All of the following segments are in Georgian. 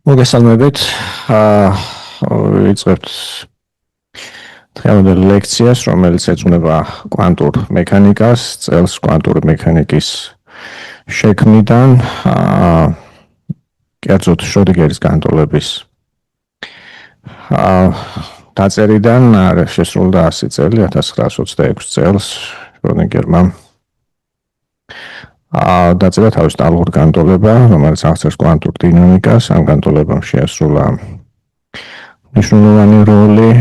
მოგესალმებით. ვიწყებთ დღევანდელ ლექციას, რომელიც ეძღვნება კვანტურ მექანიკას, წელს კვანტური მექანიკის შექმნიდან, კერძოდ შროდინგერის განტოლების დაწერიდან შესრულდა 100 წელი, 1926 წელს შროდინგერმა დაწერა თავის ტალღურ განტოლება, რომელიც აღწერს კვანტურ დინამიკას. ამ განტოლებამ შეასრულა მნიშვნელოვანი როლი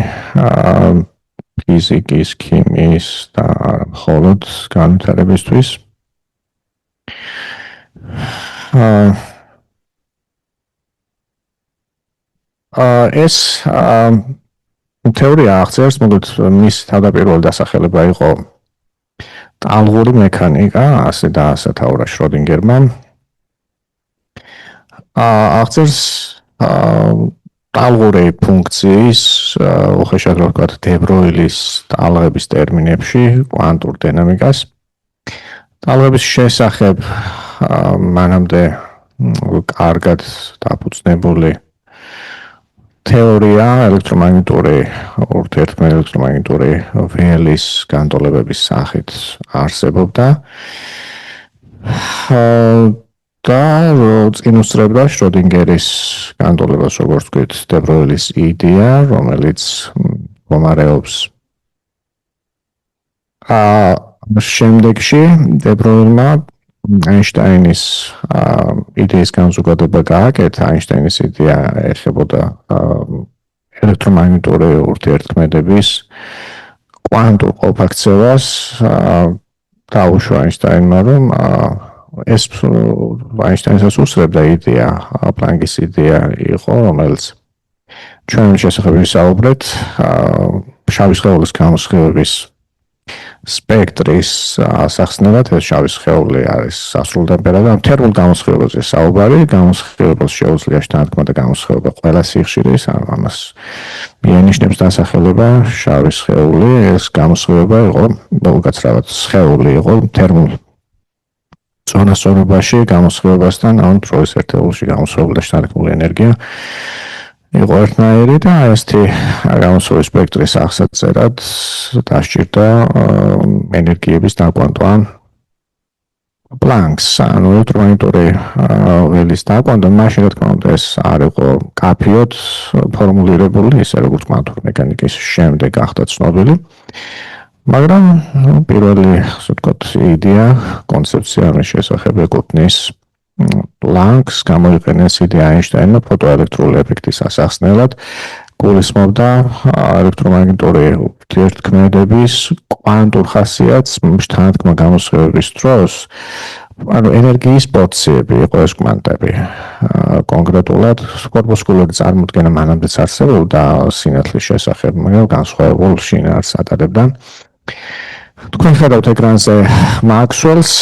ფიზიკის, ქიმიის და მხოლოდ განვითარებისთვის. ეს თეორია აღწერს, მოკლედ მის თავდაპირველი დასახელება იყო ტალღური მექანიკა, ასე დაასათაურა შროდინგერმა. აღწერს ტალღური ფუნქციის, უხეშად რო ვთქვათ, დე-ბროილის ტალღების ტერმინებში კვანტურ დინამიკას. ტალღების შესახებ მანამდე კარგად დაფუძნებული თეორია ელექტრომაგნიტური ურთიერთქმედების ველის განტოლებების სახით არსებობდა და წინუსწრებდა შროდინგერის განტოლებას, როგორც ვთქვით, დე-ბროილის იდეა, რომელიც მდგომარეობს შემდეგში დე-ბროილმა აინშტაინის იდეის განზოგადება გააკეთა. აინშტაინის იდეა ეხებოდა ელექტრომაგნიტური ურთიერთქმედების კვანტურ ყოფაქცევას. დაუშვა აინშტაინმა, რომ ეს აინშტაინსაც უსწრებდა იდეა, პლანკის იდეა იყო, რომელიც ჩვენ შესახებ ვისაუბრეთ, შავი სხეულის გამოსხივების სპექტრის სახსნელად. ეს შავი სხეული არის სასრულდამპერა და თერმულ გამოსხივებაზე საუბარი. გამოსხივებას შეუძლია შთანთქმა და გამოსხივება ყველა სიხშირის, ამას მიანიშნებს დასახელება შავი სხეული. ეს გამოსხივება იყო, უკაცრავად სხეული იყო თერმულ ზონასწორობაში გამოსხივებასთან, ან დროის ერთეულში გამოსხივებული და შთანთქმული ენერგია იყო ერთნაირი და ესეთი გამოსხივების სპექტრის აღსაწერად დასჭირდა ენერგიების დაკვანტვა პლანკს, ანუ ელექტრომაგნიტური ველის დაკვანტვა. მაშინ, რა თქმა უნდა, ეს არ იყო კაფიოდ ფორმულირებული, ისე როგორც კვანტური მექანიკის შემდეგ გახდა ცნობილი. მაგრამ პირველი, ასე ვთქვათ, იდეა, კონცეფცია ამის შესახებ ეკუთვნის პლანკს. გამოიყენეს იდეა აინშტაინმა ფოტოელექტრული ეფექტის ასახსნელად. გულისხმობდა ელექტრომაგნიტური ურთიერთქმედების კვანტურ ხასიათს შთანთქმა გამოსხივების დროს. ანუ ენერგიის პოტენციები იყო ეს კვანტები. კონკრეტულად კორპუსკულური წარმოდგენა მანამდეც არსებობდა სინათლის შესახებ, მაგრამ განსხვავებულ შინაარსს ატარებდა. თქვენ ხედავთ ეკრანზე მაქსველს,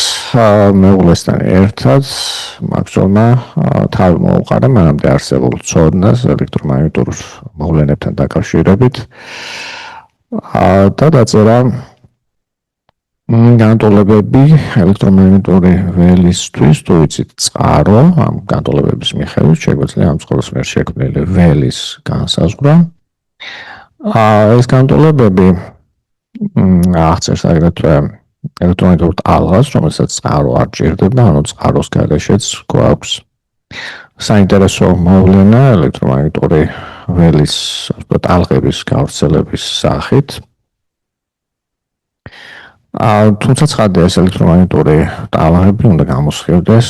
მეუღლესთან ერთად მაქსველმა თავი მოუყარა მანამდე არსებულ ცოდნას ელექტრომაგნიტურ მოვლენებთან დაკავშირებით და დაწერა განტოლებები ელექტრომაგნიტური ველისთვის, თუ ვიცით, წყარო, ამ განტოლებების მიხედვით შეგვიძლია ამ წყაროს მიერ შექმნილი ველის განსაზღვრა. ეს განტოლებები აღწერს აგრეთვე ელექტრომაგნიტურ ტალღას, რომელსაც წყარო არ ჭირდება, ანუ წყაროს გარეშეც გვაქვს საინტერესო მოვლენა ელექტრომაგნიტური ველის ტალღების გავრცელების სახით. თუმცა ცხადია, ეს ელექტრომაგნიტური ტალღები უნდა გამოსხივდეს,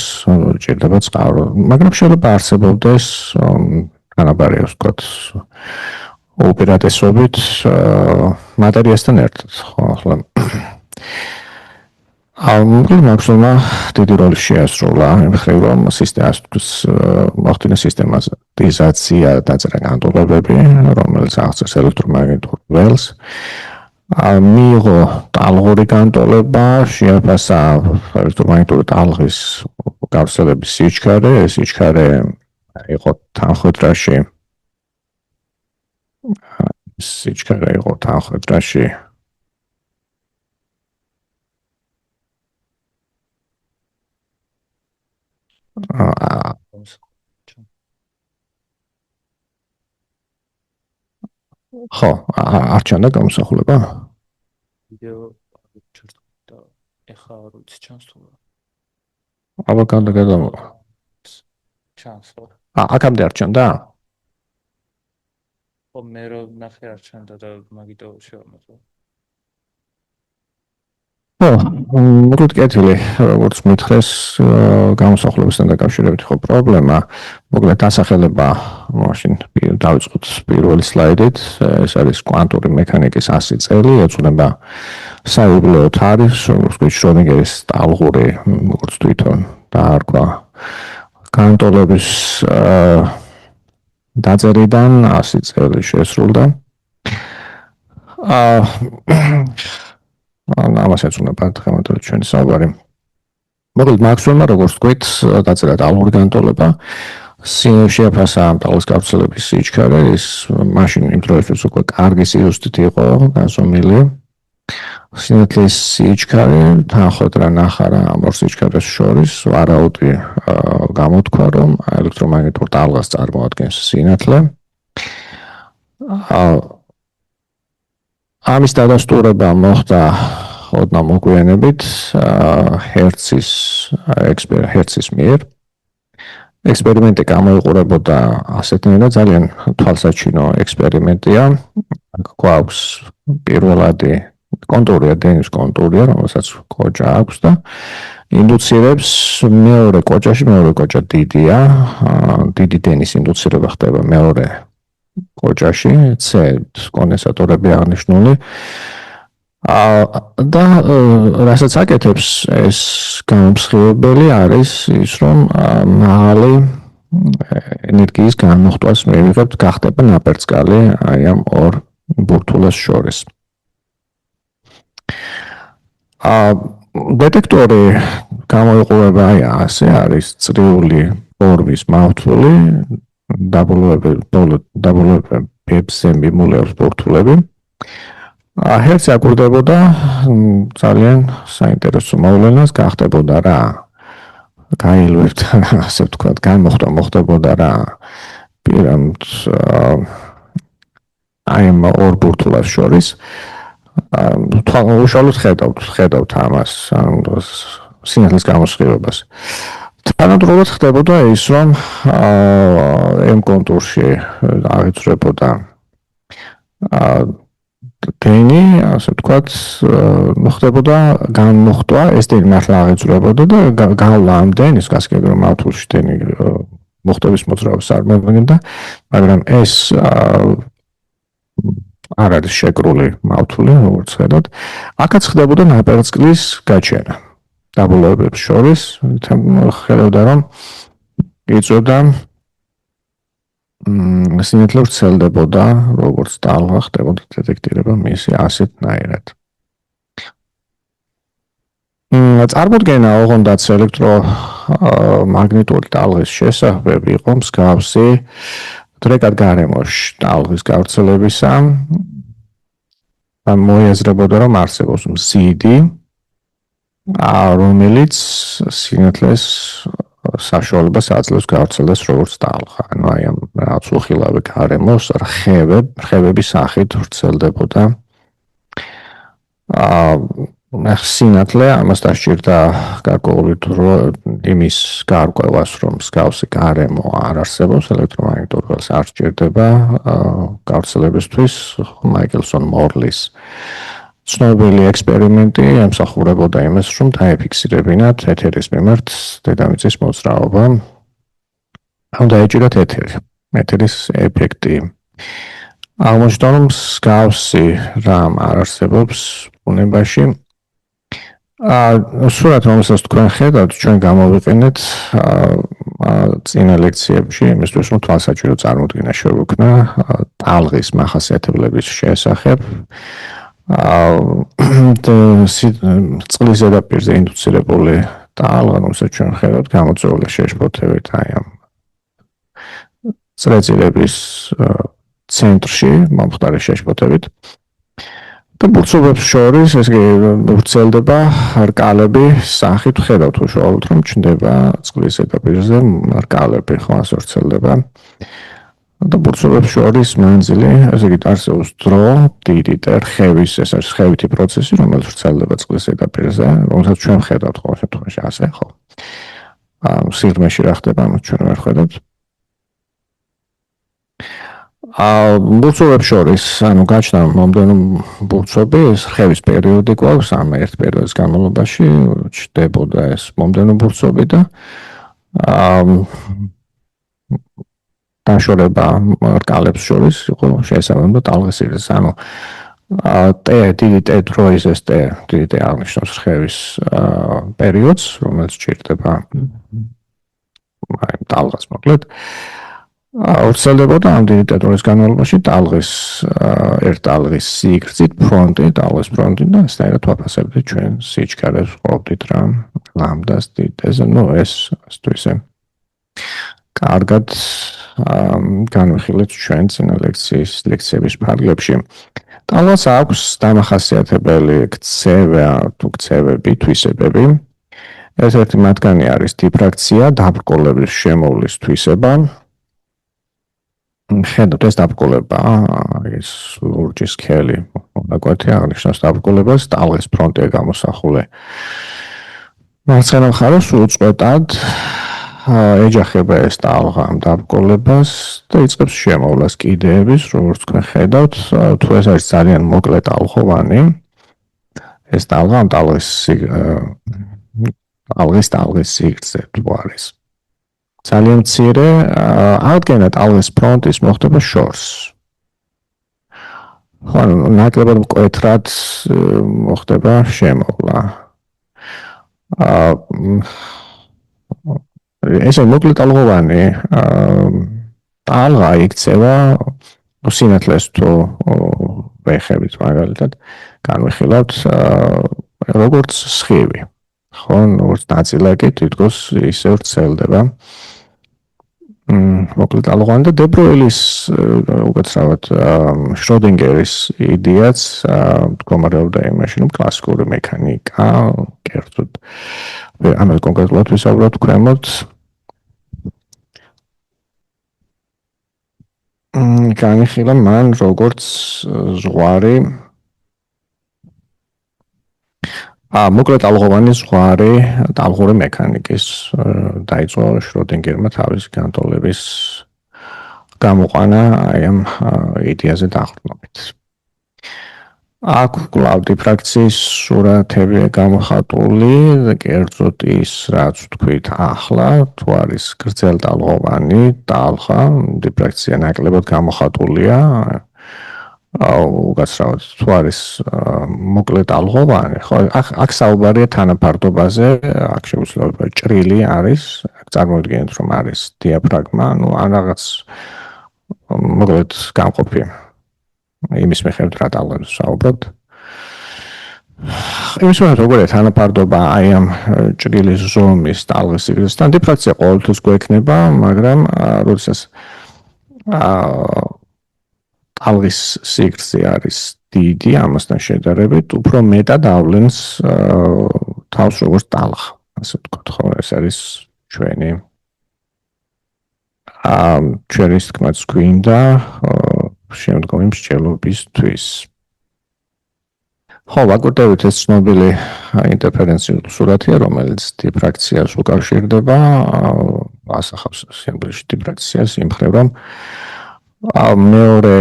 ჭირდება წყარო, მაგრამ შეიძლება არსებობდეს თანაბარი, ასე ვთქვათ, უპირატესობით მატერიასთან ერთად. ახლა მაქსველმა დიდი როლი შეასრულა იმ მხრივ, რომ მოხდინა სისტემატიზაცია დაწერა განტოლებები, რომელიც აღწერს ელექტრომაგნიტურ ველს. მიიღო ტალღური განტოლება, შეაფასა ელექტრომაგნიტური ტალღის გავრცელების სიჩქარე. ეს სიჩქარე იყო თანხმდრაში ხო, არ ჩანდა გამოსახულება? ვიდეო ჩართო და ეხლა არ ვიცი ჩანს თუ არა. აბა გადაგადამო. ჩანს ხო? აქამდე არ ჩანდა? ხო, მე რო ნახე არ ჩანდა და მაგიტო შევამოწო. მოკლედ კეთილი, როგორც მითხრეს, გამოსახულებასთან დაკავშირებით ხო პრობლემა. მოკლედ დასახელება მაშინ დავიწყოთ პირველი სლაიდით. ეს არის კვანტური მექანიკის 100 წელი, ეძღვნება საიუბილეო თარიღს, როგორც შროდინგერის ტალღური, როგორც თვითონ დაარქვა განტოლების დაწერიდან 100 წელი შესრულდა. ამას ეძღვნება დღევანდელი ჩვენი საუბარი. მოკლედ მაქსველმა როგორც თქვით, დაწერა ტალღური განტოლება. შეაფასა ტალღის გავრცელების სიჩქარე, ის მაშინ იმ დროისთვის უკვე კარგი სიუსტით იყო გაზომილი. სინათლის სიჩქარე თანხოთ რა ნახა რა ამ ორ სიჩქარეს შორის ვარაუდი გამოთქვა, რომ ელექტრომაგნიტურ ტალღას წარმოადგენს სინათლე. ამის დადასტურება მოხდა ოდნავ მოგვიანებით ჰერცის მიერ. ექსპერიმენტი გამოიყურებოდა ასეთნაირად, ძალიან თვალსაჩინო ექსპერიმენტია. გვაქვს პირველადი კონტურია, დენის კონტურია, რომელსაც კოჭა აქვს და ინდუცირებს მეორე კოჭაში, მეორე კოჭა დიდია, დიდი დენის ინდუცირება ხდება მეორე კოჭაში, C კონდენსატორები აღნიშნული. და რასაც აკეთებს ეს გამომსხივებელი არის ის, რომ მაღალი ენერგიის განმოხტვას მივიღებთ, გახდება ნაპერწკალი აი ამ ორ ბურთულას შორის. დეტექტორი გამოიყურება აი ასე, არის წრიული ბორბის მავთული, დაბოლოებებზე მიმულეობს ბურთულები. ჰერცი აკვირდებოდა ძალიან საინტერესო მოვლენას, გახდებოდა რა გაილვებთ, ასე ვთქვათ, განმოხტვა მოხდებოდა რა აი ამ ორ ბურთულას შორის. უშუალოდ ხედავთ ამას, სინათლის გამოსხივებას. თანადროულად ხდებოდა ის, რომ M კონტურში აღიძვრებოდა დენი, ასე ვთქვათ, ხდებოდა განმოხტვა, ეს დენი მართლა აღიძვრებოდა და გავლა ამ დენის, გასაგებია რომ მავთულში დენი მოხტების მოძრაობას არ მოგვიგდა, მაგრამ ეს არ არის შეკრული მავთული, როგორც ხედავთ. აქაც ხდებოდა ნაპერწკლის გაჩენა. დაბოლოებებს შორის ხედავდა, რომ იწვევდა სინათლე ვრცელდებოდა, როგორც ტალღა ხდებოდა დეტექტირება მისი ასეთნაირად. წარმოდგენა ოღონდაც ელექტრომაგნიტური ტალღის შესახებ იყო მსგავსი დრეკად გარემოში ტალღის გავრცელებისა. მოიაზრებოდა, რომ არსებობს მზიდი, რომელიც სინათლეს საშუალებას აძლევს გავრცელდეს როგორც ტალღა. ანუ აი ამ რაღაც უხილავი გარემოს რხევების სახით ვრცელდებოდა. სინათლე ამას დასჭირდა გარკვეული დრო იმის გარკვევას, რომ მსგავსი გარემო არ არსებობს ელექტრომაგნიტურ ველს არ სჭირდება გავრცელებისთვის. მაიკლსონ-მორლის ცნობილი ექსპერიმენტი ემსახურებოდა იმას, რომ დაეფიქსირებინათ ეთერის მიმართ დედამიწის მოძრაობა. უნდა ეჭირათ ეთერის ეფექტი. აღმოჩნდა, რომ მსგავსი რამ არ არსებობს ბუნებაში. სურათ, რომელსაც თქვენ ხედავთ, ჩვენ გამოვიყენეთ წინა ლექციებში იმისთვის, რომ თვალსაჩინო წარმოდგენა შევექმნა ტალღის მახასიათებლების შესახებ. წყლის ზედაპირზე ინდუცირებული ტალღა, რომელსაც ჩვენ ხედავთ, გამოწვეული შეშფოთებით აი ამ წრეწირების ცენტრში, მომხდარი შეშფოთებით. და ბურთულებს შორის ეს ვრცელდება რკალები სახით, ხედავთ უშუალოდ, რომ ჩნდება წყლის ზედაპირზე რკალები, ხო, ასე ვრცელდება. და ბურცვებს შორის მანძილი, ესე იგი არსებობს დრო, დიდი და რხევის, ეს არის რხევითი პროცესი, რომელიც ვრცელდება წყლის ზედაპირზე, რომელსაც ჩვენ ხედავთ ყოველ შემთხვევაში ასე, ხო? სიღრმეში რა ხდება, ამას ჩვენ ვერ ხედავთ. ბურცვებს შორის, ანუ გაჩნდა მომდევნო ბურცვები, ეს რხევის პერიოდი გვაქვს, ამ ერთ პერიოდის განმავლობაში ჩნდებოდა ეს მომდევნო ბურცვები და დაშორება რკალებს შორის იყო შესაბამისად ტალღისირეს, ანუ დიდი დროის ეს დიდი აღნიშნავს რხევის პერიოდს, რომელიც ჭირდება ტალღას მოკლედ. ვრცელდებოდა ამ დიდი დროის განმავლობაში ტალღის ერთ-ტალღის სიგრძით ფრონტი, ტალღის ფრონტი და ესაა ვაფასებთ ჩვენ სიჩქარეს ყოფით რა ლამდას დიდეზე, ეს თუ ისე კარგად განვიხილეთ ჩვენ წინა ლექციების ფარგლებში. ტალღას აქვს დამახასიათებელი ქცევები, თვისებები. ერთ-ერთი მათგანი არის დიფრაქცია, დაბრკოლების შემოვლის თვისება. ხედავთ ეს დაბრკოლება, ეს ლურჯის სქელი, მოგვიყვეთ აღნიშნავს დაბრკოლებას, ტალღის ფრონტია გამოსახული. მარცხენა მხარეს უწყვეტად ეჯახება ეს ტალღა ამ დაბრკოლებას და იწყებს შემოვლას კიდეების, როგორც თქვენ ხედავთ, თუ ეს არის ძალიან მოკლე ტალღოვანი, ეს ტალღა ამ ტალღის სიგრძე თუ არის. ძალიან მცირე აღდგენა ტალღის ფრონტის მოხდება შორს. ანუ ნაკლებად მკვეთრად მოხდება შემოვლა. ესე მოკლე ტალღოვანი ტალღა იქცევა სინათლეს თუ ვეხებით მაგალითად განვიხილავთ როგორც სხივი. ხო, როგორც ნაწილაკი თითქოს ისე ვრცელდება. მოკლედ ტალღოვანი და დებროილის უკაცრავად შროდინგერის იდეაც მდგომარეობდა იმაში, რომ კლასიკური მექანიკა, კერძოდ ამას კონკრეტულად ვისაუბროთ ქვემოთ. განიხილა მან როგორც ზღვარი მოკლედ ტალღოვანი ზღვარი ტალღური მექანიკის დაიწყო შროდინგერმა თავის განტოლების გამოყვანა აი ამ იდეაზე დაყრდნობით. აქ კვლავ დიფრაქციის სურათებია გამოხატული, კერძოდ ის, რაც ვთქვით ახლა, თუ არის გრძელტალღოვანი ტალღა, დიფრაქცია ნაკლებად გამოხატულია. უკაცრავად თუ არის მოკლე ტალღოვანი, ხო, აქ საუბარია თანაფარდობაზე, აქ შეგვიძლია ჭრილი არის, წარმოვიდგინეთ რომ არის დიაფრაგმა, ან რაღაც მოკლედ გამყოფი. იმის მიხედვით რა ტალღებს საუბრობთ. იმის მიხედვით როგორია თანაფარდობა აი ამ ჭრილის ზომის ტალღის სიგრძესთან, დიფრაქცია ყოველთვის გვექნება, მაგრამ როდესაც ტალღის სიგრძე არის დიდი, ამასთან შედარებით, უფრო მეტად ავლენს თავს როგორც ტალღა, ასე ვთქვათ, ხო, ეს არის ჩვენი თქმაც გვინდა შემდგომი მსჯელობისთვის. ხო, ვაკურტებით ეს ცნობილი ინტერფერენციული სურათია, რომელიც დიფრაქციას უკავშირდება, ასახავს სინამდვილეში დიფრაქციას იმ მხრივ, რომ მეორე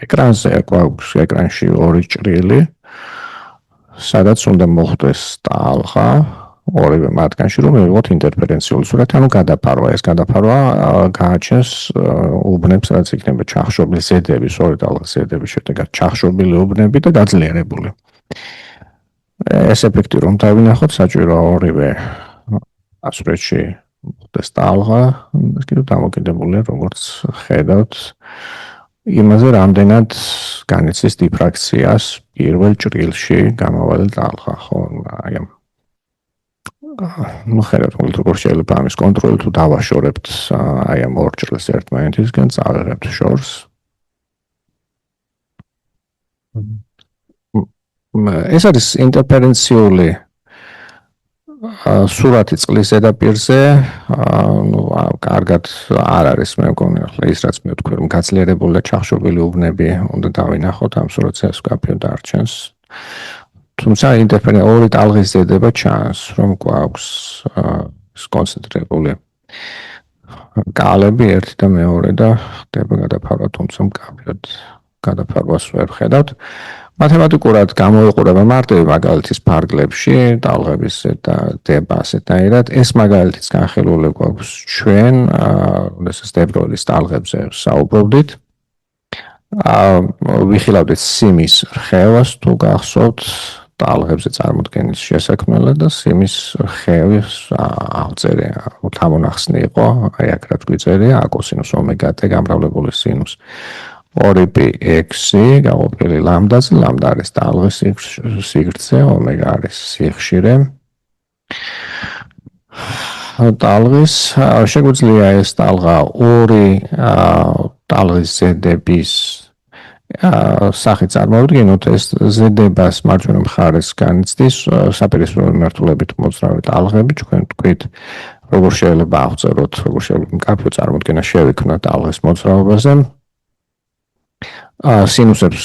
ეკრანზე გვაქვს ეკრანში ორი ჭრილი, სადაც უნდა მოხვდეს ტალღა, ორივე მათგანში, რომ მივიღოთ ინტერფერენციული სურათი, ანუ გადაფარვა. ეს გადაფარვა გააჩენს უბნებს, რაც იქნება ჩახშობილი ზედების, ორი ტალღის ზედების შედეგად ჩახშობილი უბნები და გაძლიერებული. ეს ეფექტი რომ დავინახოთ, საჭიროა ორივე ასურეთში მოხდეს ტალღა, ეს კიდევ დამოკიდებულია, როგორც ხედავთ, იმაზე რამდენად განიცდის დიფრაქციას პირველ ჭრილში გამავალი ტალღა, ხო, აი ამ ხედავთ, როგორ შეიძლება ამის კონტროლი თუ დავაშორებთ აი ამ ორ ჭრილს ერთმანეთისგან, წავიღებთ შორს. ეს არის ინტერფერენციული სურათი წყლის ზედაპირზე, კარგად არ არის მე მგონი, ახლა ის რაც მე ვთქვი, რომ გაძლიერებული და ჩახშობილი უბნები უნდა დავინახოთ ამ სურათზე მსგავსი დარჩენს. თუმცა ინტერფერენცია ორი ტალღის ზედება ჩანს, რომ გვაქვს კონცენტრირებული კალები ერთი და მეორე და ხდება გადაფარვა, თუმცა მკაფიოდ გადაფარვას ვერ ხედავთ. მათემატიკურად გამოიყურება მარტივი მაგალითის ფარგლებში, ტალღების ზედება ასეთნაირად. ეს მაგალითიც განხილული გვაქვს ჩვენ, როდესაც დებროლის ტალღებზე საუბრობდით. ვიხილავდით სიმის რხევას თუ გახსოვთ ტალღებზე წარმოქმნის შესაქმნელად და სიმის რხევის აღწერა თამონახსნი იყო, აი აქ რაც გვიწერია, აკოსინუს ომეგა t გამრავლებული სინუს 2π(x) გაყოფილი ლამდაზე, ლამდა არის ტალღის სიგრძე, ომეგა არის სიხშირე. ტალღის შეგვიძლია ეს ტალღა ორი ტალღის ზედების სახით წარმოვიდგინოთ, ეს ზედებას მარჯვენა მხარეს განიცდის საპირისპირო მიმართულებით მოძრავი ტალღები, თქვენ თქვით, როგორ შეიძლება აღწეროთ, როგორ შეიძლება მკაფიო წარმოდგენა შევიქმნათ ტალღის მოძრაობაზე. სინუსებს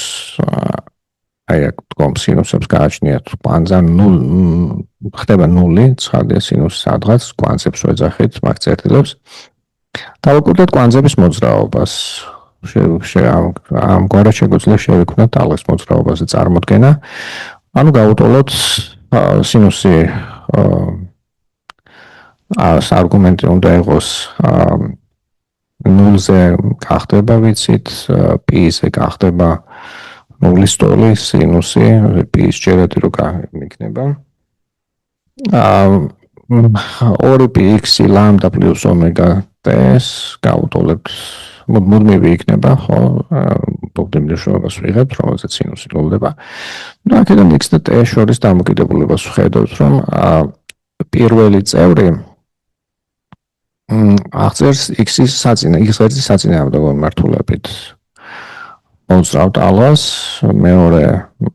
აი აქ თქვენ სინუსებს გააჩნიათ კვანძა 0 ხდება 0, ცხადია სინუსი სადღაც კვანძებს ვეძახით მაგ წერტილებს. დავაკურდეთ კვანძების მოძრაობას. ამგვარად შეგვიძლია შევიქმნათ ტალღის მოძრაობაზე წარმოდგენა. ანუ გავუტოლოთ სინუსი არგუმენტი უნდა იყოს 0-ზე გახდება ვიცით, π-ზე გახდება 0-ის ტოლი, სინუსი, π-ის ჯერადი რო იქნება. 2πx ლამდა პლუს ომეგა t-ს გავუტოლებთ მუდმივი იქნება, ხო? მუდმივ მნიშვნელობას ვიღებთ, რომელზეც სინუსი გლოვდება. და აქედან x და t შორის დამოკიდებულებას ვხედავთ, რომ პირველი წევრი აღწერს x-ის ღერძის საწინააღმდეგო მიმართულებით მოძრავ ტალღას, მეორე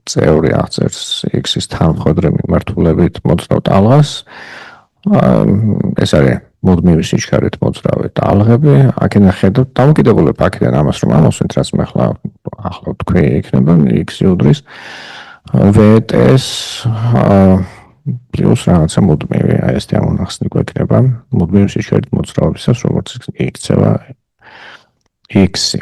წევრი აღწერს x-ის თანმხვედრი მიმართულებით მოძრავ ტალღას. ეს არის მუდმივი სიჩქარით მოძრავი ტალღები, აქედან ხედავთ დამოკიდებულება აქედან ამას რომ ამოსვენთ, რაც მე ახლა ვთქვი, იქნება x უდრის vt-ს პლუს რაღაცა მუდმივი, აი ეს ამონახსნი გვექნება მუდმივი სიჩქარით მოძრაობისას, როგორც იქცევა x-ი.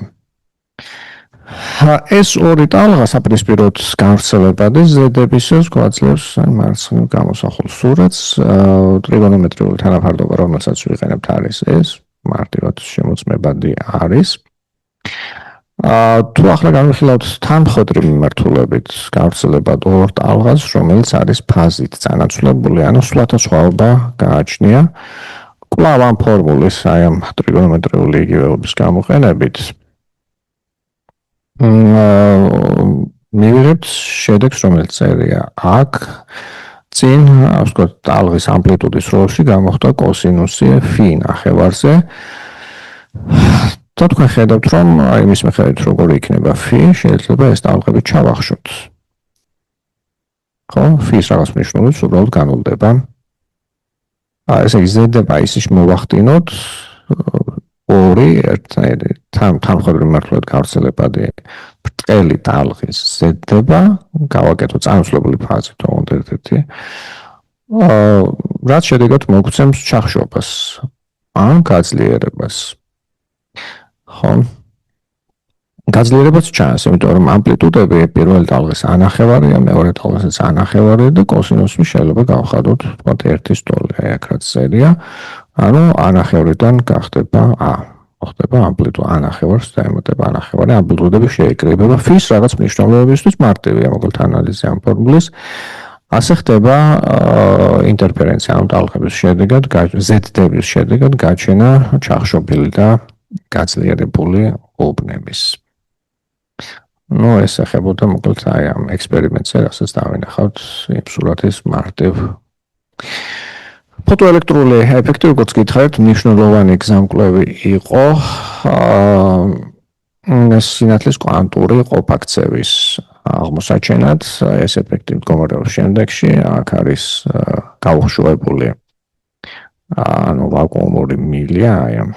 ეს ორი ტალღა საპირისპიროდ გავრცელებადი ზედებისას გვაძლევს მარცხნივ გამოსახულ სურათს. ტრიგონომეტრიული თანაფარდობა, რომელსაც ვიყენებთ არის ეს, მარტივად შემოწმებადი არის. თუ ახლა განვიხილავთ თანმხვედრი მიმართულებით გავრცელებად ორ ტალღას, რომელიც არის ფაზით წანაცვლებული, ანუ სხვადასხვაობა გააჩნია. კვლავ ამ ფორმულის, აი ამ ტრიგონომეტრიული იგივეობის გამოყენებით მივიღებთ შედეგს, რომელიც წერია აქ წინ, ასე ვთქვათ, ტალღის ამპლიტუდის როლში გამოხდა კოსინუსი φ ნახევარზე. და თქვენ ხედავთ, რომ აი მის მიხედვით როგორი იქნება φ, შეიძლება ეს ტალღები ჩავახშოთ. ხო, φ-ის რაღაც მნიშვნელობით უბრალოდ განულდება. ესე იგი ზედება ისიც მოვახდინოთ ორი ერთნაირი თანმხვედრი მიმართულებით გავრცელებადი ბრტყელი ტალღის ზედება, გავაკეთოთ წანაცვლებული ფაზით ოღონდ ერთ-ერთი. რაც შედეგად მოგცემს ჩახშობას ან გაძლიერებას. ხო. გაძლიერებაც ჩანს, იმიტომ რომ ამპლიტუდები პირველი ტალღის ანახევარია, მეორე ტალღის ანახევარია და კოსინუსი შეიძლება გავხადოთ, ვთქვათ, 1-ის ტოლი, აი აქ რაც წერია. ანუ ანახევრიდან გახდება მოხდება ამპლიტუდა ანახევარს და ემატება ანახევარი, ამპლიტუდები შეიკრიბება φ-ის რაღაც მნიშვნელობებისთვის მარტივია, მოკლედ ანალიზი ამ ფორმულის. ასე ხდება ინტერფერენცია ამ ტალღების შედეგად, ზედების შედეგად გაჩენა ჩახშობილი და გაძლიერებული უბნების. ეს ეხებოდა მოკლედ აი ამ ექსპერიმენტზე, რასაც დავინახავთ იმ სურათის მარტივ ფოტოელექტრული ეფექტი, როგორც გითხარით, მნიშვნელოვანი გზამკვლევი იყო სინათლის კვანტური ყოფაქცევის აღმოსაჩენად. ეს ეფექტი მდგომარეობს შემდეგში, აქ არის გაუხშუებული ანუ ვაკუუმური მილია აი ამ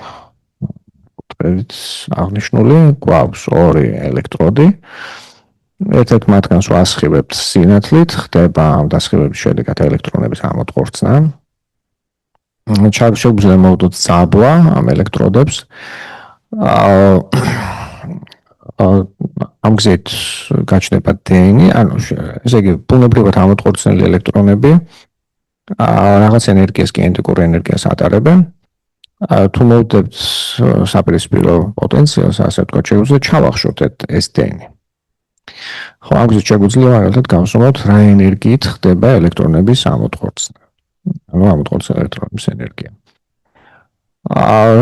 კუთხით აღნიშნული გვაქვს ორი ელექტროდი ერთ-ერთ მათგანს ვასხივებთ სინათლით ხდება ამ დასხივების შედეგად ელექტრონების ამოწყორცნა შეგვიძლია მოვდოთ ძაბვა ამ ელექტროდებს ამ გზით გაჩნდება დენი ანუ ესე იგი ბუნებრივად ამოწყორცნილი ელექტრონები რაღაც ენერგიას კინეტიკურ ენერგიას ატარებენ თუ მოვდებთ საპირისპირო პოტენციალს ასე ვთქვათ შეგვიძლია ჩავახშოთ ეს დენი ხო ამ გზით შეგვიძლია მაგალითად გავსვამოთ რა ენერგიით ხდება ელექტრონების ამოწყორცნა ანუ ამოწყორცნილი ელექტრონების ენერგია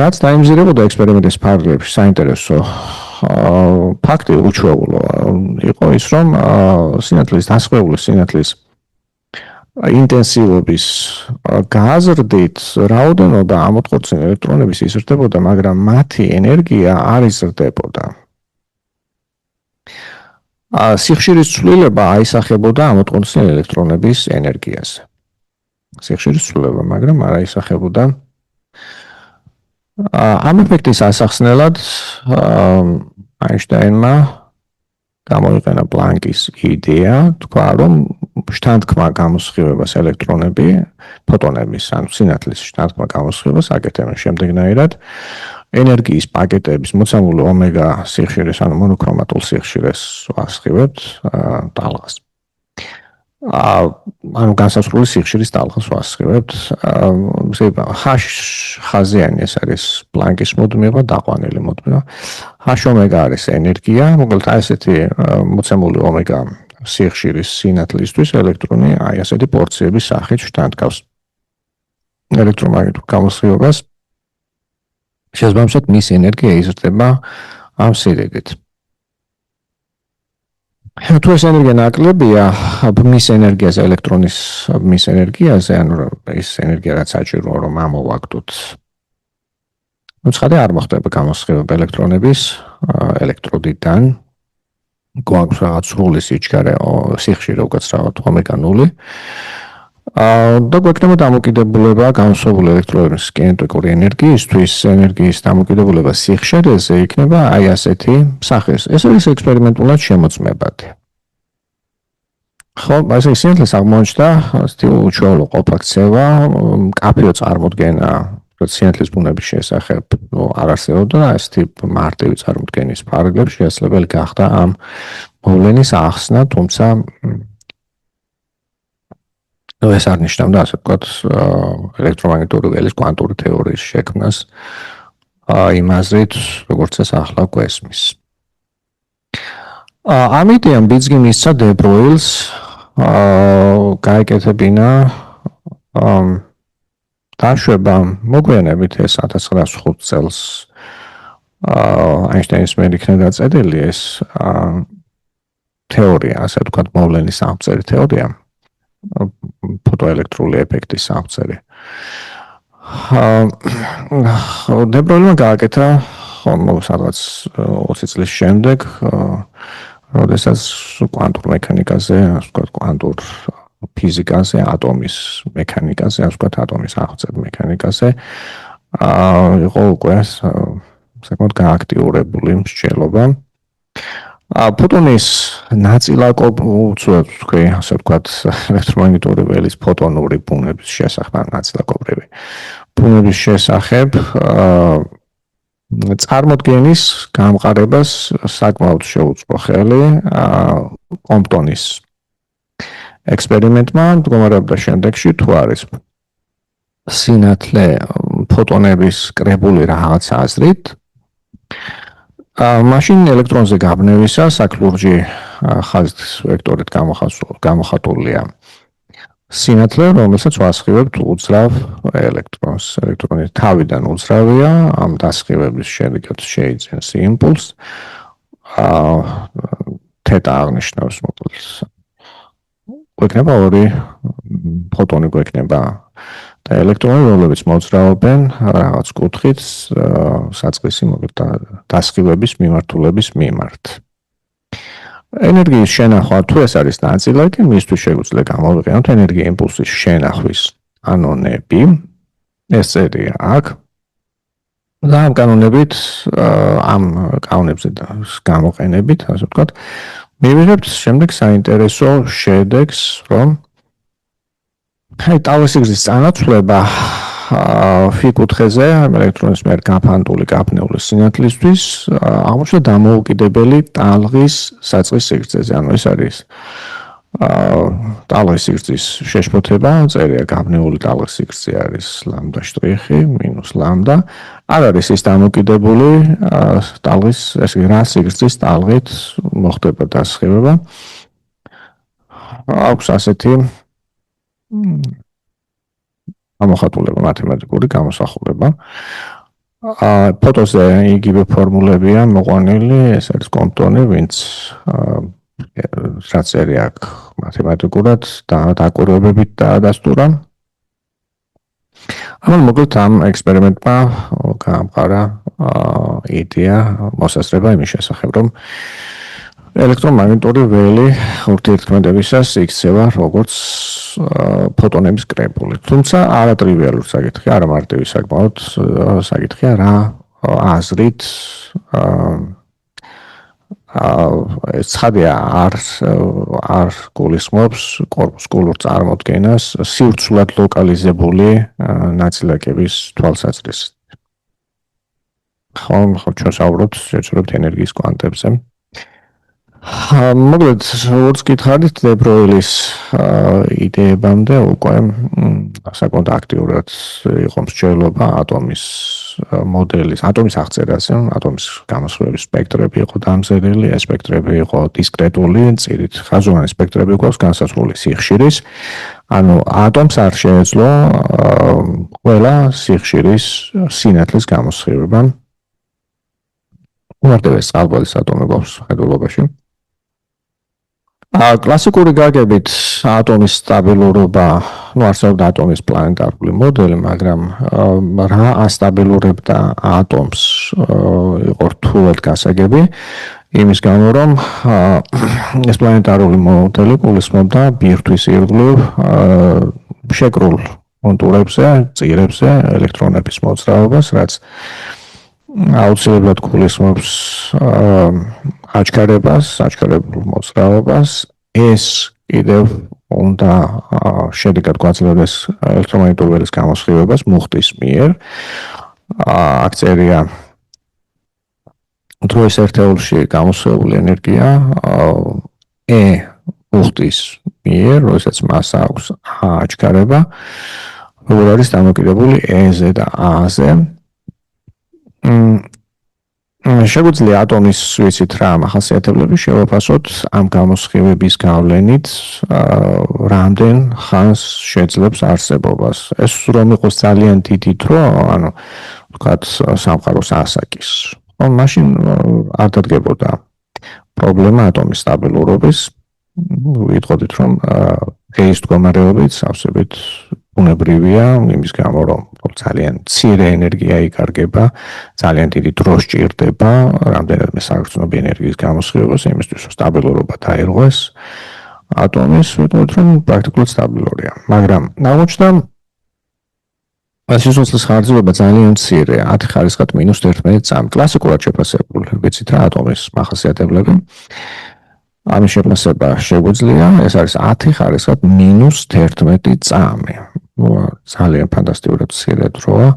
რაც დაიმზირებოდა ექსპერიმენტის ფარგლებში საინტერესო ფაქტი უჩვეულო იყო ის რომ სინათლის დასხივებული სინათლის ინტენსივობის გაზრდით რაოდენობა ამოწყორცნილი ელექტრონების იზრდებოდა მაგრამ მათი ენერგია არ იზრდებოდა სიხშირის ცვლილება აისახებოდა ამოწყორცნილი ელექტრონების ენერგიაზე სიხშირის ცვლილება მაგრამ არ აისახებოდა ამ ეფექტის ასახსნელად აინშტაინმა გამოიყენა პლანკის იდეა თქვა რომ შთანთქმა გამოსხივებას ელექტრონები ფოტონების ან სინათლის შთანთქმა გამოსხივებას აკეთებენ შემდეგნაირად ენერგიის პაკეტების მოცემული ომეგა სიხშირეს ანუ მონოქრომატულ სიხშირეს ვასხივებთ ტალღას ანუ განსაზღვრული სიხშირის ტალღას ვასხივებთ ხაზიანი ეს არის პლანკის მოდმება დაყვანილი მოდმება ჰ ომეგა არის ენერგია მოკლედ აი ესეთი მოცემული ომეგა სიხშირის სინათლისთვის ელექტრონი აი ასეთი პორციების სახით შთანთქავს ელექტრომაგნიტურ გამოსხივებას შესაბამისად მის ენერგია იზრდება ამ სიდიდით თუ ეს ენერგია ნაკლებია მის ენერგიაზე ელექტრონის მის ენერგიაზე ანუ ეს ენერგია რაც საჭიროა რომ ამოვაგდოთ უცხადე არ მოხდება გამოსხივება ელექტრონების ელექტროდიდან გვაქვს რაღაც სრული სიჩქარე სიხშირე უკაცრავად ომეგა 0 და გვექნება დამოკიდებულება გამოსხივებული ელექტრონების კინეტიკური ენერგიისთვის ენერგიის დამოკიდებულება სიხშირეზე იქნება აი ასეთი სახის ეს არის ექსპერიმენტულად შემოწმებადი ხო ასე სინათლის აღმოჩნდა ასეთი უჩვეულო ყოფაქცევა მკაფიო წარმოდგენა სინათლის ბუნების შესახებ არ არსებობდა ასეთი მარტივი წარმოდგენის ფარგლებში შესაძლებელი გახდა ამ მოვლენის ახსნა თუმცა ეს არ ნიშნავდა ასე ვთქვათ ელექტრომაგნიტური ველის კვანტური თეორიის შექმნას იმ აზრით როგორც ეს ახლა გვესმის ამ იდეამ ბიძგი მისცა დე ბროილს გაეკეთებინა დაშვება მოგვიანებით ეს 1905 წელს აინშტაინის მიერ იქნა დაწერილი ეს თეორია ასე ვთქვათ მოვლენის აღწერი თეორია ფოტოელექტრული ეფექტის აღწერი დე ბროილმა გააკეთა სადღაც 20 წლის შემდეგ როდესაც კვანტურ მექანიკაზე ასე ვთქვათ კვანტურ ფიზიკაზე ატომის მექანიკაზე ასე ვთქვათ ატომის აღწერ მექანიკაზე იყო უკვე საკმაოდ გააქტიურებული მსჯელობა ფოტონის ნაწილაკობრივი თქვი ასე ვთქვათ ელექტრომაგნიტური ველის ფოტონური ბუნების შესახებ ნაწილაკობრივი ბუნების შესახებ წარმოდგენის გამყარებას საკმაოდ შეუწყო ხელი კომპტონის ექსპერიმენტმა მდგომარეობდა შემდეგში თუ არის სინათლე ფოტონების კრებული რაღაც აზრით მაშინ ელექტრონზე გაბნევისას აქ ლურჯი ხაზის ვექტორით გამოხატულია სინათლე რომელსაც ვასხივებთ უძრავ ელექტრონს ელექტრონი თავიდან უძრავია ამ დასხივების შედეგად შეიძენს იმპულსს თეტა აღნიშნავს მოკლედ გვექნება ორი ფოტონი გვექნება და ელექტრონი რომლებიც მოძრაობენ რაღაც კუთხით საწყისი მოკლედ დასხივების მიმართულების მიმართ ენერგიის შენახვა თუ ეს არის ნაწილაკი, მისთვის შეგვიძლია გამოვიყენოთ ენერგია იმპულსის შენახვის კანონები. ეს წერია აქ. და ამ კანონებით, ამ კანონებზე გამოყენებით, ასე ვთქვათ, მივიღებთ შემდეგ საინტერესო შედეგს, რომ ტალღის სიგრძის წანაცვლება ფი-კუთხეზე ელექტრონის მიერ გაფანტული გაფნეული სინათლისთვის აღმოჩნდა დამოუკიდებელი ტალღის საწყის სიგრძეზე. ანუ ეს არის ტალღის სიგრძის შეშფოთება, წერია გაფნეული ტალღის სიგრძე არის ლამდა შტრიხი მინუს ლამდა. არ არის ის დამოუკიდებელი ტალღის ესე რა სიგრძის ტალღით მოხდება დასხივება. აქვს ასეთი გამოხატულება მათემატიკური გამოსახულება. ფოტოზე იგივე ფორმულებია მოყვანილი, ეს არის კომპტონი, ვინც რაც წერია აქ მათემატიკურად და დაკვირვებებით დაადასტურა. ამან მოკლედ ამ ექსპერიმენტმა გაამყარა იდეა მოსასწრება იმის შესახებ, რომ ელექტრომაგნიტური ველი ურთიერთქმედებისას იქცევა როგორც ფოტონების კრებული. თუმცა არა ტრივიალური საკითხი, არა მარტივი საკმაოდ საკითხია, რა აზრით ცხადია არ გულისხმობს კორპუსკულურ წარმოდგენას სივრცულად ლოკალიზებული ნაწილაკების თვალსაზრისით. ხო, ჩვენ ვსაუბრობთ ენერგიის კვანტებზე. მოკლედ, როგორც გითხარით, დე ბროილის იდეებამდე უკვე საკმაოდ აქტიურად იყო მსჯელობა ატომის მოდელის, ატომის აღწერაზე, ატომის გამოსხივების სპექტრები იყო დამზადებული, ეს სპექტრები იყო დისკრეტული, წირით ხაზოვანი სპექტრები გვაქვს განსაზღვრული სიხშირის. ანუ ატომს არ შეეძლო ყველა სიხშირის სინათლის გამოსხივება. უმარტივეს წყალბადის ატომი გვაქვს ხედულობაში. კლასიკური გაგებით ატომის სტაბილურობა, არსებობდა ატომის პლანეტარული მოდელი, მაგრამ რა ასტაბილურებდა ატომს იყო რთულად გასაგები, იმის გამო რომ ეს პლანეტარული მოდელი გულისხმობდა ბირთვის ირგვლივ შეკრულ კონტურებზე, წირებზე ელექტრონების მოძრაობას, რაც აუცილებლად გულისხმობს აჩქარებულ მოძრაობას. ეს კიდევ უნდა შედეგად გვაძლევდეს ელექტრომაგნიტური ველის გამოსხივებას მუხტის მიერ. აქ წერია დროის ერთეულში გამოსხივებული ენერგია მუხტის მიერ, როდესაც მას აქვს აჩქარება, როგორ არის დამოკიდებული E-ზე და A-ზე. შეგვიძლია ატომის ვიცით რა მახასიათებლები შევაფასოთ ამ გამოსხივების გავლენით რამდენ ხანს შეძლებს არსებობას. ეს რომ იყოს ძალიან დიდი დრო, ანუ ვთქვათ სამყაროს ასაკის. მაშინ არ დადგებოდა პრობლემა ატომის სტაბილურობის. ვიტყოდით რომ დღეის მდგომარეობით სავსებით უნებრივია, იმის გამო რომ ძალიან მცირე ენერგია იკარგება, ძალიან დიდი დრო სჭირდება, რამდენადმე საგრძნობი ენერგიის გამოსხივებას, იმისთვის რომ სტაბილურობა დაირღვეს ატომის, ვიტყოდით რომ პრაქტიკულად სტაბილურია. მაგრამ აღმოჩნდა სიცოცხლის ხარჯება ძალიან მცირე, 10 ხარისხად -11 წამი. კლასიკურად შეფასებული, ვიცით რა ატომის მახასიათებლები. ამის შეფასება შეგვიძლია, ეს არის 10 ხარისხად -11 წამი. ძალიან ფანტასტიკურად მცირე დროა.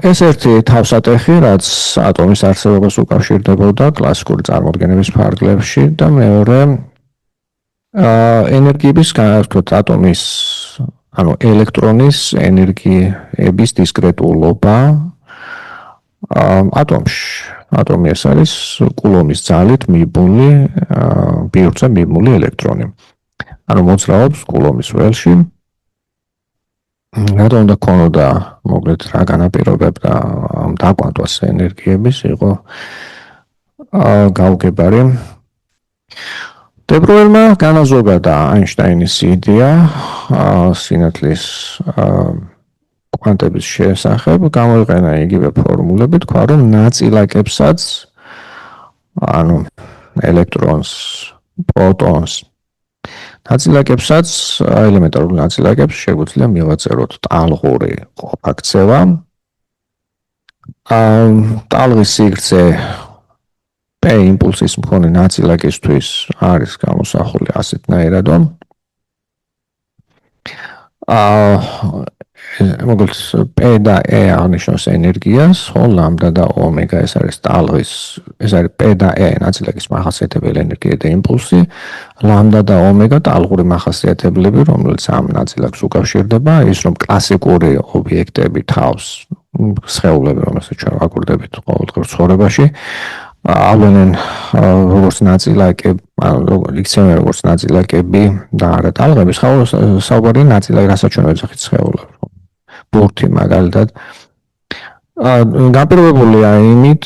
ეს ერთი თავსატეხი, რაც ატომის არსებობას უკავშირდებოდა კლასიკური წარმოდგენების ფარგლებში და მეორე ენერგიების, განსაკუთრებით ატომის, ანუ ელექტრონის ენერგიების დისკრეტულობა ატომში. ატომი ეს არის კულომის ძალით მიბმული, ბირთვზე მიბმული ელექტრონი. ანუ მოძრაობს კულომის ველში. რატომ უნდა ქონოდა მოკლედ რა განაპირობებდა ამ დაკვანტვას ენერგიების იყო გაუგებარი. დე ბროილმა განაზოგადა აინშტაინის იდეა სინათლის კვანტების შესახებ, გამოიყენა იგივე ფორმულები, თქვა რომ ნაწილაკებსაც ანუ ელექტრონს, პროტონს. ნაწილაკებსაც, ელემენტარულ ნაწილაკებს შეგვიძლია მივაწეროთ ტალღური ყოფაქცევა. ტალღის სიგრძე P იმპულსის მქონე ნაწილაკისთვის არის გამოსახული ასეთნაირად. მოკლედ P და E აღნიშნავს ენერგიას, ხო, ლამდა და ომეგა ეს არის ტალღის, ეს არის P და E ნაწილაკის მახასიათებელი ენერგია და იმპულსი, ლამდა და ომეგა ტალღური მახასიათებლები, რომელიც ამ ნაწილაკს უკავშირდება, ის რომ კლასიკური ობიექტები თავს, სხეულები, რომელსაც ჩვენ ვაკურდებით ყოველდღიურ ცხოვრებაში,ავლენენ როგორც ნაწილაკები, იქცევენ როგორც ნაწილაკები და არა ტალღები, საუბარია ნაწილაკი, რასაც ჩვენ ვეძახით სხეულები. ბურთი მაგალითად განპირობებულია იმით,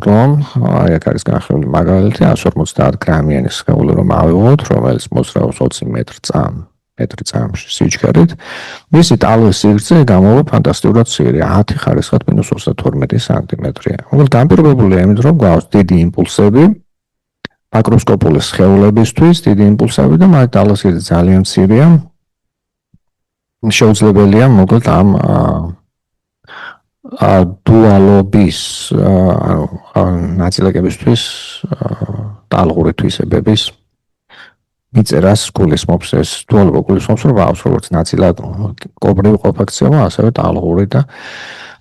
რომ აი აქ არის განხილული მაგალითი 150 გრამიანი სხეული რომ ავიღოთ, რომელიც მოძრაობს 20 მეტრი წამში სიჩქარით, მისი ტალღის სიგრძე გამოვა ფანტასტიკურად ცირია, 10 ხარისხად -32 სანტიმეტრია. მოკლედ განპირობებულია იმით, რომ გვაქვს დიდი იმპულსები მაკროსკოპული სხეულებისთვის, დიდი იმპულსები და მათ ტალღის სიგრძე ძალიან მცირეა. შეუძლებელია მოკლედ ამ დუალობის ნაწილაკებისთვის ტალღური თვისებების მიწერას გულისხმობს ეს დუალობა გულისხმობს რომ აქვს როგორც ნაწილაკობრივი ყოფაქცევა, ასევე ტალღური და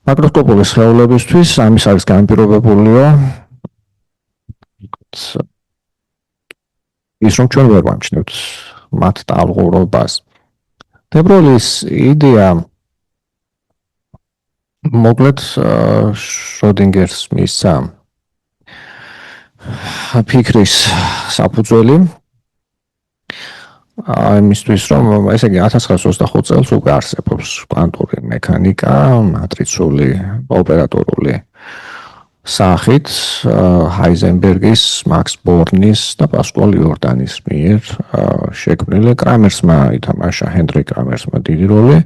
მაკროსკოპული სხეულებისთვის ამის არის განპირობებულია ის რომ ჩვენ ვერ ვამჩნევთ მათ ტალღურობას. დებროლის იდეა მოკლედ შროდინგერს მისცა ფიქრის საფუძველი იმისთვის რომ ესე იგი 1925 წელს უკვე არსებობს კვანტური მექანიკა, მატრიცული ოპერატორული სახით ჰაიზენბერგის, მაქს ბორნის და პასკუალ იორდანის მიერ შექმნილი. კრამერსმა ითამაშა ჰენდრი კრამერსმა დიდი როლი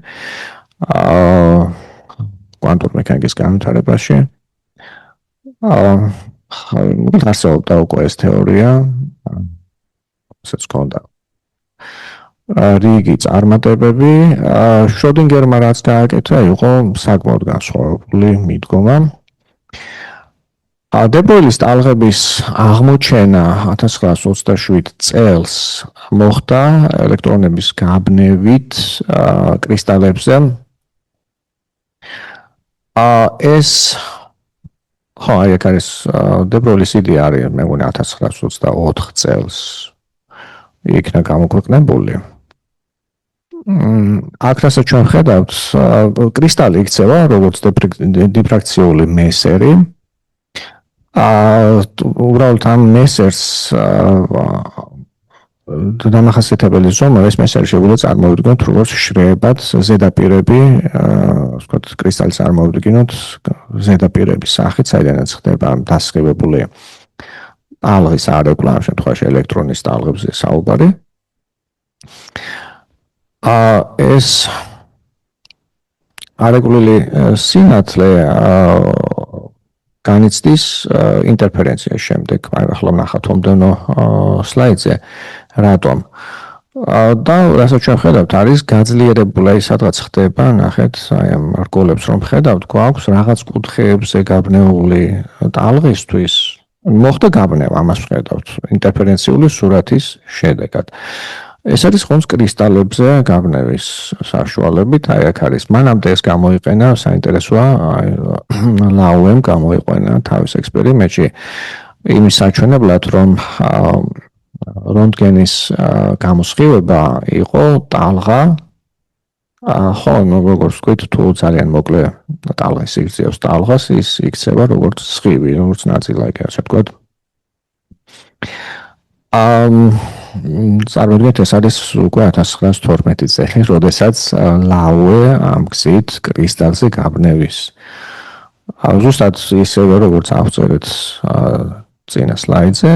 კვანტურ მექანიკის განვითარებაში. არსებობდა უკვე ეს თეორია, რასაც ჰქონდა რიგი წარმატებები. შროდინგერმა რაც გააკეთა, იყო საკმაოდ განსხვავებული მიდგომა. დებროლის ტალღების აღმოჩენა 1927 წელს მოხდა ელექტრონების გაბნევით კრისტალებზე. ეს ხო, აი აქ არის დებროლის იდეა არის, მე მგონი 1924 წელს იქნა გამოქვეყნებული. აქ რასაც ჩვენ ხედავთ, კრისტალი იქცევა როგორც დიფრაქციული მესერი. უბრალოდ ამ მესერს დამახასიათებელი ზომა ეს მესერი შეგვიძლია წარმოვიდგინოთ როგორც შრეებად ზედაპირები, ვთქვათ, კრისტალის წარმოვიდგინოთ ზედაპირების სახით, საიდანაც ხდება დასხივებული ტალღის არეგულა, ამ შემთხვევაში ელექტრონის ტალღებზე საუბარი. ეს არეგულული სინათლე განიცდის ინტერფერენციის შემდეგ, ახლა ვნახავთ მომდევნო სლაიდზე, რატომ. და რასაც ჩვენ ხედავთ, არის გაძლიერებული, სადღაც ხდება, ნახეთ, აი ამ რგოლებს რომ ხედავთ, გვაქვს რაღაც კუთხეებზე გაბნეული ტალღისთვის. მოხდა გაბნევა, ამას ხედავთ, ინტერფერენციული სურათის შედეგად. ეს არის ხონს კრისტალებზე გაბნევის საშუალებით, აი აქ არის. მანამდე ეს გამოიყენა, საინტერესოა, ლაუემ გამოიყენა თავის ექსპერიმენტში იმის საჩვენებლად, რომ რონტგენის გამოსხივება იყო ტალღა, ხო, როგორც ვთქვით, თუ ძალიან მოკლე ტალღის სიგრძე აქვს ტალღას, ის იქცევა როგორც სხივი, როგორც ნაწილაკი, ასე ვთქვათ. წარმოიდგინეთ, ეს არის უკვე 1912 წელი, როდესაც ლაუე ამ გზით კრისტალზე გაბნევის. ზუსტად ისევე, როგორც ავწერეთ წინა სლაიდზე,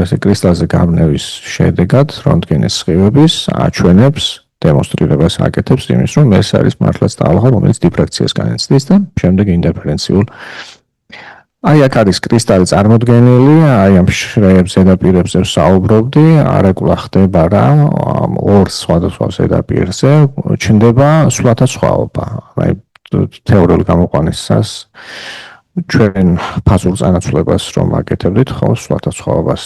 ეს კრისტალზე გაბნევის შედეგად რონტგენის სხივების აჩვენებს, დემონსტრირებას აკეთებს იმის, რომ ეს არის მართლაც ტალღა, რომელიც დიფრაქციას განიცდის და შემდეგ ინტერფერენციულ აი აქ არის კრისტალი წარმოდგენილი, აი ამ შრეებს ზედაპირებზე საუბრობდი, არეკულა ხდება რა, ორ სხვადასხვა ზედაპირზე ჩნდება სხვადასხვაობა. აი თეორიული გამოყვანისას ჩვენ ფაზურ წანაცვლებას რომ აკეთებდით, ხო, სხვადასხვაობას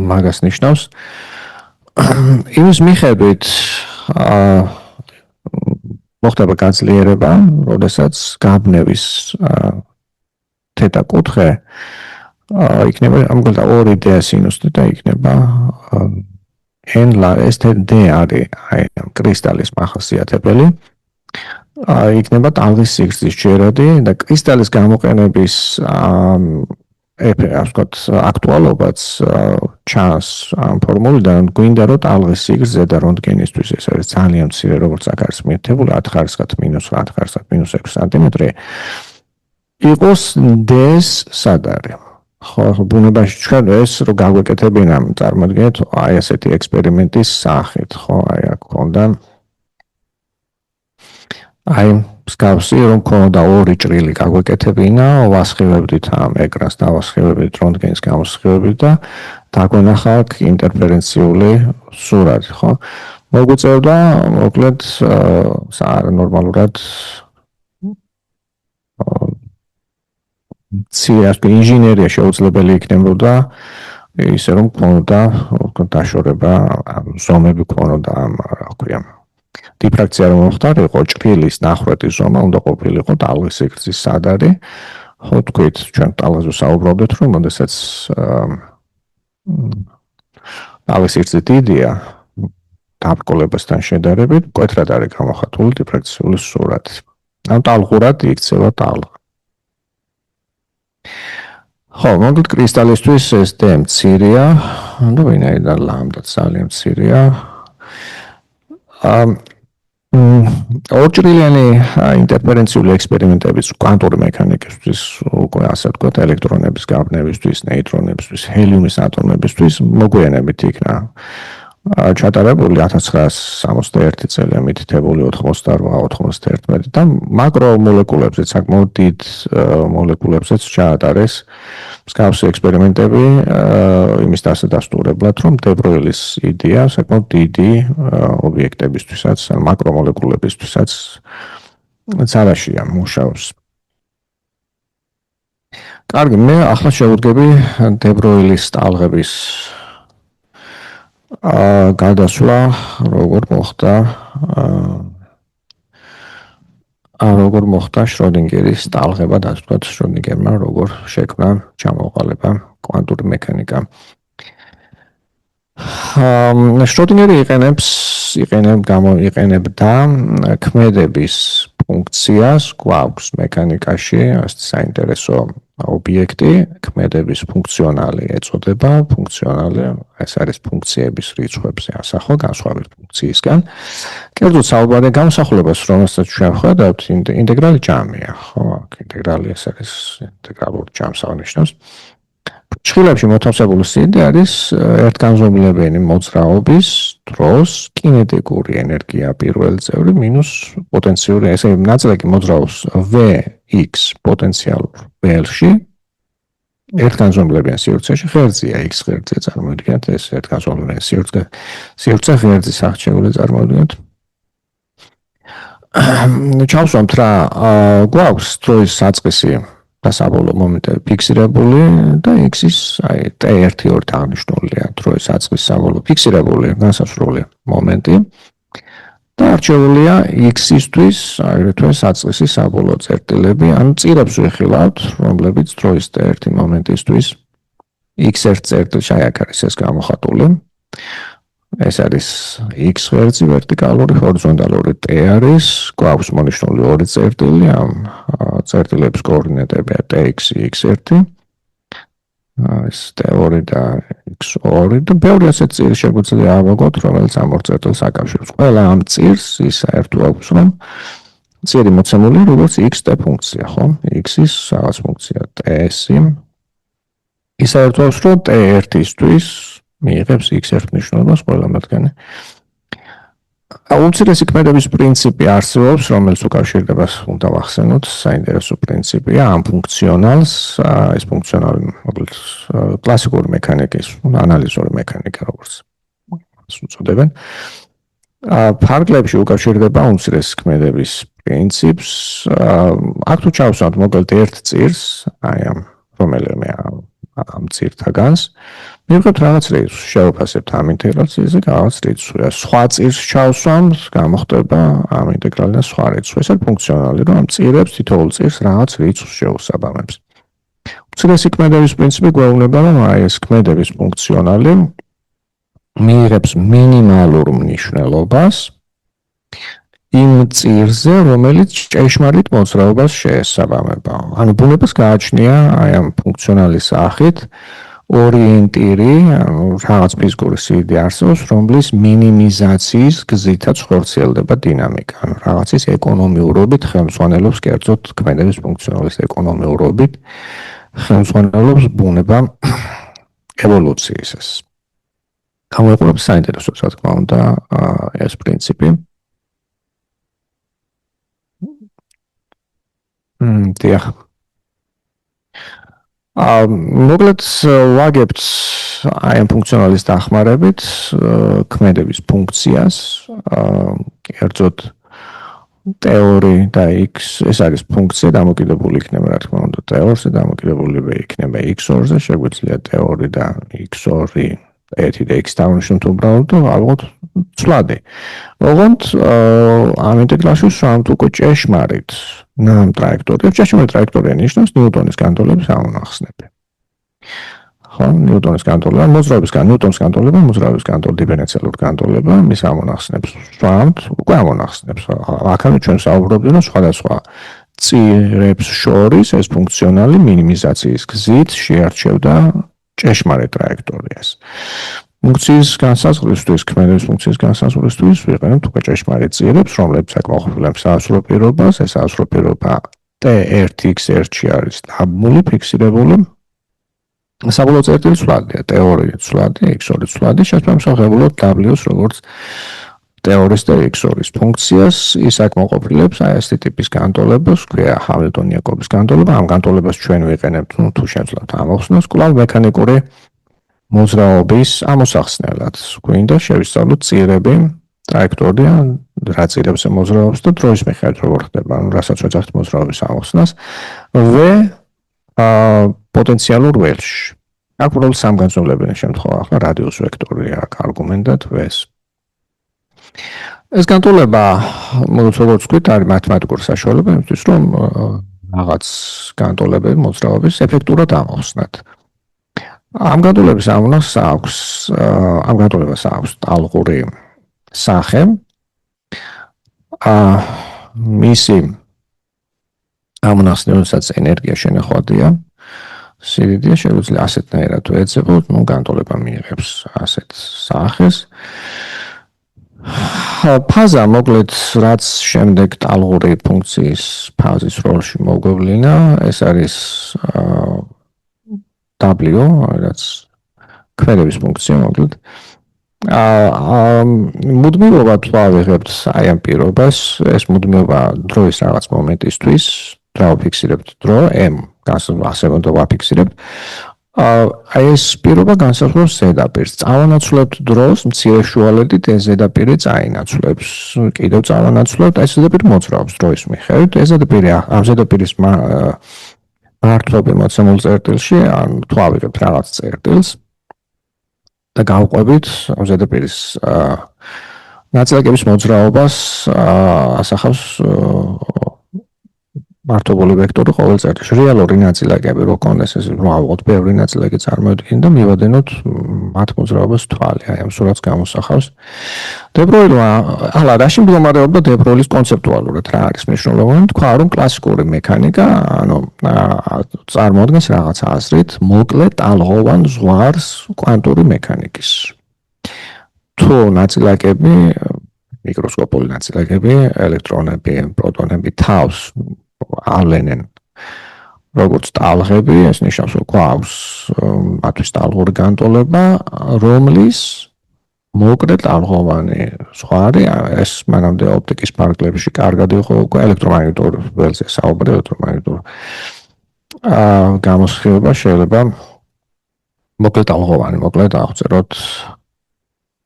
მაგას ნიშნავს. იმის მიხედვით მოხდება გაძლიერება, როდესაც გაბნევის თეთა კუთხე იქნება ამგვარად 2D სინუსი და იქნება ეს D არის აი კრისტალის მახასიათებელი. იქნება ტალღის სიგრძის ჯერადი და კრისტალის გამოყენების აქტუალობაც ჩანს ამ ფორმულიდან, გვინდა რომ ტალღის სიგრძე და რონტგენისთვის ეს არის ძალიან მცირე, როგორც აქ არის მიერთებული 10 ხარისხად -9 ხარისხად -6 სანტიმეტრი იყოს D-ს სად არის. ხო, ბუნებაში ჩვენ ეს რო გაგვეკეთებინა, წარმოიდგინეთ, აი ასეთი ექსპერიმენტის სახით, ხო, აი აქ ქონდა აი მსგავსი რომ ქონდა ორი ჭრილი გაგვეკეთებინა, ვასხივებდით ამ ეკრანს და ვასხივებდით რონტგენის გამოსხივებით და დაგვენახა აქ ინტერფერენციული სურათი, ხო? მოგვიწევდა მოკლედ ნორმალურად ინჟინერია შეუძლებელი იქნებოდა ისე რომ ქონდა დაშორება, ზომები ქონოდა ამ რა ქვია დიფრაქცია რომ მოხდარიყო, ჭრილის ნახვეტის ზომა უნდა ყოფილიყო ტალღის სიგრძის სად არის. ხო, თქვით, ჩვენ ტალღაზე საუბრობდით, რომ შესაძაც ტალღის სიგრძე დიდია, დაბრკოლებასთან შედარებით, მკვეთრად არის გამოხატული დიფრაქციული სურათი. ამ ტალღურად იქცევა ტალღა. ხო, მოკლედ კრისტალისთვის ეს D მცირეა, და ვინაიდან ლამდა ძალიან მცირეა. ორჭრილიანი ინტერფერენციული ექსპერიმენტების კვანტური მექანიკისთვის, უკვე ასე ვთქვათ, ელექტრონების გაბნევისთვის, ნეიტრონებისთვის, ჰელიუმის ატომებისთვის მოგვიანებით იქნა ჩატარებული 1961 წელი მითითებული 88-91 და მაკრომოლეკულებზე, საკმაოდ დიდ მოლეკულებზეც ჩაატარეს მსგავსი ექსპერიმენტები იმის დასადასტურებლად, რომ დებროილის იდეა საკმაოდ დიდი ობიექტებისთვისაც, მაკრომოლეკულებისთვისაც ძალაშია მუშაობს. კარგი, მე ახლა შევუდგები დებროილის ტალღების გადასვლა როგორ მოხდა შროდინგერის ტალღება, და თქვათ შროდინგერმა როგორ შექმნა ჩამოყალიბება კვანტური მექანიკა. შროდინგერი იყენებდა ქმედების ფუნქციას, გვაქვს მექანიკაში საინტერესო ობიექტი, ქმედების ფუნქციონალი ეწოდება, ფუნქციონალი ეს არის ფუნქციების რიცხვებზე ასახვა განსხვავებით ფუნქციისგან. კერძოდ საუბარი გამოსახულებას, რომელსაც ჩვენ ხედავთ, ინტეგრალი ჯამია, ხო, ინტეგრალი ეს არის ინტეგრალური ჯამს აღნიშნავს. ჭრილებში მოთავსებული სიდიდე არის ერთგანზომილებიანი მოძრაობის დროს კინეტიკური ენერგია პირველი წევრი მინუს პოტენციური, ესე ნაწილაკი მოძრაობს Vx პოტენციალურ ველში ერთგანზომილებიან სივრცეში, ღერძია x ღერძია, წარმოიდგინეთ, ეს ერთგანზომილებიანი სივრცე ღერძის აღჩეული წარმოიდგინეთ. ჩავსვამთ რა გვაქვს დროის საწყისი და საბოლოო მომენტები ფიქსირებული და x-ის აი t1-2 აღნიშნულია დროის საწყის საბოლოო ფიქსირებული განსასრული მომენტი და არჩეულია x-ისთვის აგრეთვე საწყისი საბოლოო წერტილები, ანუ წირებს ვიხილავთ, რომლებიც დროის t1 მომენტისთვის x1 წერტილში აი აქ არის ეს გამოხატული. ეს არის x ღერძი ვერტიკალური, ჰორიზონტალური t არის, გვაქვს მონიშნული ორი წერტილი, ამ წერტილების კოორდინატებია tx, x1, ეს t2 და x2 და ბევრი ასეთი წირი შეგვიძლია ავაგოთ, რომელიც ამ ორ წერტილს აკავშირებს. ყველა ამ წირს ის საერთო აქვს, რომ წირი მოცემული როგორც x-t ფუნქცია, ხო? x-ის რაღაც ფუნქცია t-ი. ის საერთო აქვს, რომ t1-ისთვის მიიღებს x1 მნიშვნელობას ყველა მათგანი. უმცირესი ქმედების პრინციპი არსებობს, რომელიც უკავშირდება, უნდა ვახსენოთ, საინტერესო პრინციპია ამ ფუნქციონალს, ეს ფუნქციონალი მოკლედ კლასიკური მექანიკის, ანალიზური მექანიკა, როგორც უწოდებენ. ფარგლებში უკავშირდება უმცირესი ქმედების პრინციპს. აქ თუ ჩავსვამთ მოკლედ ერთ წირს, აი ამ რომელიმე ამ წირთაგანს, მივიღებთ რაღაც რიცხვს, შევაფასებთ ამ ინტეგრაციაზე, რაღაც რიცხვი. სხვა წირს ჩავსვამთ, გამოხდება ამ ინტეგრალიდან სხვა რიცხვი. ეს არის ფუნქციონალი, რომ ამ წირებს თითოეულ წირს რაღაც რიცხვს შეუსაბამებს. უმცირესი ქმედების პრინციპი გვეუბნება, რომ აი ეს ქმედების ფუნქციონალი მიიღებს მინიმალურ მნიშვნელობას იმ წირზე, რომელიც ჭეშმარიტ მოძრაობას შეესაბამება. ანუ ბუნებას გააჩნია აი ამ ფუნქციონალის სახით ორიენტირი, ანუ რაღაც ფიზიკური სიდიდე არსებობს, რომლის მინიმიზაციის გზითაც ხორციელდება დინამიკა. ანუ რაღაცის ეკონომიურობით ხელმძღვანელობს, კერძოდ ქმედების ფუნქციონალის ეკონომიურობით ხელმძღვანელობს ბუნება ევოლუციისას. გამოიყურებს საინტერესო, რა თქმა უნდა, ეს პრინციპი. დიახ. მოკლედ ვაგებთ აი ამ ფუნქციონალის დახმარებით ქმედების ფუნქციას, კერძოდ ტეორი და x, ეს არის ფუნქცია დამოკიდებული იქნება, რა თქმა უნდა, ტეორზე, დამოკიდებული იქნება x2-ზე, შეგვიძლია ტეორი და x2 ერთი და x დავნიშნოთ უბრალოდ და ავიღოთ ცვლადი. ოღონდ ამ ინტეგრალში ვსვამთ უკვე ჭეშმარიტ ნამ ტრაექტორიებს. ჭეშმარიტ ტრაექტორია ნიშნავს ნიუტონის განტოლების ამონახსნები. ხო, ნიუტონის განტოლება, მოძრაობის განტოლება, დიფერენციალური განტოლება, მის ამონახსნებს ვსვამთ, უკვე ამონახსნებს. აქამდე ჩვენ საუბრობდით, რომ სხვადასხვა წირებს შორის ეს ფუნქციონალი მინიმიზაციის გზით შეარჩევდა ჭეშმარიტ ტრაექტორიას. ფუნქციის განსაზღვრისთვის, ქმედების ფუნქციის განსაზღვრისთვის ვიყენებთ უკვე ჭეშმარიტ წირებს, რომლებიც აკმაყოფილებს საასურო პირობას. ეს საასურო პირობა t1x1-ში არის დაბმული, ფიქსირებული. საბოლოო წერტილი ცვლადია, t2 ცვლადი, x2 ცვლადი, შესაბამისად w-ს როგორც ტეორის და x2-ის ფუნქციას, ის აკმაყოფილებს აი ეს ტიპის განტოლებას, ქვია ჰამილტონ-იაკობის განტოლება. ამ განტოლებას ჩვენ ვიყენებთ, თუ შეძლოთ ამოხსნას, კვლავ მექანიკური მოძრაობის ამოსახსნელად. გვინდა შევისწავლოთ წირები, ტრაექტორია, რა წირებს მოძრაობს და დროის მიხედვით როგორ ხდება, ანუ რასაც ვეძახთ მოძრაობის ამოხსნას, პოტენციალურ ველში. აქ უბრალოდ სამგანზომილებიანი შემთხვევა, ახლა რადიუს ვექტორია აქ არგუმენტად ვეს. ეს განტოლება, როგორც ვთქვით, არის მათემატიკური საშუალება იმისთვის, რომ რაღაც განტოლებები მოძრაობის ეფექტურად ამოხსნათ. ამ განტოლების ამ განტოლებას აქვს ტალღური სახე. მისი ამონახსნებასაც ენერგია შენახვადია. სიდიდე შეგვიძლია ასეთნაირად ვეძებოთ, განტოლება მიიღებს ასეთ სახეს. ფაზა მოკლედ რაც შემდეგ ტალღური ფუნქციის ფაზის როლში მოგვევლინა, ეს არის w, რაც ქმედების ფუნქცია მოკლედ. მუდმივობა თუ ავიღებთ აი ამ პირობას, ეს მუდმივობა დროის რაღაც მომენტისთვის, რა ვფიქსირებთ დრო m, განსაზღვრებთ და ვაფიქსირებთ. აი ეს პირობა განსაზღვრავს ზედაპირს. წავანაცვლებთ დროს მცირე შუალედით ეს ზედაპირი წაინაცვლებს. კიდევ წავანაცვლებთ, აი ეს ზედაპირი მოძრაობს დროის მიხედვით. ეს ზედაპირი ამ ზედაპირის მართვები მოცემულ წერტილში, ან თუ ავიღებთ რაღაც წერტილს და გავყვებით ამ ზედაპირის ნაწილაკების მოძრაობას ასახავს მართობული ვექტორი ყოველ წერტილში. რეალური ნაწილაკები რო კონდეს, ეს რომ ავიღოთ ბევრი ნაწილაკი წარმოედგინეთ და მივადენოთ მათ მოძრაობას თვალი. აი ამ სურათს გამოსახავს. დე ბროილმა, ახლა რაში მდგომარეობდა დე ბროილის კონცეპტუალურად რა არის მნიშვნელოვანი? თქვა რომ კლასიკური მექანიკა, ანუ წარმოადგენს რაღაც აზრით მოკლე ტალღოვან ზღვარს კვანტური მექანიკის. თუ ნაწილაკები, მიკროსკოპული ნაწილაკები, ელექტრონები, პროტონები თავს ავლენენ როგორც ტალღები, ეს ნიშნავს, რომ გვაქვს მათთვის ტალღური განტოლება, რომლის მოკლე ტალღოვანი სხვა არის, ეს მანამდე ოპტიკის ფარგლებში კარგად იყო უკვე ელექტრომაგნიტურ ველზე საუბარი, ელექტრომაგნიტურ გამოსხივება შეიძლება მოკლე ტალღოვანი, მოკლედ აღწეროთ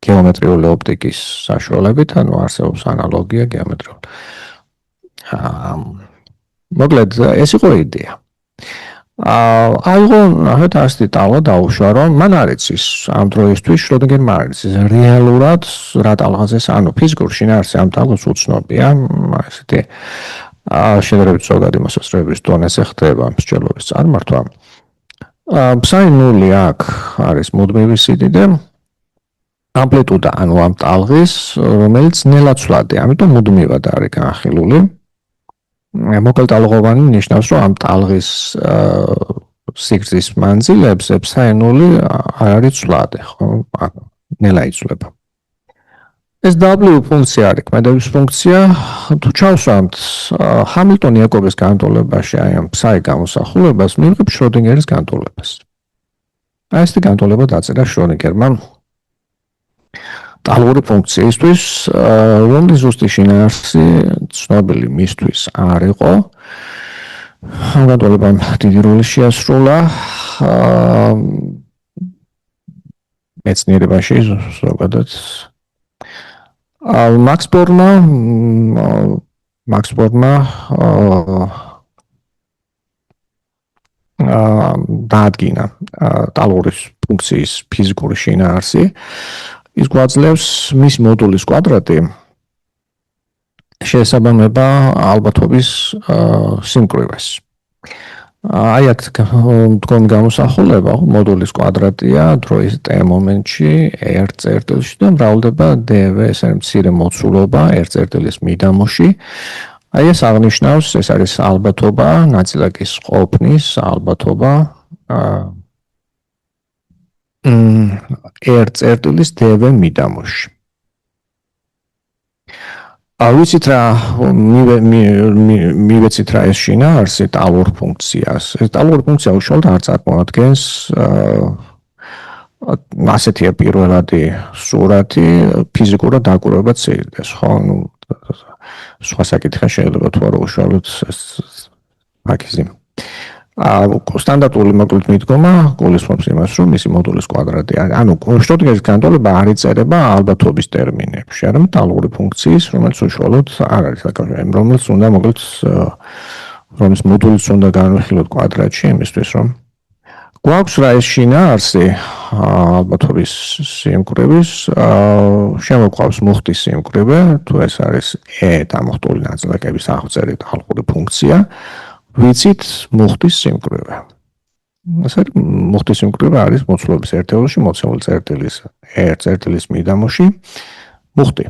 გეომეტრიული ოპტიკის საშუალებით, ანუ არსებობს ანალოგია გეომეტრიული. მოკლედ ეს იყო იდეა. აიღო ნახეთ ასეთი ტალღა დაუშვა, რომ მან არ იცის ამ დროისთვის შროდინგერმა არ იცის რეალურად რა ტალღაზეც, ანუ ფიზიკურ შინაარსი ამ ტალღას უცნობია, ესეთი შედარებით ზოგადი მოსაზრებების დონეზე ხდება მსჯელობის წარმართვა. ფსაი-0 აქ არის მუდმივი სიდიდე, ამპლიტუდა, ანუ ამ ტალღის, რომელიც ნელაცვლადია, ამიტომ მუდმივად არის განხილული. მოკლე ტალღოვანი ნიშნავს, რომ ამ ტალღის სიგრძის მანძილებზე ფსაი-0 არ არის ცვლადი, ხო? ნელა იცვლება. ეს W ფუნქცია არის, ქმედების ფუნქცია, თუ ჩავსვამთ ჰამილტონ-იაკობის განტოლებაში აი ამ ფსაი გამოსახულებას, მივიღებთ შროდინგერის განტოლებას. აი ესეთი განტოლება დაწერა შროდინგერმა ტალღური ფუნქციისთვის, რომლის ზუსტი შინაარსი ცნობილი მისთვის არ იყო. ამ განტოლებამ დიდი როლი შეასრულა მეცნიერებაში ზოგადად. Max Bornმა დაადგინა ტალღური ფუნქციის ფიზიკური შინაარსი. ის გვაძლევს მის მოდულის კვადრატი შეესაბამება ალბათობის სიმკვრივეს. აი აქ თქვენ გამოსახულება მოდულის კვადრატია დროის t მომენტში r წერტილში და მრავლდება dv, ეს არის მცირე მოცულობა r წერტილის მიდამოში. აი ეს აღნიშნავს, ეს არის ალბათობა, ნაწილაკის ყოფნის ალბათობა r წერტილის dv მიდამოში. ვიცით რა მივეცით რა ეს შინაარსი ტალღურ ფუნქციას. ეს ტალღური ფუნქცია უშუალოდ არ წარმოადგენს ასეთია პირველადი სურათი ფიზიკურად დაკვირვება ცირდეს, ხო? ნუ სხვა საკითხი შეიძლება თუ არა უშუალოდ აკიზი. სტანდარტული მოკლედ მიდგომა გულისხმობს იმას, რომ მისი მოდულის კვადრატი არის. ანუ შროდინგერის განტოლება არ იწერება ალბათობის ტერმინებში, არამედ ტალღური ფუნქციის, რომელიც უშუალოდ არ არის საკავშირო, რომელიც უნდა მოკლედ რომლის მოდულიც უნდა განვიხილოთ კვადრატში, იმისთვის რომ გვაქვს რა ეს შინაარსი ალბათობის სიმკვრივის, შემოგვყავს მუხტის სიმკვრივე, თუ ეს არის დამუხტული ნაწილაკების აღწერით ტალღური ფუნქცია. ვიცით მუხტის სიმკვრივე. ასე მუხტის სიმკვრივე არის მოცულობის ერთეულში მოცემული წერტილის r წერტილის მიდამოში მუხტი.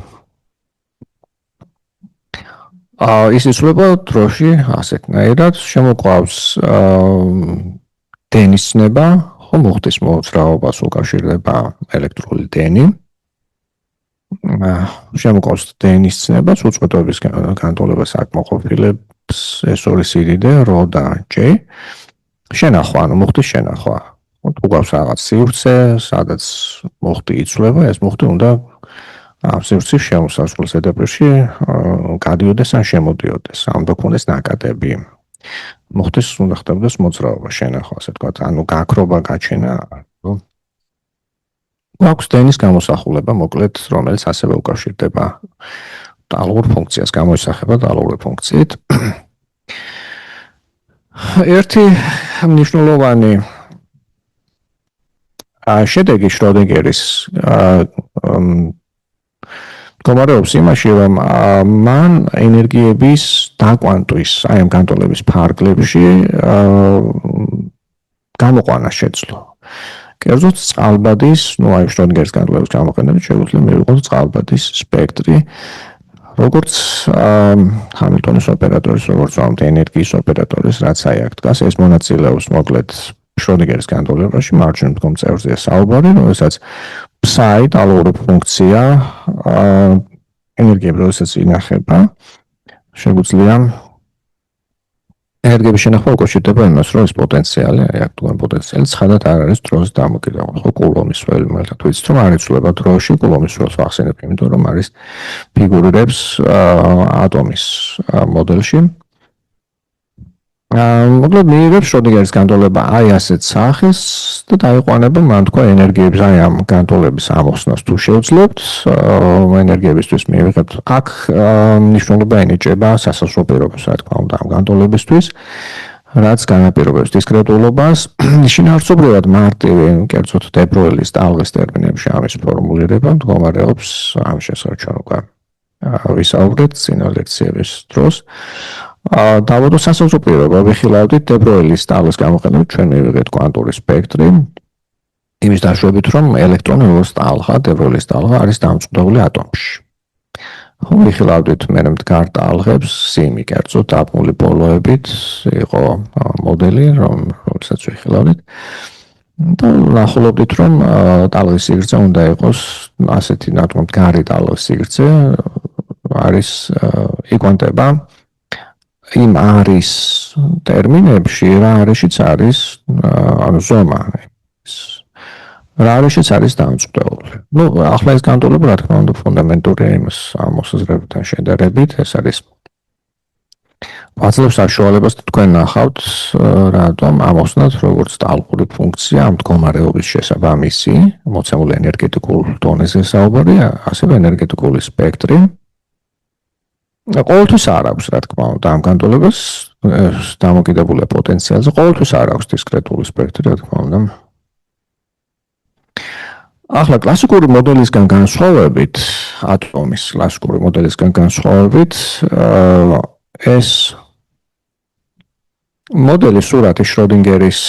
ის იცვლება დროში ასეთნაირად, შემოყვავს დენის ცნება, ხო მუხტის მოძრაობას უკავშირდება ელექტრული დენი. შემოყვავს დენის ცნება, უწყვეტობის განტოლებას აკმაყოფილებს ეს ორი სიდიდე რ და j. შენახვა, ანუ მუხტის შენახვა. თუ გვაქვს რაღაც სივრცე, სადაც მუხტი იცვლება, ეს მუხტი უნდა ამ სივრცის შემოსასვლელ ზედაპირში გადიოდეს ან შემოდიოდეს. ამ უნდა ქონდეს ნაკადები. მუხტის უნდა ხდებოდეს მოძრაობა, შენახვა, ასე ვთქვათ, ანუ გაქრობა, გაჩენა. გვაქვს დენის გამოსახულება, მოკლედ, რომელიც ასევე უკავშირდება ტალღურ ფუნქციას, გამოისახება ტალღური ფუნქციით. ერთი მნიშვნელოვანი შედეგი შროდინგერის მდგომარეობს იმაში, რომ მან ენერგიების დაკვანტვის, აი ამ განტოლების ფარგლებში გამოყვანა შეძლო. კერძოდ წყალბადის, ნუ აი შროდინგერის განტოლების გამოყენებით შეგვიძლია მივიღოთ წყალბადის სპექტრი, როგორც ჰამილტონის ოპერატორის, როგორც ენერგიის ოპერატორის, რაც აი აქ დგას, ეს მონაწილეობს მოკლედ შროდინგერის განტოლებაში, მარჯვენა მდგომ წევრზეა საუბარი, როდესაც ფსაი ტალღური ფუნქცია ენერგიები, როდესაც ინახება, შეგვიძლია ენერგიების შენახვა უკავშირდება იმას, რომ ეს პოტენციალი, აქტუალური პოტენციალი ცხადად არ არის დროზე დამოკიდებული. ხო, კულომის როლი მაგალითად ვიცით, რომ არ იცვლება დროში, კულომის როლს ვახსენებ, იმიტომ რომ არის ფიგურირებს ატომის მოდელში. მოკლედ მიიღებს შროდინგერის განტოლება აი ასეთ სახის და დაიყვანება მან თქვა ენერგიების აი ამ განტოლების ამოხსნას თუ შევძლებთ ენერგიებისთვის მიიღებთ აქ მნიშვნელობა ენიჭება სასაზღვრო პირობებს რა თქმა უნდა ამ განტოლებისთვის რაც განაპირობებს დისკრეტულობას შინაარსობრივად მარტივი კერძოდ დე ბროილის ტალღის ტერმინებში ამის ფორმულირება მდგომარეობს ამ შესახებ ჩვენ უკვე ვისაუბრეთ წინა ლექციების დროს დავადო სასაზღვრო პირობა ვიხილავდით დე ბროილის ტალღის გამოყენებით ჩვენ მივიღეთ კვანტური სპექტრი იმის დაშვებით რომ ელექტრონის ტალღა დე ბროილის ტალღა არის დამწყვდეული ატომში ხო ვიხილავდით მე მდგარ ტალღებს სიმი კერძოდ დაბმული ბოლოებით იყო მოდელი რომელსაც ვიხილავდით და ნახულობდით რომ ტალღის სიგრძე უნდა იყოს ასეთი ნათქვამად მდგარი ტალღის სიგრძე არის იკვანტება იმ არის ტერმინებში რა არიშიც არის ანუ ზომა რა არიშიც არის დამწყვდეული. ნუ ახლა ეს განტოლება რა თქმა უნდა ფუნდამენტურია იმას მოსაზრებებთან შედარებით ეს არის ვაძლევს საშუალებას თქვენ ნახავთ რატომ ამოხსნათ როგორც ტალღური ფუნქცია ამ მდგომარეობის შესაბამისი მოცემული ენერგეტიკულ დონეზე საუბარია ასევე ენერგეტიკული სპექტრი ყოველთვის არ აქვს რა თქმა უნდა ამ განტოლებას დამოკიდებულია პოტენციალზე ყოველთვის არ აქვს დისკრეტული სპექტრი რა თქმა უნდა ახლა კლასიკური მოდელისგან განსხვავებით ატომის კლასიკური მოდელისგან განსხვავებით ეს მოდელი სურათი შროდინგერის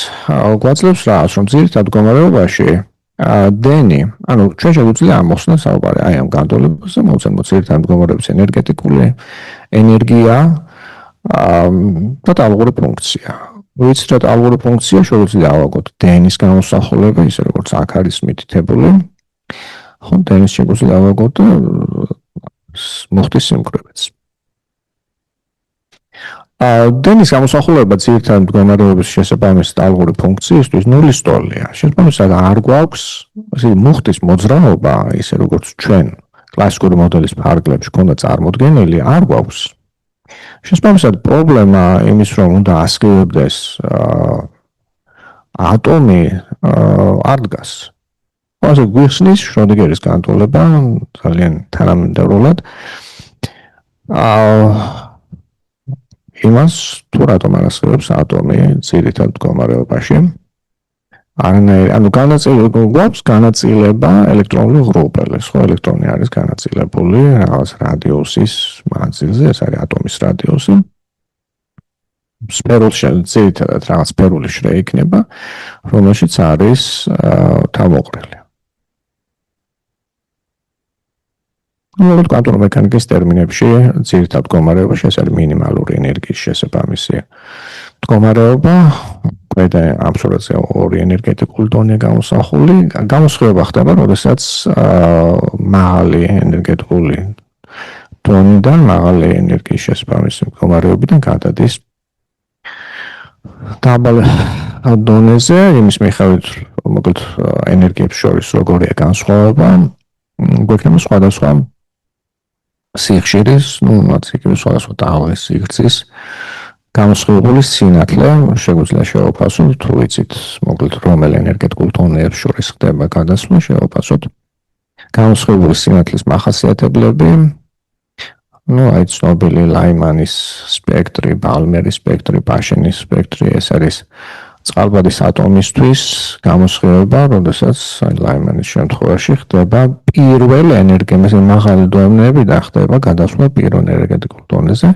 გვაძლევს რას რომ ძირითად მდგომარეობაში დენი, ანუ ჩვენ შეგვიძლია ამოხსნათ საუბარი აი ამ განტოლებაზე, მოვცემოთ ძირითად მდგომარეობის ენერგეტიკული ენერგია და ტალღური ფუნქცია. ვიცით რა ტალღური ფუნქცია შეგვიძლია ავაგოთ დენის გამოსახულება, ისე როგორც აქ არის მითითებული. ხო, დენის შეგვიძლია ავაგოთ და მოხდეს სიმკვრივეც. დენის გამოსახულება ძირითად მდგომარეობის შესაბამისი ტალღური ფუნქციისთვის ნულის ტოლია. შესაბამისად არ გვაქვს მუხტის მოძრაობა, ისე როგორც ჩვენ კლასიკური მოდელის ფარგლებში ქონდა წარმოდგენილი, არ გვაქვს. შესაბამისად პრობლემა იმის რომ უნდა ასკივებდეს ატომი არ დგას. ასე გვიხსნის შროდინგერის განტოლება ძალიან თანამედროვედ. იმას თუ რატომ არ ასხივებს ატომი ძირითად მდგომარეობაში. ანუ გვაქვს განაწილება ელექტრონული ღრუბელის, ხო ელექტრონი არის განაწილებული რაღაც რადიუსის მანძილზე, ეს არის ატომის რადიუსი. სფერულში ძირითადად რაღაც სფერული შრე იქნება, რომელშიც არის თავმოყრილი. როგორც კვანტური მექანიკის ტერმინებში ძირითად მდგომარეობაში ეს არის მინიმალური ენერგიის შესაბამისი მდგომარეობა. Queda am სურათზე ორი ენერგეტიკული დონე გამოსახული. გამოსხივება ხდება, როდესაც მაღალი ენერგეტიკული დონიდან მაღალი ენერგიის შესაბამისი მდგომარეობიდან გადადის დაბალ დონეზე, იმის მიხედვით, მოკლედ ენერგიებს შორის როგორია განსხვავება, გვექნება სხვადასხვა სიხშირის, რაც იგივე სხვადასხვა ტალღის სიგრძის გამოსხივებული სინათლე შეგვიძლია შევაფასოთ, თუ ვიცით, მოკლედ რომელ ენერგეტიკულ დონეებს შორის ხდება გადასვლა, შევაფასოთ გამოსხივებული სინათლის მახასიათებლები. აი ცნობილი ლაიმანის სპექტრი, ბალმერის სპექტრი, პაშენის სპექტრი, ეს არის წყალბადის ატომისთვის გამოსხივება, როდესაც ლაიმანის შემთხვევაში ხდება პირველ ენერგიაზე მაღალი დონეებიდან ხდება გადასვლა პირველ ენერგეტიკულ დონეზე.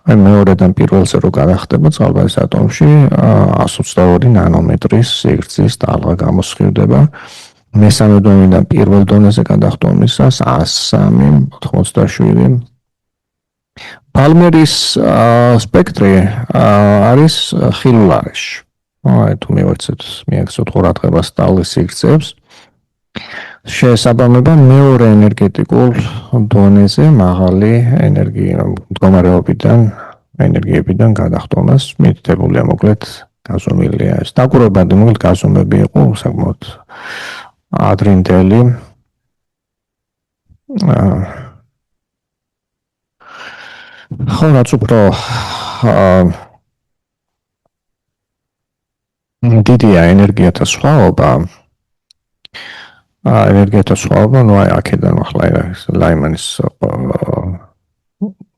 აი მეორედან პირველზე რო გადახდება წყალბადის ატომში 122 ნანომეტრის სიგრძის ტალღა გამოსხივდება. მესამე დონიდან პირველ დონეზე გადახდომისას 103.87. ბალმერის სპექტრი არის ხილულარეში. აი თუ მივეცეთ მიაქცევთ ყურადღებას ტალღის სიგრძეებს. შეესაბამება მეორე ენერგეტიკულ დონეზე მაღალი ენერგია მდგომარეობიდან ენერგიებიდან გადახტომას მითითებულია მოკლედ გაზომილია ეს. დაკვირვებად მოკლედ გაზომები იყო საკმაოდ ადრინდელი. ხო, რაც უფრო დიდია ენერგიათა სხვაობა. ენერგიათა სხვაობა, ну აი აქედან ახლა ლაიმანის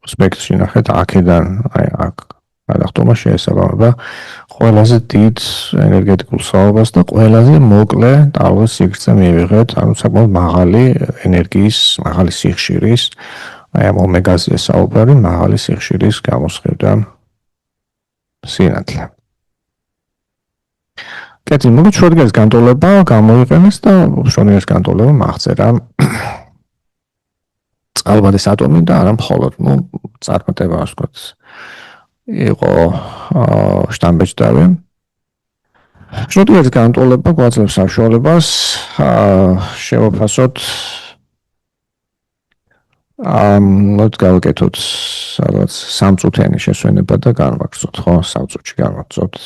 სპექტრში ნახეთ, აქედან აი აქ გადახტომა შეესაბამება ყველაზე დიდ ენერგეტიკულ სხვაობას და ყველაზე მოკლე ტალღის სიგრძე მივიღეთ, ანუ საკმაოდ მაღალი ენერგიის, მაღალი სიხშირის, აი ამ ომეგაზე საუბარი, მაღალი სიხშირის გამოსხივდა სინათლე. კეთილი, მოკლედ შროდინგერის განტოლება გამოიყენეს და შროდინგერის განტოლება აღწერა წყალბადის ატომი და არა მხოლოდ, ну, წარმატება, ასე ვთქვათ, იყო შტამბეჭდავი. შროდინგერის განტოლება გვაძლევს საშუალებას შევაფასოთ მოდ გავაკეთოთ სადაც სამწუთიანი შესვენება და განვაგრძოთ, ხო, სამწუთში განვაგრძოთ.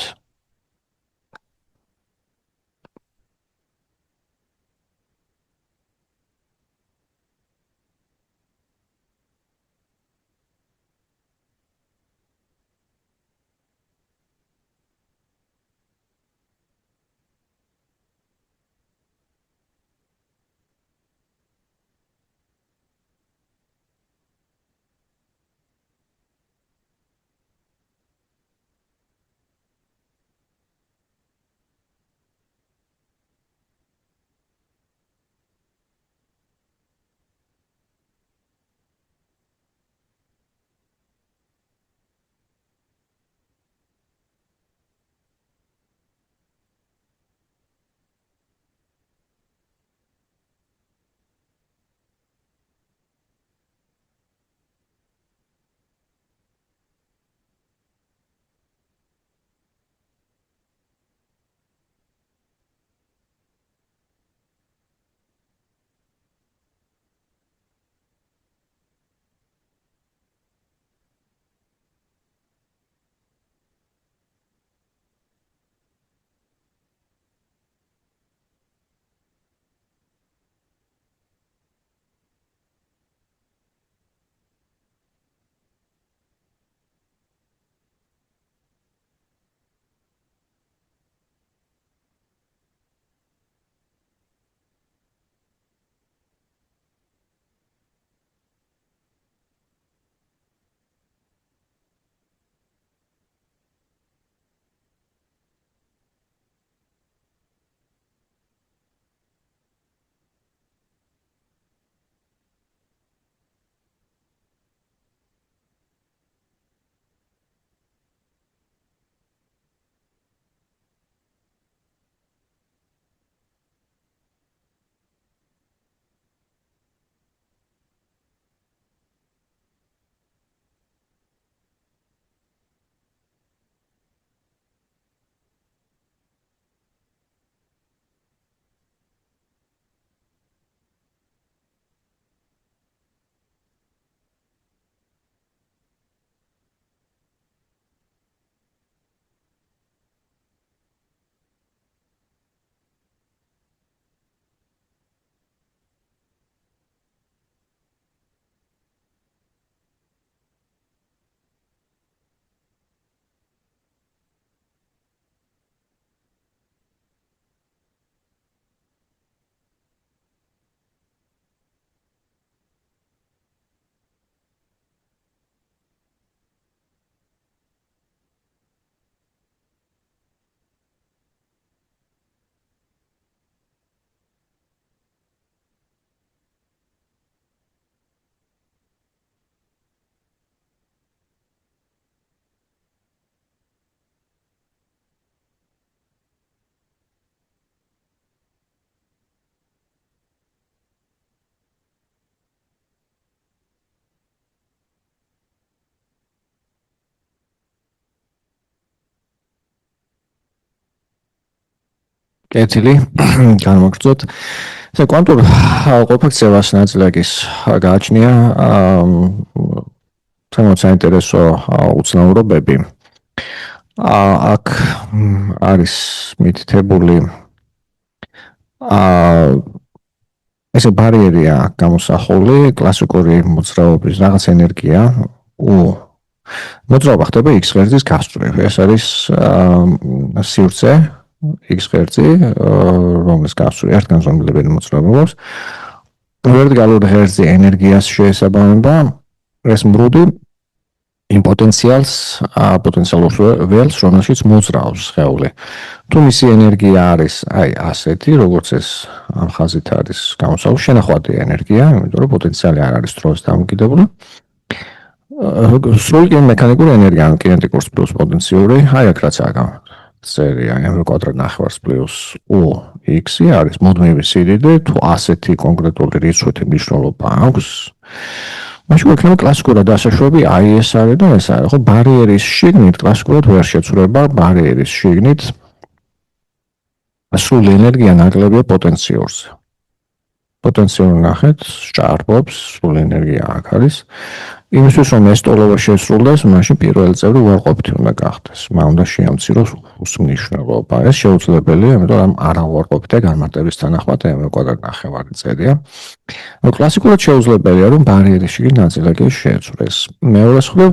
კეთილი, განვაგრძოთ. კვანტურ ყოფაქცევას ნაწილაკის გააჩნია თუმცა საინტერესო უცნაურობები აქ არის მითითებული ესე ბარიერია გამოსახული კლასიკური მოძრაობის რაღაც ენერგია მოძრაობა ხდება x ღერძის გასწვრივ. ეს არის სივრცე x ღერძი, რომლის გასწვრივ ერთგანზომილებელი მოძრაობა გვაქვს. ვერტიკალური ღერძი ენერგიას შეესაბამება. ეს მრუდი იმ პოტენციალურ ველს, რომელშიც მოძრაობს სხეული. თუ მისი ენერგია არის ასეთი, როგორც ეს ამ ხაზით არის გამოსახული, შენახვადი ენერგია, იმიტომ რომ პოტენციალი არ არის დროის დამოკიდებული. სრული მექანიკური ენერგია, კინეტიკურს პლუს პოტენციური, აქ რაც წერია m² ნახევარს პლუს ux არის მუდმივი სიდიდე, თუ ასეთი კონკრეტული რიცხვი მნიშვნელობა აქვს. მაშინ გვექნება კლასიკურად დასაშვები ეს არის და ეს არის. ხო, ბარიერის შიგნით კლასიკურად ვერ შეცვლება, ბარიერის შიგნით სრული ენერგია ნაკლებია პოტენციურზე. პოტენციური ნახეთ, ჭარბობს, სრული ენერგია აქ არის. იმისთვის რომ ეს ტოლობა შესრულდეს, მაშინ პირველი წევრი უარყოფითი უნდა გახდეს. მან უნდა შეამციროს უხუს მნიშვნელობა. ეს შეუძლებელია, იმიტომ რომ არა უარყოფითი განმარტების თანახმად m² ნახევარი წერია. კლასიკურად შეუძლებელია რომ ბარიერის შიგნით ნაწილაკი შეეცვლეს. მეორე მხრივ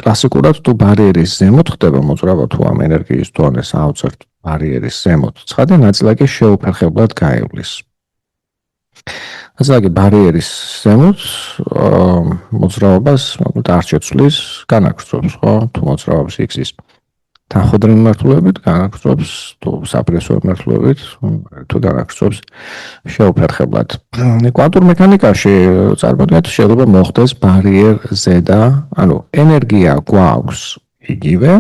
კლასიკურად თუ ბარიერის ზემოთ ხდება მოძრაობა თუ ამ ენერგიის დონეს ავწერთ ბარიერის ზემოთ, ცხადი ნაწილაკი შეუფერხებლად გაივლის. ნაწილაკი ბარიერის ზემოთ მოძრაობას არ შეცვლის, განაგრძობს, ხო? თუ მოძრაობის x-ის თანხმადრივი მიმართულებით, განაგრძობს, თუ საპირისპირო მიმართულებით, თუ განაგრძობს შეუფერხებლად. კვანტურ მექანიკაში წარმოიდგინეთ, შეიძლება მოხდეს ბარიერზე და, ენერგია გვაქვს იგივე,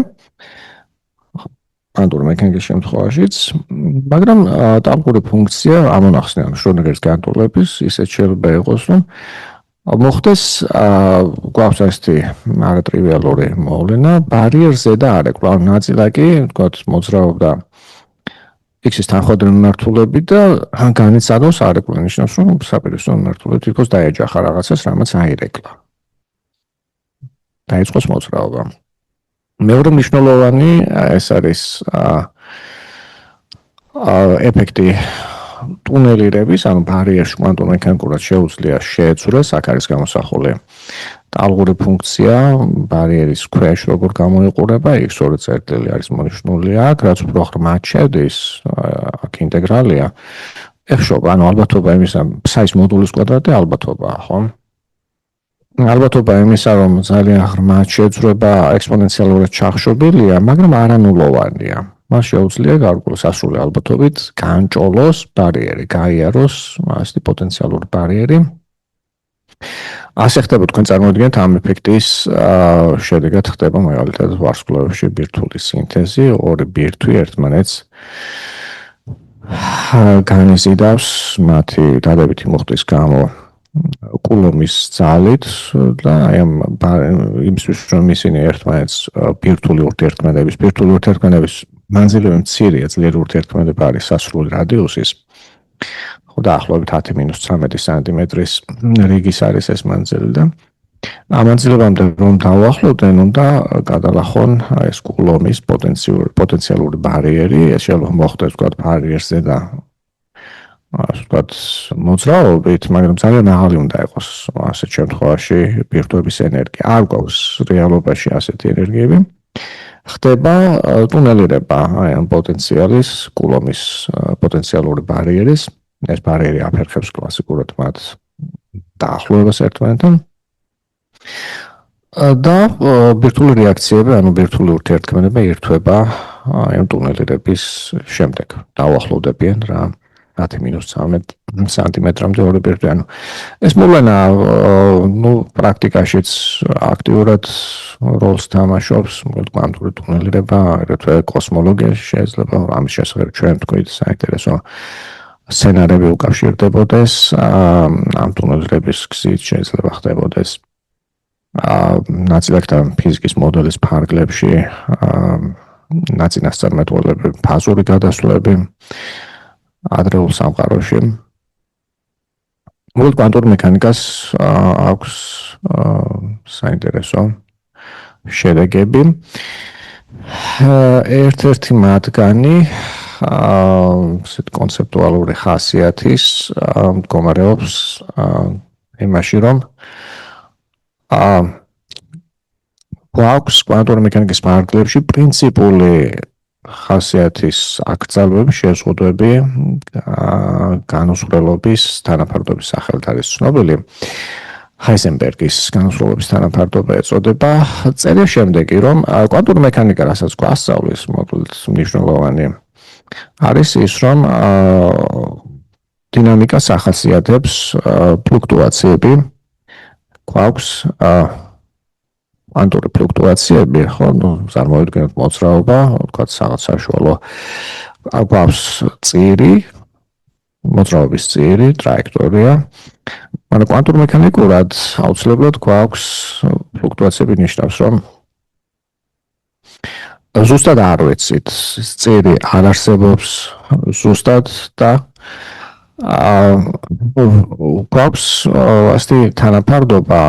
კვანტური მექანიკის შემთხვევაშიც, მაგრამ ტალღური ფუნქცია ამონახსნია შროდინგერის განტოლების, ისეთ შეიძლება იყოს, რომ მოხდეს გვაქვს ასეთი არატრივიალური მოვლენა, ბარიერზე და არა, კვლავ ნაწილაკი, თქვათ, მოძრაობდა x-ის თანხმადრივი მიმართულებით და განიცადოს არ ეკვლა ნიშნავს, რომ საპირისპირო მიმართულებით იყოს დაეჯახა რაღაცას, რამაც აირეკლა. დაიწყოს მოძრაობა. მეორე მნიშვნელოვანი ეს არის ეფექტი ტუნელირების, ბარიერში კვანტურ მექანიკურად შეუძლია შეეცვლეს, აქ არის გამოსახული ტალღური ფუნქცია, ბარიერის ქვეშ როგორ გამოიყურება, x2 წერტილი არის მონიშნული აქ, რაც უფრო ღრმად შედის, აქ ინტეგრალია. ეხშობა, ალბათობა იმისა, ფსაის მოდულის კვადრატი ალბათობაა, ხო? ალბათობა იმისა, რომ ძალიან ღრმად შეეცვლება ექსპონენციალურად ჩახშობილია, მაგრამ არანულოვანია. მას შეუძლია გარკვეული სასრული ალბათობით განჭოლოს ბარიერი, გაიაროს ასეთი პოტენციალური ბარიერი. ასე ხდება, თქვენ წარმოიდგინეთ ამ ეფექტის შედეგად ხდება მაგალითად ვარსკვლავებში ბირთვული სინთეზი, ორი ბირთვი ერთმანეთს განიზიდავს მათი დადებითი მუხტის გამო კულომის ძალით და იმისთვის რომ ისინი ერთმანეთს ბირთვული ურთიერთქმედების მანძილები მცირეა, ძლიერი ურთიერთქმედება არის სასრული რადიუსის. ხო, დაახლოებით 10-13 სანტიმეტრის რიგის არის ეს მანძილი და ამ მანძილებამდე რომ დავახლოვდნენ, უნდა გადალახონ ეს კულომის პოტენციალური ბარიერი, ეს შეიძლება მოხდეს ვთქვათ ბარიერზე და ასე ვთქვათ მოძრაობით, მაგრამ ძალიან მაღალი უნდა იყოს ასეთ შემთხვევაში ბირთვების ენერგია. არ გვაქვს რეალობაში ასეთი ენერგიები. ხდება ტუნელირება ამ პოტენციალის, კულომის პოტენციალური ბარიერის. ეს ბარიერი აფერხებს კლასიკურად მათ დაახლოებას ერთმანეთთან. და ბირთვული რეაქციები, ბირთვული ურთიერთქმედება ირთვება ამ ტუნელირების შემდეგ. დაუახლოვდებიან რა 10-13 სანტიმეტრამდე ორი ბირთვი. ეს მოვლენა პრაქტიკაშიც აქტიურად როლს თამაშობს, კვანტური ტუნელირება, აგრეთვე კოსმოლოგიაში შეიძლება ამის შესახებ ჩვენ თქვით საინტერესო სცენარები უკავშირდებოდეს, ამ ტუნელირების გზით შეიძლება ხდებოდეს ნაწილაკთა ფიზიკის მოდელის ფარგლებში ნაწინასწარმეტყველები, ფაზური გადასვლები ადრეულ სამყაროში. მოკლედ კვანტურ მექანიკას აქვს საინტერესო შედეგები. ერთ-ერთი მათგანი კონცეპტუალური ხასიათის მდგომარეობს იმაში, რომ გვაქვს კვანტური მექანიკის ფარგლებში პრინციპული ხასიათის აკრძალვები, შეზღუდვები, განუსხვრელობის თანაფარდობის სახელით არის ცნობილი. ჰაიზენბერგის განუსხვრელობის თანაფარდობა ეწოდება. წერია შემდეგი, რომ კვანტური მექანიკა, რასაც გვასწავლის, მოკლედ მნიშვნელოვანი არის ის, რომ დინამიკას ახასიათებს ფლუქტუაციები. გვაქვს კვანტური ფლუქტუაციები, ხო, წარმოვიდგინოთ მოძრაობა, ვთქვათ, რაღაც საშუალო გვაქვს წირი, მოძრაობის წირი, ტრაექტორია. მაგრამ კვანტურ მექანიკურად აუცილებლად გვაქვს ფლუქტუაციები ნიშნავს, რომ ზუსტად არ ვიცით, წირი არ არსებობს ზუსტად და გვაქვს ასეთი თანაფარდობა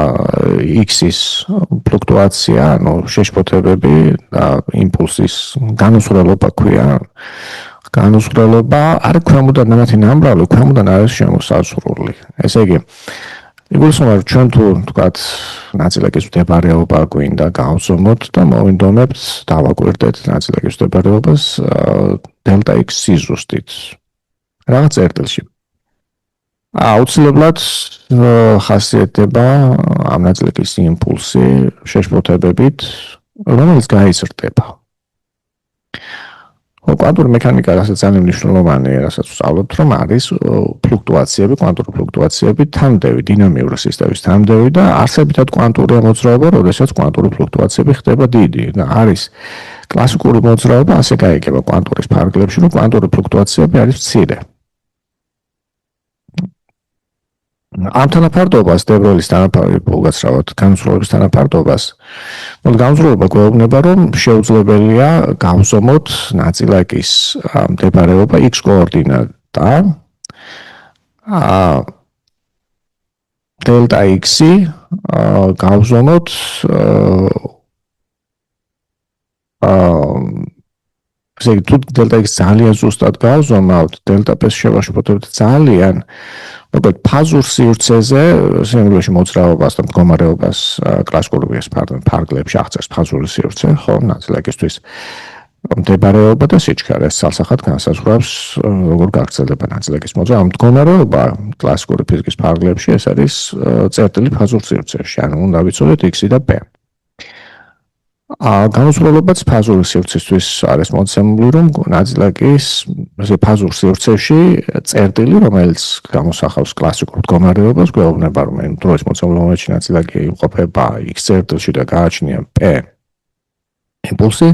X-ის ფლუქტუაცია, ანუ შეშფოთებები და იმპულსის განუსხვრელობა ქვია. განუსხვრელობა არის ქვემოდან ნამათი ნამრავლი, ქვემოდან არის შემოსაზღვრული. ესე იგი, იგულისხმება, რომ ჩვენ თუ ვთქვათ, ნაწილაკის მდებარეობა გვინდა გავზომოთ და მოვინდომებთ, დავაკვირდეთ ნაწილაკის მდებარეობას დელტა X სიზუსტით. რაღაც წერტილში. აუცილებლად ხასიათდება ამ ნაწილაკის იმპულსი შეშფოთებებით, რომელიც გაიზრდება. კვანტური მექანიკა რასაც ძალიან მნიშვნელოვანი, რასაც ვსწავლობთ, რომ არის ფლუქტუაციები, კვანტური ფლუქტუაციები, თანმდევი, დინამიური სისტემის თანმდევი და არსებითად კვანტურია მოძრაობა, როდესაც კვანტური ფლუქტუაციები ხდება დიდი და არის კლასიკური მოძრაობა, ასე გაიგება კვანტურის ფარგლებში, რომ კვანტური ფლუქტუაციები არის მცირე. ამ თანაფარდობას, დე ბროილის თანაფარდობას, უგაცრავად განუსხვრელობის თანაფარდობას, განუსხვრელობა გვეუბნება, რომ შეუძლებელია გავზომოთ ნაწილაკის მდებარეობა X კოორდინატა დელტა X-ი გავზომოთ ესე იგი, თუ დელტა X ძალიან ზუსტად გავზომავთ, დელტა P-ს შევაშფოთებთ ძალიან მოკლედ ფაზურ სივრცეზე, სინგლში მოძრაობას და მდგომარეობას კლასიკური ფარგლებში აღწერს ფაზური სივრცე, ხო, ნაწილაკისთვის მდებარეობა და სიჩქარე სალსახად განსაზღვრავს, როგორ გაგრძელდება ნაწილაკის მოძრაობა. მდგომარეობა კლასიკური ფიზიკის ფარგლებში ეს არის წერტილი ფაზურ სივრცეში, ანუ უნდა ვიცოდეთ X და P. განუსხვრელებაც ფაზური სივრცისთვის არის მოცემული, რომ ნაწილაკის ფაზურ სივრცეში წერტილი, რომელიც გამოსახავს კლასიკურ მდგომარეობას, გვეუბნება, რომ იმ დროის მოცემულ მომენტში ნაწილაკი იმყოფება X წერტილში და გააჩნია P იმპულსი.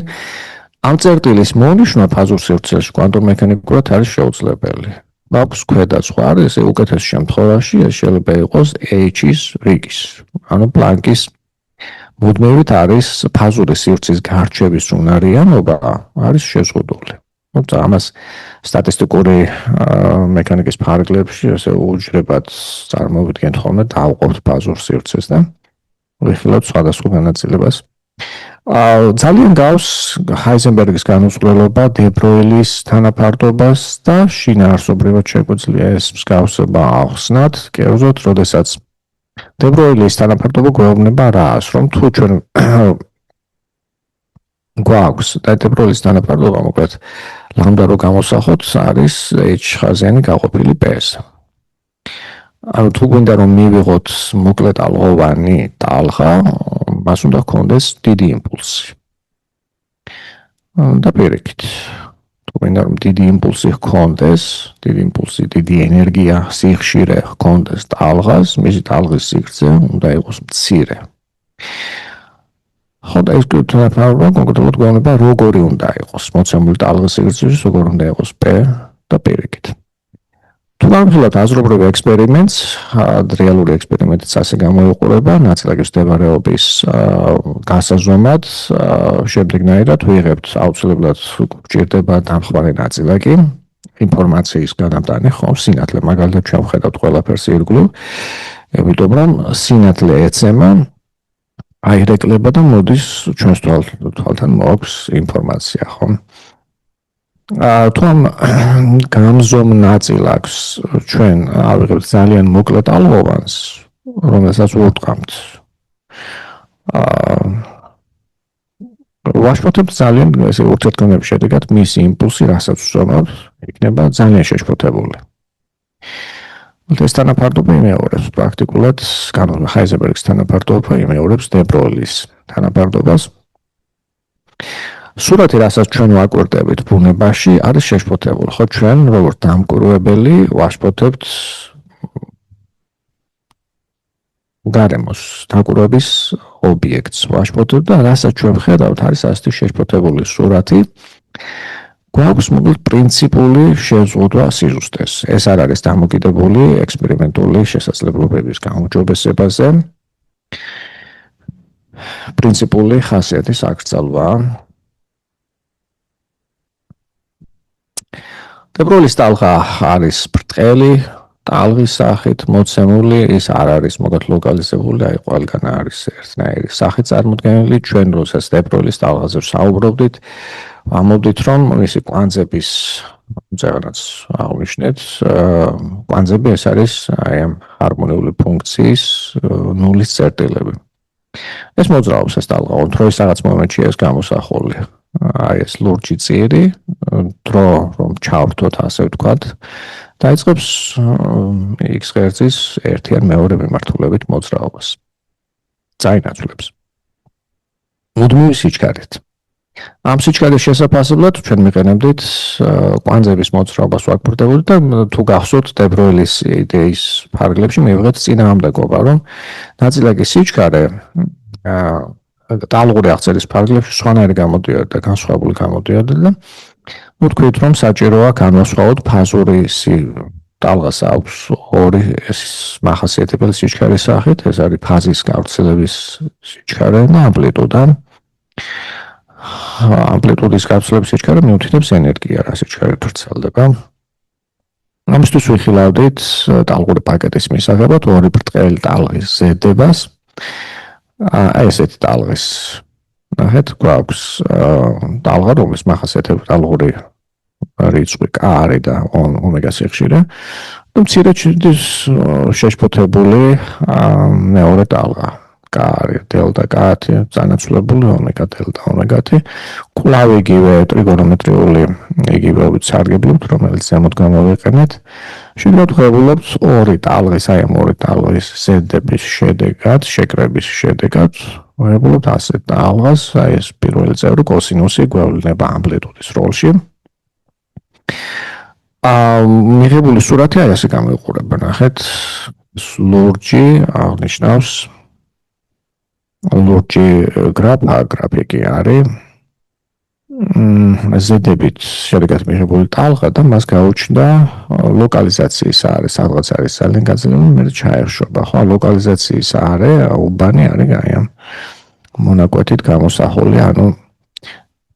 ამ წერტილის მონიშნა ფაზურ სივრცეში კვანტურ მექანიკურად არის შეუძლებელი. აქვს ქვედა ზღვარი, ესე უკეთეს შემთხვევაში ეს შეიძლება იყოს H-ის რიგის, ანუ პლანკის მუდმივით არის ფაზური სივრცის გარჩევის უნარიანობა არის შეზღუდული. თუმცა ამას სტატისტიკური მექანიკის ფარგლებში ესე უჯრედად წარმოვიდგენთ ხოლმე დავყოფთ ფაზურ სივრცეს და ვიხილავთ სხვადასხვა განაწილებას. ძალიან გავს ჰაიზენბერგის განუსხვრელობა დე ბროილის თანაფარდობას და შინაარსობრივად შეგვიძლია ეს მსგავსება ახსნათ, კერძოდ, როდესაც დე ბროილის თანაფარდობა გვეუბნება რას, რომ თუ ჩვენ გვაქვს და დე ბროილის თანაფარდობა მოკლედ ლამდა რო გამოსახოთ არის H ხაზიანი გაყოფილი P-ს. ანუ თუ გვინდა რომ მივიღოთ მოკლედ ალღოვანი ტალღა, მას უნდა ჰქონდეს დიდი იმპულსი. და პირიქით. თუ გვინდა რომ დიდი იმპულსი ჰქონდეს, დიდი იმპულსი, დიდი ენერგია, სიხშირე ჰქონდეს ტალღას, მისი ტალღის სიგრძე უნდა იყოს მცირე. ხო და ეს თანაფარდობა კონკრეტულად გვეუბნება როგორი უნდა იყოს მოცემული ტალღის სიგრძეში, როგორ უნდა იყოს P და პირიქით. თუ გამოვხილავთ აზრობრივ ექსპერიმენტს, რეალური ექსპერიმენტიც ასე გამოიყურება, ნაწილაკის მდებარეობის გასაზომად, შემდეგნაირად ვიღებთ აუცილებლად გვჭირდება დამხვარი ნაწილაკი, ინფორმაციის გადამტანი ხომ სინათლე მაგალითად ჩვენ ვხედავთ ყველაფერს ირგვლივ იმიტომ რომ სინათლე ეცემა აირეკლება და მოდის ჩვენს თვალთან მოაქვს ინფორმაცია ხომ თუ ამ გამზომ ნაწილ აქვს ჩვენ ავიღებთ ძალიან მოკლე ტალღოვანს რომელსაც ვურტყამთ ვაშფოთებთ ძალიან ესე ურთიერთქმედების შედეგად მისი იმპულსი რასაც ვსვამავთ იქნება ძალიან შეშფოთებული ეს თანაფარდობა იმეორებს პრაქტიკულად ჰაიზენბერგის თანაფარდობა იმეორებს დე ბროილის თანაფარდობას სურათი რასაც ჩვენ ვაკვირდებით ბუნებაში არის შეშფოთებული ხო ჩვენ როგორც დამკვირვებელი ვაშფოთებთ გარემოს დაკვირვების ობიექტს ვაშფოთებთ და რასაც ჩვენ ვხედავთ არის ასეთი შეშფოთებული სურათი გვაქვს მოკლედ პრინციპული შეზღუდვა სიზუსტეს ეს არ არის დამოკიდებული ექსპერიმენტული შესაძლებლობების გაუმჯობესებაზე პრინციპული ხასიათის აკრძალვა დებროლის ტალღა არის ბრტყელი ტალღის სახით მოცემული ის არ არის მოგეთ ლოკალიზებული აი ყველგან არის ერთნაირი სახით წარმოდგენილი ჩვენ როდესაც დებროლის ტალღაზე ვსაუბრობდით ამოვდით რომ მისი კვანძების ზეგანაც აღნიშნეთ კვანძები ეს არის აი ამ ჰარმონიული ფუნქციის ნულის წერტილები ეს მოძრაობს ეს ტალღა დროის რაღაც მომენტში ეს გამოსახული აი ეს ლურჯი წირი დრო რომ ჩავრთოთ ასე ვთქვათ დაიწყებს x ღერძის ერთი ან მეორე მიმართულებით მოძრაობას წაინაცვლებს მუდმივი სიჩქარით ამ სიჩქარის შესაძლებლად ჩვენ მიყენებდით კვანძების მოძრაობას ვაკვირდებოდით და თუ გახსოვთ დებროილის იდეის ფარგლებში მივიღეთ წინააღმდეგობა რომ ნაწილაკი სიჩქარე ტალღური აღწერის ფარგლებში სხვანაირი გამოდიოდა განსხვავებული გამოდიოდა და ვთქვით რომ საჭიროა განვასხვაოთ ფაზური ტალღას აქვს ორი მახასიათებელი სიჩქარის სახით ეს არის ფაზის გავრცელების სიჩქარე და ამპლიტუდის გავრცელების სიჩქარე მიუთითებს ენერგია რა სიჩქარით ვრცელდება ამისთვის ვიხილავდით ტალღური პაკეტის მისაღებად ორი ბრტყელი ტალღის ზედებას აი ესეთი ტალღის ნახეთ გვაქვს ტალღა რომლის მახასიათებელი ტალღური რიცხვი K არის და ომეგა სიხშირე და მცირე ჩრდილის შეშფოთებული მეორე ტალღა K არის დელტა K წანაცვლებული ომეგა დელტა ომეგა კვლავ იგივე ტრიგონომეტრიული იგივე სარგებლობთ რომელიც ზემოთ გამოვიყენეთ შეგრად ვღებულობთ ორი ტალღის აი ამ ორი ტალღის ზედების შედეგად შეკრების შედეგად ვღებულობთ ასეთ ტალღას აი ეს პირველი წევრი კოსინუსი გვევლინება ამპლიტუდის როლში მიღებული სურათი აი ასე გამოიყურება ნახეთ ლურჯი აღნიშნავს ლურჯი გრაფიკი არის ზედებით შედეგად მიღებული ტალღა და მას გაუჩნდა ლოკალიზაციის არე სადღაც არის ძალიან გაზრდილი მე ჩაერშობა ხო ლოკალიზაციის არე უბანი არის აი ამ მონაკვეთით გამოსახული ანუ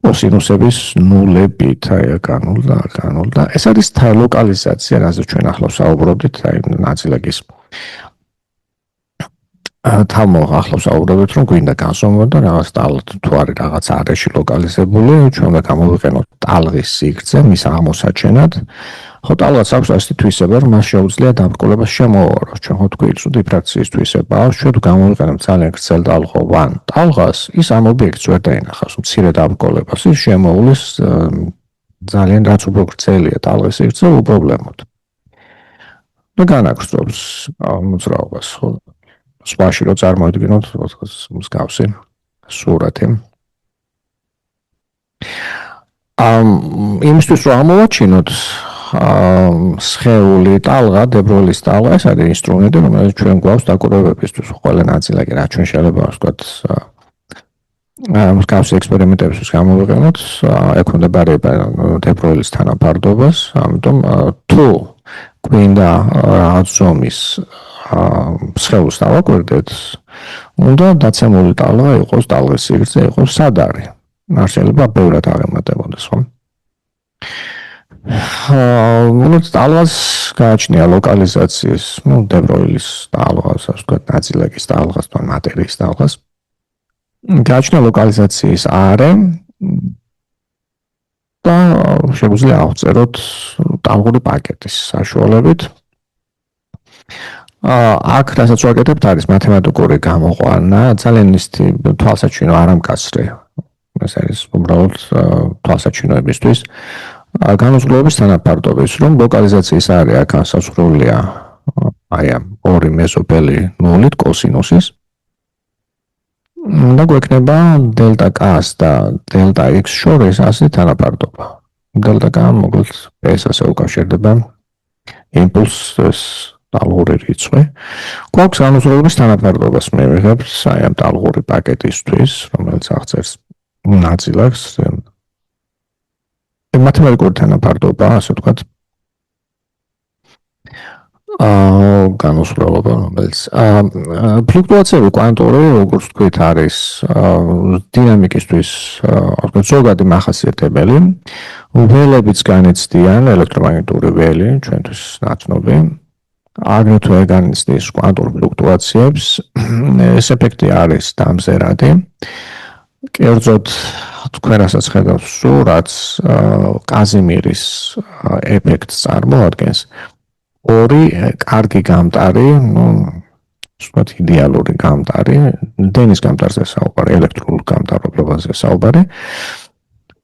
კოსინუსების ნულებით აი განულდა ეს არის ლოკალიზაცია რაზე ჩვენ ახლა ვსაუბრობდით აი ნაწილაკის თამო ახლავს აუბრობთ რომ გვინდა განსხვავება და რაღაც თუ არის რაღაც არეში ლოკალიზებული ჩვენ უნდა გამოვიყენოთ ტალღის სიგრძე მის აღმოსაჩენად ხო ტალღაც აქვს ასეთი თვისება რომ მას შეუძლია დაბრკოლებას შემოუაროს ჩვენ ხო თქვით რომ დიფრაქციის თვისება აქვს ჩვენ თუ გამოვიყენებთ ძალიან გრძელ ტალღოვან ტალღას ის ამ ობიექტს ვერ დაინახავს მცირე დაბრკოლებას ის შემოულის ძალიან რაც უფრო გრძელია ტალღის სიგრძე უპრობლემოდ და განაგრძობს მოძრაობას ხო სვაში რო წარმოვიდგინოთ მსგავსი სურათი იმისთვის რომ ამოვაჩინოთ სხეული ტალღა დებროილის ტალღა ეს არის ინსტრუმენტი რომელიც ჩვენ გვაქვს დაკვირვებებისთვის ყველა ნაწილაკი რა ჩვენ შეიძლება ვთქვათ მსგავსი ექსპერიმენტებისთვის გამოვიყენოთ ექვემდებარება დებროილის თანაფარდობას ამიტომ თუ გვინდა რაღაც ზომის სხეულს დავაკვირდეთ უნდა დაცემული ტალღა იყოს ტალღის სიგრძე იყოს სადარი არ შეიძლება ბევრად აღემატებოდეს ხო მოგეთ ტალღას გააჩნია ლოკალიზაციის, დებროილის ტალღას, ასე ვთქვათ, ნაწილაკის ტალღას, თან მატერიის ტალღას. გააჩნია ლოკალიზაციის არე და შეგვიძლია ავწეროთ ტალღური პაკეტის საშუალებით. აქ რასაც ვაკეთებთ არის მათემატიკური გამოყვანა, ძალიან ისეთი თვალსაჩინო არ ამკაცრე. ეს არის უბრალოდ თვალსაჩინოებისთვის. განსაზღვრების თანაფარდობის, რომ ლოკალიზაციის არე აქ განსაზღვრულია აი ამ ორი მეზობელი ნულით კოსინუსის. და გვექნება დელტა k-ს და დელტა x შორის ასეთი თანაფარდობა. დელტა k მოკლედ ეს ასე უკავშირდება იმპულსს ტალღური რიცხვი. გვაქვს განსაზღვრების თანაფარდობას მივიღებთ აი ამ ტალღური პაკეტისთვის, რომელიც აღწერს ნაწილაკს. მათემატიკური თანაფარდობა, ასე ვთქვათ. განსაზღვრება, რომელიც ფლუქტუაციები კვანტური, როგორც ვთქვით, არის დინამიკისთვის, ასე ზოგადი მახასიათებელი. ველებიც განიცდიან ელექტრომაგნიტური ველი, ჩვენთვის ნაცნობი. აგრეთვე განიცდის კვანტურ ფლუქტუაციებს. ეს ეფექტი არის დამზერადი. კერძოდ თქვენ რასაც ხედავთ სურათს, კაზიმირის ეფექტს წარმოადგენს. ორი კარგი გამტარი, ვთქვათ, იდეალური გამტარი, დენის გამტარზე საუბარი, ელექტრულ გამტარობაზე საუბარი,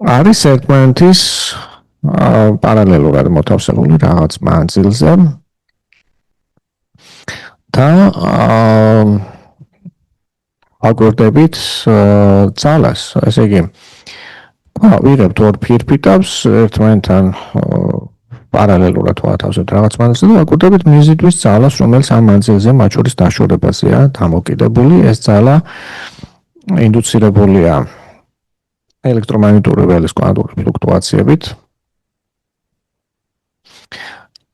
არის ერთმანეთის პარალელურად მოთავსებული რაღაც მანძილზე და აგვერდებით ძალას, ესე იგი, ვიღებთ ორ ფირფიტავს ერთმანეთთან პარალელურად ვათავსებთ რაღაც მანძილზე და აგვერდებით მიზიდვის ძალას, რომელიც ამ მანძილზე მათ შორის დაშორებაზეა დამოკიდებული. ეს ძალა ინდუცირებულია ელექტრომაგნიტური ველის კვანტური ფლუქტუაციებით.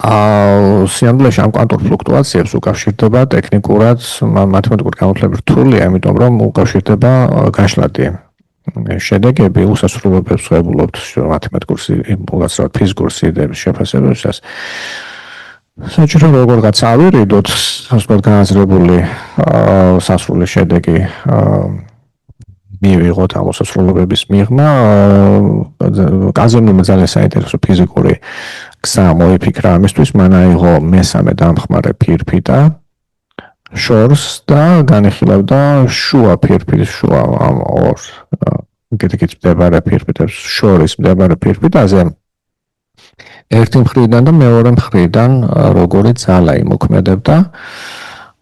სიამბლეში ამ კვანტურ ფლუქტუაციებს უკავშირდება ტექნიკურად მათემატიკური გამოთვლები რთულია, იმიტომ რომ უკავშირდება გაშლადი შედეგები, უსასრულობებს ვღებულობთ მათემატიკურ უგაცრავად ფიზიკურ სიდიდეების შეფასებებისას. საჭირო როგორღაც ავირიდოთ, ასე ვთქვათ, განაზრებული სასრული შედეგი მივიღოთ ამ უსასრულობების მიღმა. კაზიმირმა ძალიან საინტერესო ფიზიკური გზა მოიფიქრა ამისთვის, მან აიღო მესამე დამხმარე ფირფიტა შორს და განიხილავდა შუა ფირფიტის შუა ამ ორ კიდე-კიდე მდებარე ფირფიტებს შორის მდებარე ფირფიტაზე ერთი მხრიდან და მეორე მხრიდან როგორი ძალა იმოქმედებდა.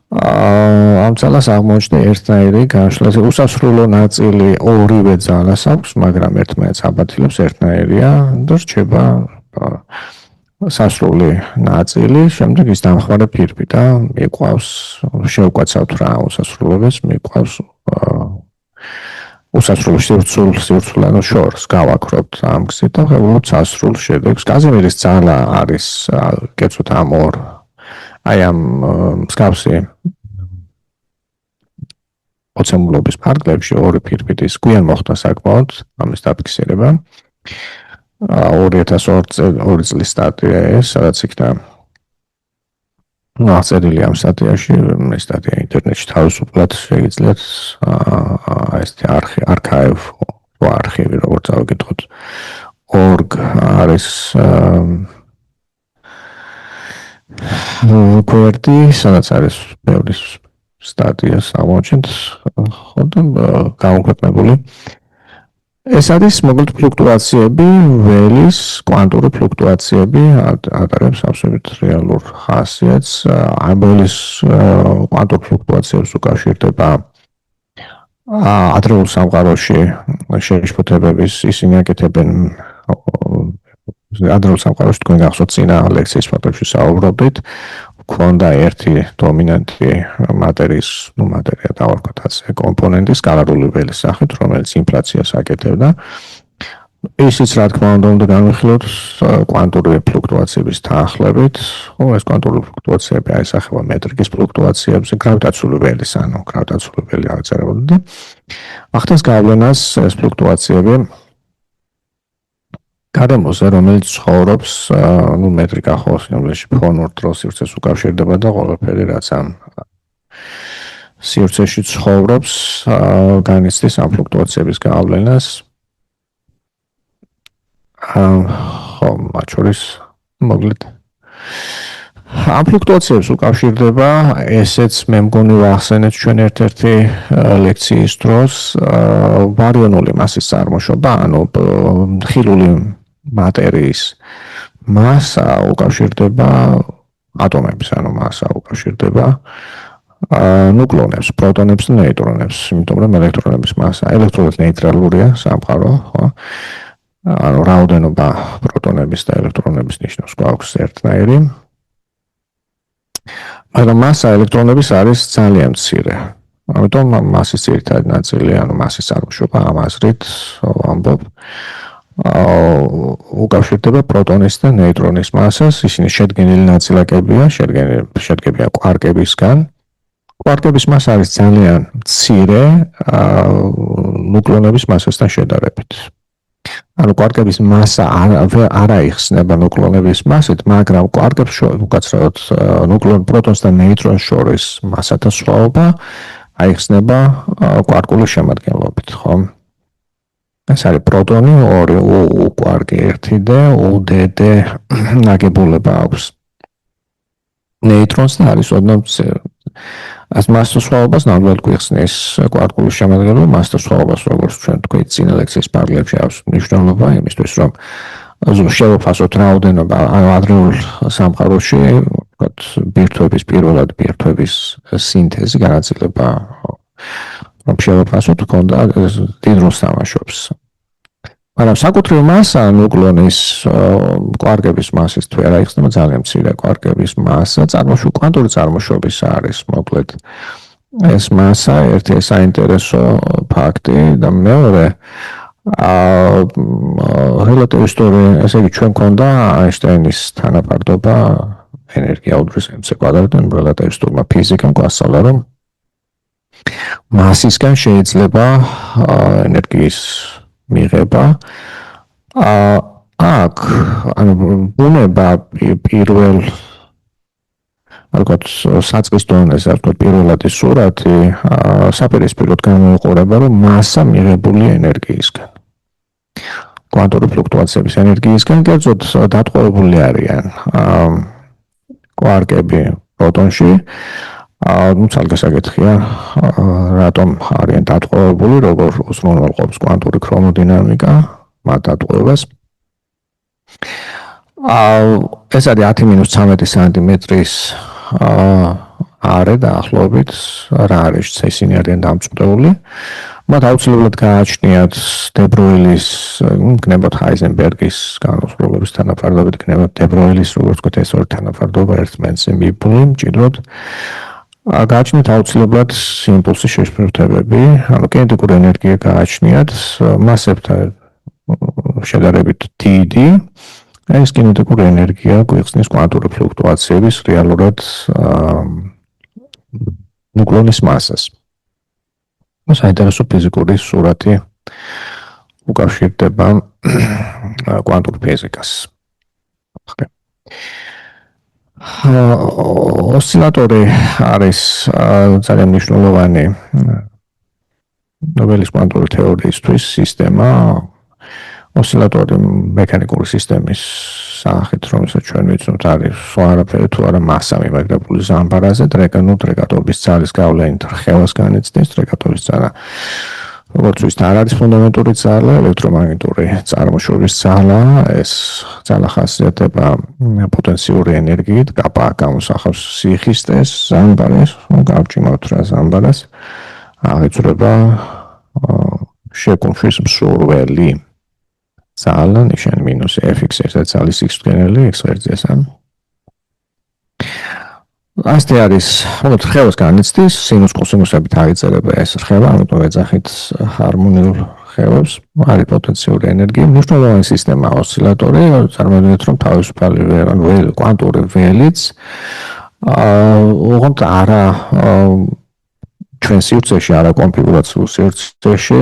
ამ ძალას აღმოჩნდა ერთნაირი განშლა, უსასრულო ნაწილი ორივე ძალას აქვს, მაგრამ ერთმანეთს აბათილებს ერთნაირია და რჩება სასრული ნაწილი, შემდეგ ის დამხმარე ფირფიტა მიყვავს, შევკვაცავთ რა უსასრულობებს, მიყვავს უსასრულო სივრცულანო შორს გავაქრობთ ამ გზით და ვღებულობთ სასრულ შედეგს. კაზიმირის ძალა არის კეცოთ ამ ორ აი ამ მსგავსი ოცემულობის ფარგლებში ორი ფირფიტის გვიან მოხდა საკმაოდ ამის დაფიქსირება. 2002 წლის სტატია ეს, სადაც იქნა აღწერილი ამ სტატიაში, ეს სტატია ინტერნეტში თავისუფლად შეგიძლიათ ესეთი არქივი, როგორც ავიკითხოთ, org არის გვერდი, სადაც არის ბევრი სტატია აღმოჩენთ, ხოდა გამოქვეყნებული. ეს არის მოკლედ ფლუქტუაციები, ველის კვანტური ფლუქტუაციები, ატარებს absolut რეალურ ხასიათს. ამ ველის კვანტურ ფლუქტუაციებს უკავშირდება ადრეულ სამყაროში შეშფოთებების, ისინი აკეთებენ ადრეულ სამყაროში თქვენ გახსოვთ წინა ლექციის ფაქტებში საუბრობდით. ქონდა ერთი დომინანტი მატერიის, მატერია დავარქვათ ასე, კომპონენტი სკალარული ველის სახით, რომელიც ინფლაციას აკეთებდა. ისიც რა თქმა უნდა განვიხილოთ კვანტური ფლუქტუაციების თანახმებით. ეს კვანტური ფლუქტუაციები აისახება მეტრიკის ფლუქტუაციებზე, გრავიტაციული ველის, ანუ გრავიტაციული ველი აღწერებოდა და ახდენს გავლენას ეს ფლუქტუაციები გარემოზე, რომელიც ცხოვრობს, მეტრიკა ხოლმე სინამდვილეში ფონურ დროს სივრცეს უკავშირდება და ყველაფერი რაც ამ სივრცეში ცხოვრობს, განიცდის ამ ფლუქტუაციების გავლენას. ხო, მათ შორის მოკლედ ამ ფლუქტუაციებს უკავშირდება ესეც მე მგონი ვახსენეთ ჩვენ ერთ-ერთი ლექციის დროს ბარიონული მასის წარმოშობა, ანუ ხილული მატერიის მასა უკავშირდება ატომების, ანუ მასა უკავშირდება ნუკლონებს, პროტონებს და ნეიტრონებს, იმიტომ რომ ელექტრონების მასა ელექტრონად ნეიტრალურია სამყარო, ხო? ანუ რაოდენობა პროტონების და ელექტრონების ნიშნავს გვაქვს ერთნაირი. მაგრამ მასა ელექტრონების არის ძალიან მცირე. ამიტომ მასის ძირითადი ნაწილი, ანუ მასის წარმოშობა ამ აზრით ვამბობ, უკავშირდება პროტონის და ნეიტრონის მასას, ისინი შედგენილი ნაწილაკებია, შედგებიან კვარკებისგან. კვარკების მასა არის ძალიან მცირე ნუკლონების მასასთან შედარებით. ანუ კვარკების მასა არ აიხსნება ნუკლონების მასით, მაგრამ კვარკებს უკაცრავად პროტონს და ნეიტრონს შორის მასათა სხვაობა აიხსნება კვარკული შემადგენლობით, ხო? ეს არის პროტონი, ორი კვარკი, ერთი და UDD ნაგებულება აქვს. ნეიტრონს და არის ოდნავ as მასის სხვაობას ნამდვილად გვიხსნის კვარკული შემადგენლობა, მასის სხვაობას როგორც ჩვენ თქვით წინა ლექციის პარალელებში აქვს მნიშვნელობა იმისთვის, რომ შევაფასოთ რაოდენობა ადრეულ სამყაროში, ვთქვათ, ბირთვების პირველად ბირთვების სინთეზი განაწილება, რომ შევაფასოთ, ჰქონდა დიდ როლს თამაშობს. მაგრამ საკუთრივ მასა ნუკლონის კვარკების მასის თუ არ აიხსნება ძალიან მცირე კვარკების მასა, კვანტური წარმოშობის არის, მოკლედ ეს მასა ერთი საინტერესო ფაქტი და მეორე რელატივისტური, ესე იგი ჩვენ გვქონდა აინშტაინის თანაფარდობა ენერგია უდრის mc კვადრატთან რელატივისტურმა ფიზიკამ გვასწავლა, რომ მასისგან შეიძლება ენერგიის მიღება. აქ ანუ ბუნება პირველ ალბათ საწყის დონეზე, ვთქვათ, პირველადი სურათი საპირისპიროდ გამოიყურება, რომ მასა მიღებული ენერგიისგან. კვანტური ფლუქტუაციების ენერგიისგან კერძოდ დატყვევებული არიან კვარკები პროტონში. ცალკე-საკითხია, რატომ არიან დატყვევებული, როგორ უზრუნველყოფს კვანტური ქრომოდინამიკა მათ დატყვევას. ეს არის 10-13 სანტიმეტრის არე დაახლოებით, რა არის, ისინი არიან დამწყვდეული. მათ აუცილებლად გააჩნიათ დებროილის, გნებოთ ჰაიზენბერგის განსხვავების თანაფარდობით, გნებოთ დებროილის, როგორც ვთქვათ, ეს ორი თანაფარდობა ერთმანეთზე მიბმული, მჭიდროდ. გააჩნიათ აუცილებლად იმპულსის შეშფოთებები, ანუ კინეტიკური ენერგია გააჩნიათ მასებთან შედარებით დიდი. ეს კინეტიკური ენერგია გვიხსნის კვანტური ფლუქტუაციების რეალურად ნუკლონის მასას. საინტერესო ფიზიკური სურათი უკავშირდება კვანტურ ფიზიკას. ოსცილატორი არის ძალიან მნიშვნელოვანი ნობელის კვანტური თეორიისთვის სისტემა. ოსცილატორი მექანიკური სისტემის სახით, რომელსაც ჩვენ ვიცნობთ, არის სხვა არაფერი თუ არა მასა მიმაგრებული ზამბარაზე, დრეკატობის ძალის გავლენით რხევას განიცდის, დრეკატობის ძალა როგორც ვთქვით, არ არის ფუნდამენტური ძალა, ელექტრომაგნიტური წარმოშობის ძალა, ეს ძალა ხასიათდება პოტენციური ენერგიით, გამოსახავს სიხისტეს, ზამბარას, გავჭიმავთ რა ზამბარას, აღიძვრება შეკუმშვის მსურველი ძალა, ნიშანი მინუს fx, ერთად ძალის x-მდგენელი, x ღერძის ან ასეთი არის, მოკლედ რხევას განიცდის, სინუს კოსინუსებით აღიწერება ეს რხევა, ამიტომ ეძახით ჰარმონიულ რხევებს, არის პოტენციური ენერგია, მნიშვნელოვანი სისტემა ოსცილატორი, წარმოიდგინეთ, რომ თავისუფალი კვანტური ველიც, ოღონდ არა ჩვენ სივრცეში, არა კონფიგურაციულ სივრცეში,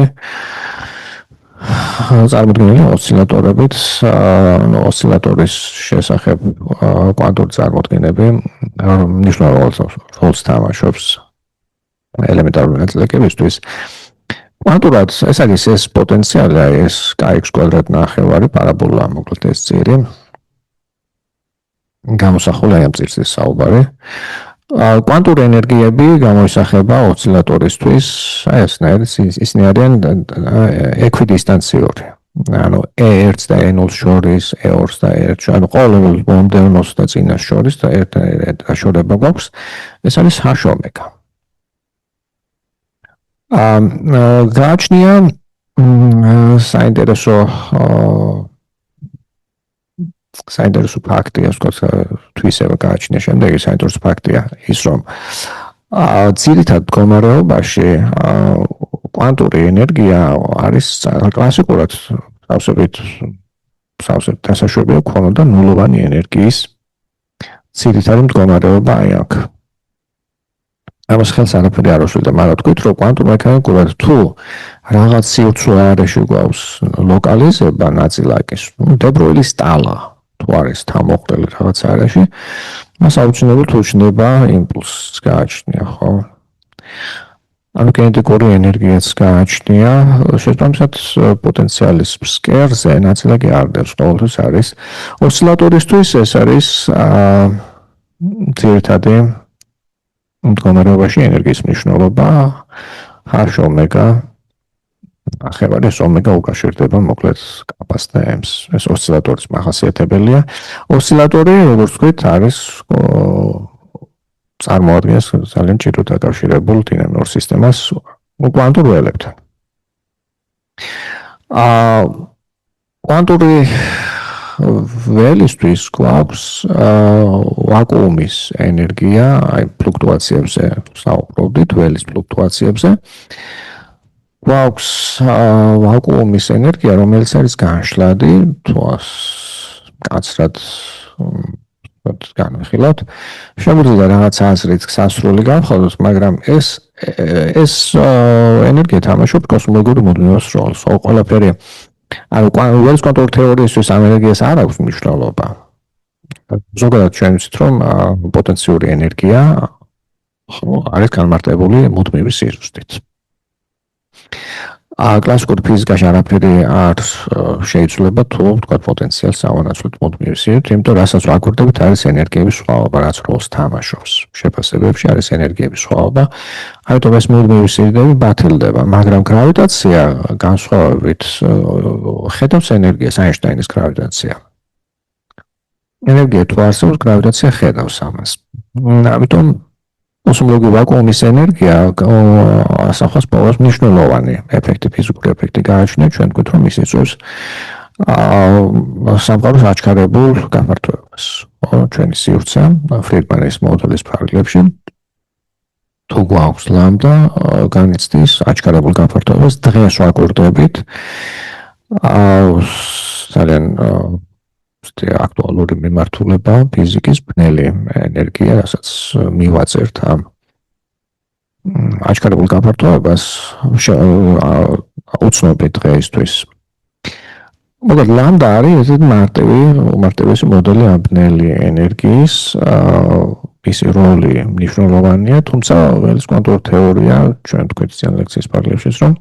წარმოქმნილი ოსცილატორებით, ოსცილატორის შესახებ კვანტური წარმოქმნები მნიშვნელოვან როლს თამაშობს ელემენტარული ნაწილაკებისთვის. კვანტურად ეს არის ეს პოტენციალი, ეს kx კვადრატ ნახევარი პარაბოლა, მოკლედ ეს წირი. გამოსახულია ამ წირს საუბარი. კვანტური ენერგიები გამოისახება ოსცილატორისთვის, ისინი არიან ეკვიდისტანციური. ანუ E1 და E0 შორის, E2 და E1 შორის, ანუ ყოველ მომდევნოს და წინას შორის და ერთ დაშორება გვაქვს. ეს არის H ომეგა. გააჩნია საინტერესო ფაქტია, თვისება გააჩნია შემდეგი საინტერესო ფაქტია ის, რომ ძირითად მდგომარეობაში კვანტური ენერგია არის კლასიკურად სავსებით დასაშვებია ქონოდა ნულოვანი ენერგიის ძირითადი მდგომარეობა აი აქ. ამას ხელს არაფერი არ უშლიდა, მაგრამ თქვით, რომ კვანტურ მექანიკურად თუ რაღაც სივრცე არეში გვაქვს ლოკალიზება ნაწილაკის, დებროილის ტალა თუ არის თავმოყრილი რაღაც არეში, მას აუცილებლად უჩნდება იმპულსს გააჩნია, ხო? ანუ კინეტიკური ენერგიაც გააჩნია, შესაბამისად პოტენციალის ფსკერზე ნაწილაკი არ დევს, ყოველთვის არის ოსცილატორისთვის ეს არის ძირითადი მდგომარეობაში ენერგიის მნიშვნელობა H ომეგა ნახევარი, ეს ომეგა უკავშირდება მოკლედ კაპას და M-ს. ეს ოსცილატორის მახასიათებელია. ოსცილატორი, როგორც ვთქვით, არის წარმოადგენს ძალიან ჭიროდ დაკავშირებულ დინამიურ სისტემას კვანტურ ველებთან. კვანტური ველისთვის გვაქვს ვაკუუმის ენერგია, აი ფლუქტუაციებზე საუბრობდით, ველის ფლუქტუაციებზე. გვაქვს ვაკუუმის ენერგია, რომელიც არის განშლადი, თუ კაცრად განვიხილავთ. შეგვიძლია რაღაც აზრით სასრული გავხადოთ, მაგრამ ეს ენერგია თამაშობს კოსმოლოგიური მუდმივობის როლს. ყველაფერი ანუ ველის კვანტური თეორიისთვის ამ ენერგიას არ აქვს მნიშვნელობა. ზოგადად ჩვენ ვიცით, რომ პოტენციური ენერგია არის განმარტებული მუდმივი სიზუსტით. კლასიკურ ფიზიკაში არაფერი არ შეიძლება თუ ვთქვათ პოტენციალს ავანაცვლოთ მუდმივი სიზუსტით, იმიტომ რასაც ვაკვირდებით არის ენერგიების სხვაობა, რაც როლს თამაშობს. შეფასებებში არის ენერგიების სხვაობა. ამიტომ ეს მუდმივი სიზუსტები ბათილდება, მაგრამ გრავიტაცია განსხვავებით ხედავს ენერგიას, აინშტაინის გრავიტაცია. ენერგია თუ არსებობს, გრავიტაცია ხედავს ამას. ამიტომ კოსმოლოგიური ვაკუუმის ენერგია ასახავს პოვას მნიშვნელოვანი ეფექტი, ფიზიკური ეფექტი გააჩნია, ჩვენ გვქვით, რომ ის იწვევს სამყაროს აჩქარებულ გაფართოებას. ჩვენი სივრცე ფრიდმანის მოდელის ფარგლებში თუ გვაქვს ლამდა განიცდის აჩქარებულ გაფართოებას, დღეს ვაკვირდებით ძალიან აქტუალური მიმართულება ფიზიკის ბნელი ენერგია, რასაც მივაწერთ ამ აჩქარებულ გაფართოებას უცნობი დღეისთვის. მოკლედ ლამდა არის ესეთი უმარტივესი მოდელი ამ ბნელი ენერგიის, მისი როლი მნიშვნელოვანია, თუმცა ველის კვანტური თეორია ჩვენ თქვით წინ ლექციის პარალელშიც, რომ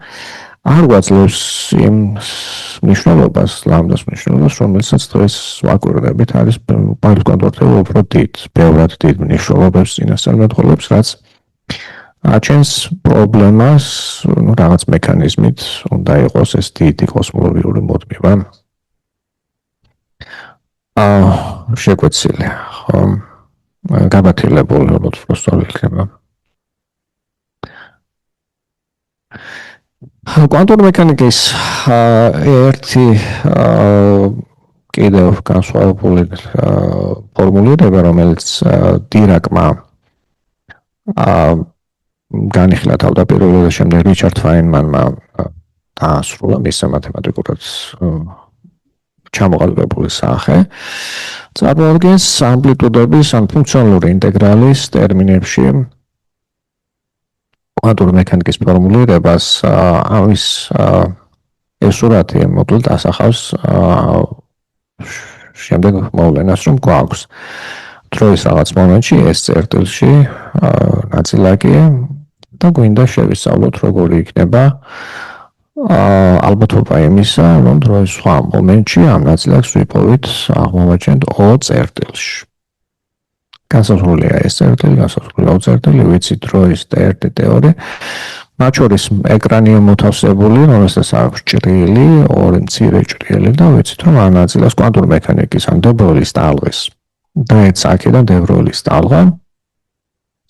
არ გვაძლევს იმ მნიშვნელობას, ლამდას მნიშვნელობას, რომელსაც დღეს ვაკვირდებით, არის ველის კვანტური თეორია უფრო ბევრად დიდ მნიშვნელობებს წინასწარმეტყველებს, რაც აჩენს პრობლემას, რაღაც მექანიზმით უნდა იყოს ეს დიდი კოსმოლოგიური მუდმივა შეკვეცილი, გაბათილებული, როგორც პროსტოვი იქნება. კვანტური მექანიკის ერთი კიდევ განსხვავებული ფორმულირება, რომელიც დირაკმა განიხილა თავდაპირველად და შემდეგ რიჩარდ ფაინმანმა დაასრულა მის მათემატიკურად ჩამოყალიბებული სახე, წარმოადგენს ამპლიტუდების ან ფუნქციონალური ინტეგრალის ტერმინებში კვანტური მექანიკის ფორმულირებას ამის ეს სურათი მოკლედ ასახავს შემდეგ მოვლენას, რომ გვაქვს დროის რაღაც მომენტში ეს წერტილში ნაწილაკია და გვინდა შევისწავლოთ როგორი იქნება ალბათობა იმისა, რომ დროის სხვა მომენტში ამ ნაწილაკს ვიპოვით აღმოვაჩენთ O წერტილში. განსაზღვრულია ეს წერტილი, განსაზღვრულია O წერტილი, ვიცით დროის T1, T2. მათ შორის ეკრანია მოთავსებული, რომელსაც აქვს ჭრილი, ორი მცირე ჭრილი და ვიცით, რომ ამ ნაწილაკს კვანტური მექანიკის ან დებროილის ტალღის დაეცა აქედან დებროილის ტალღა.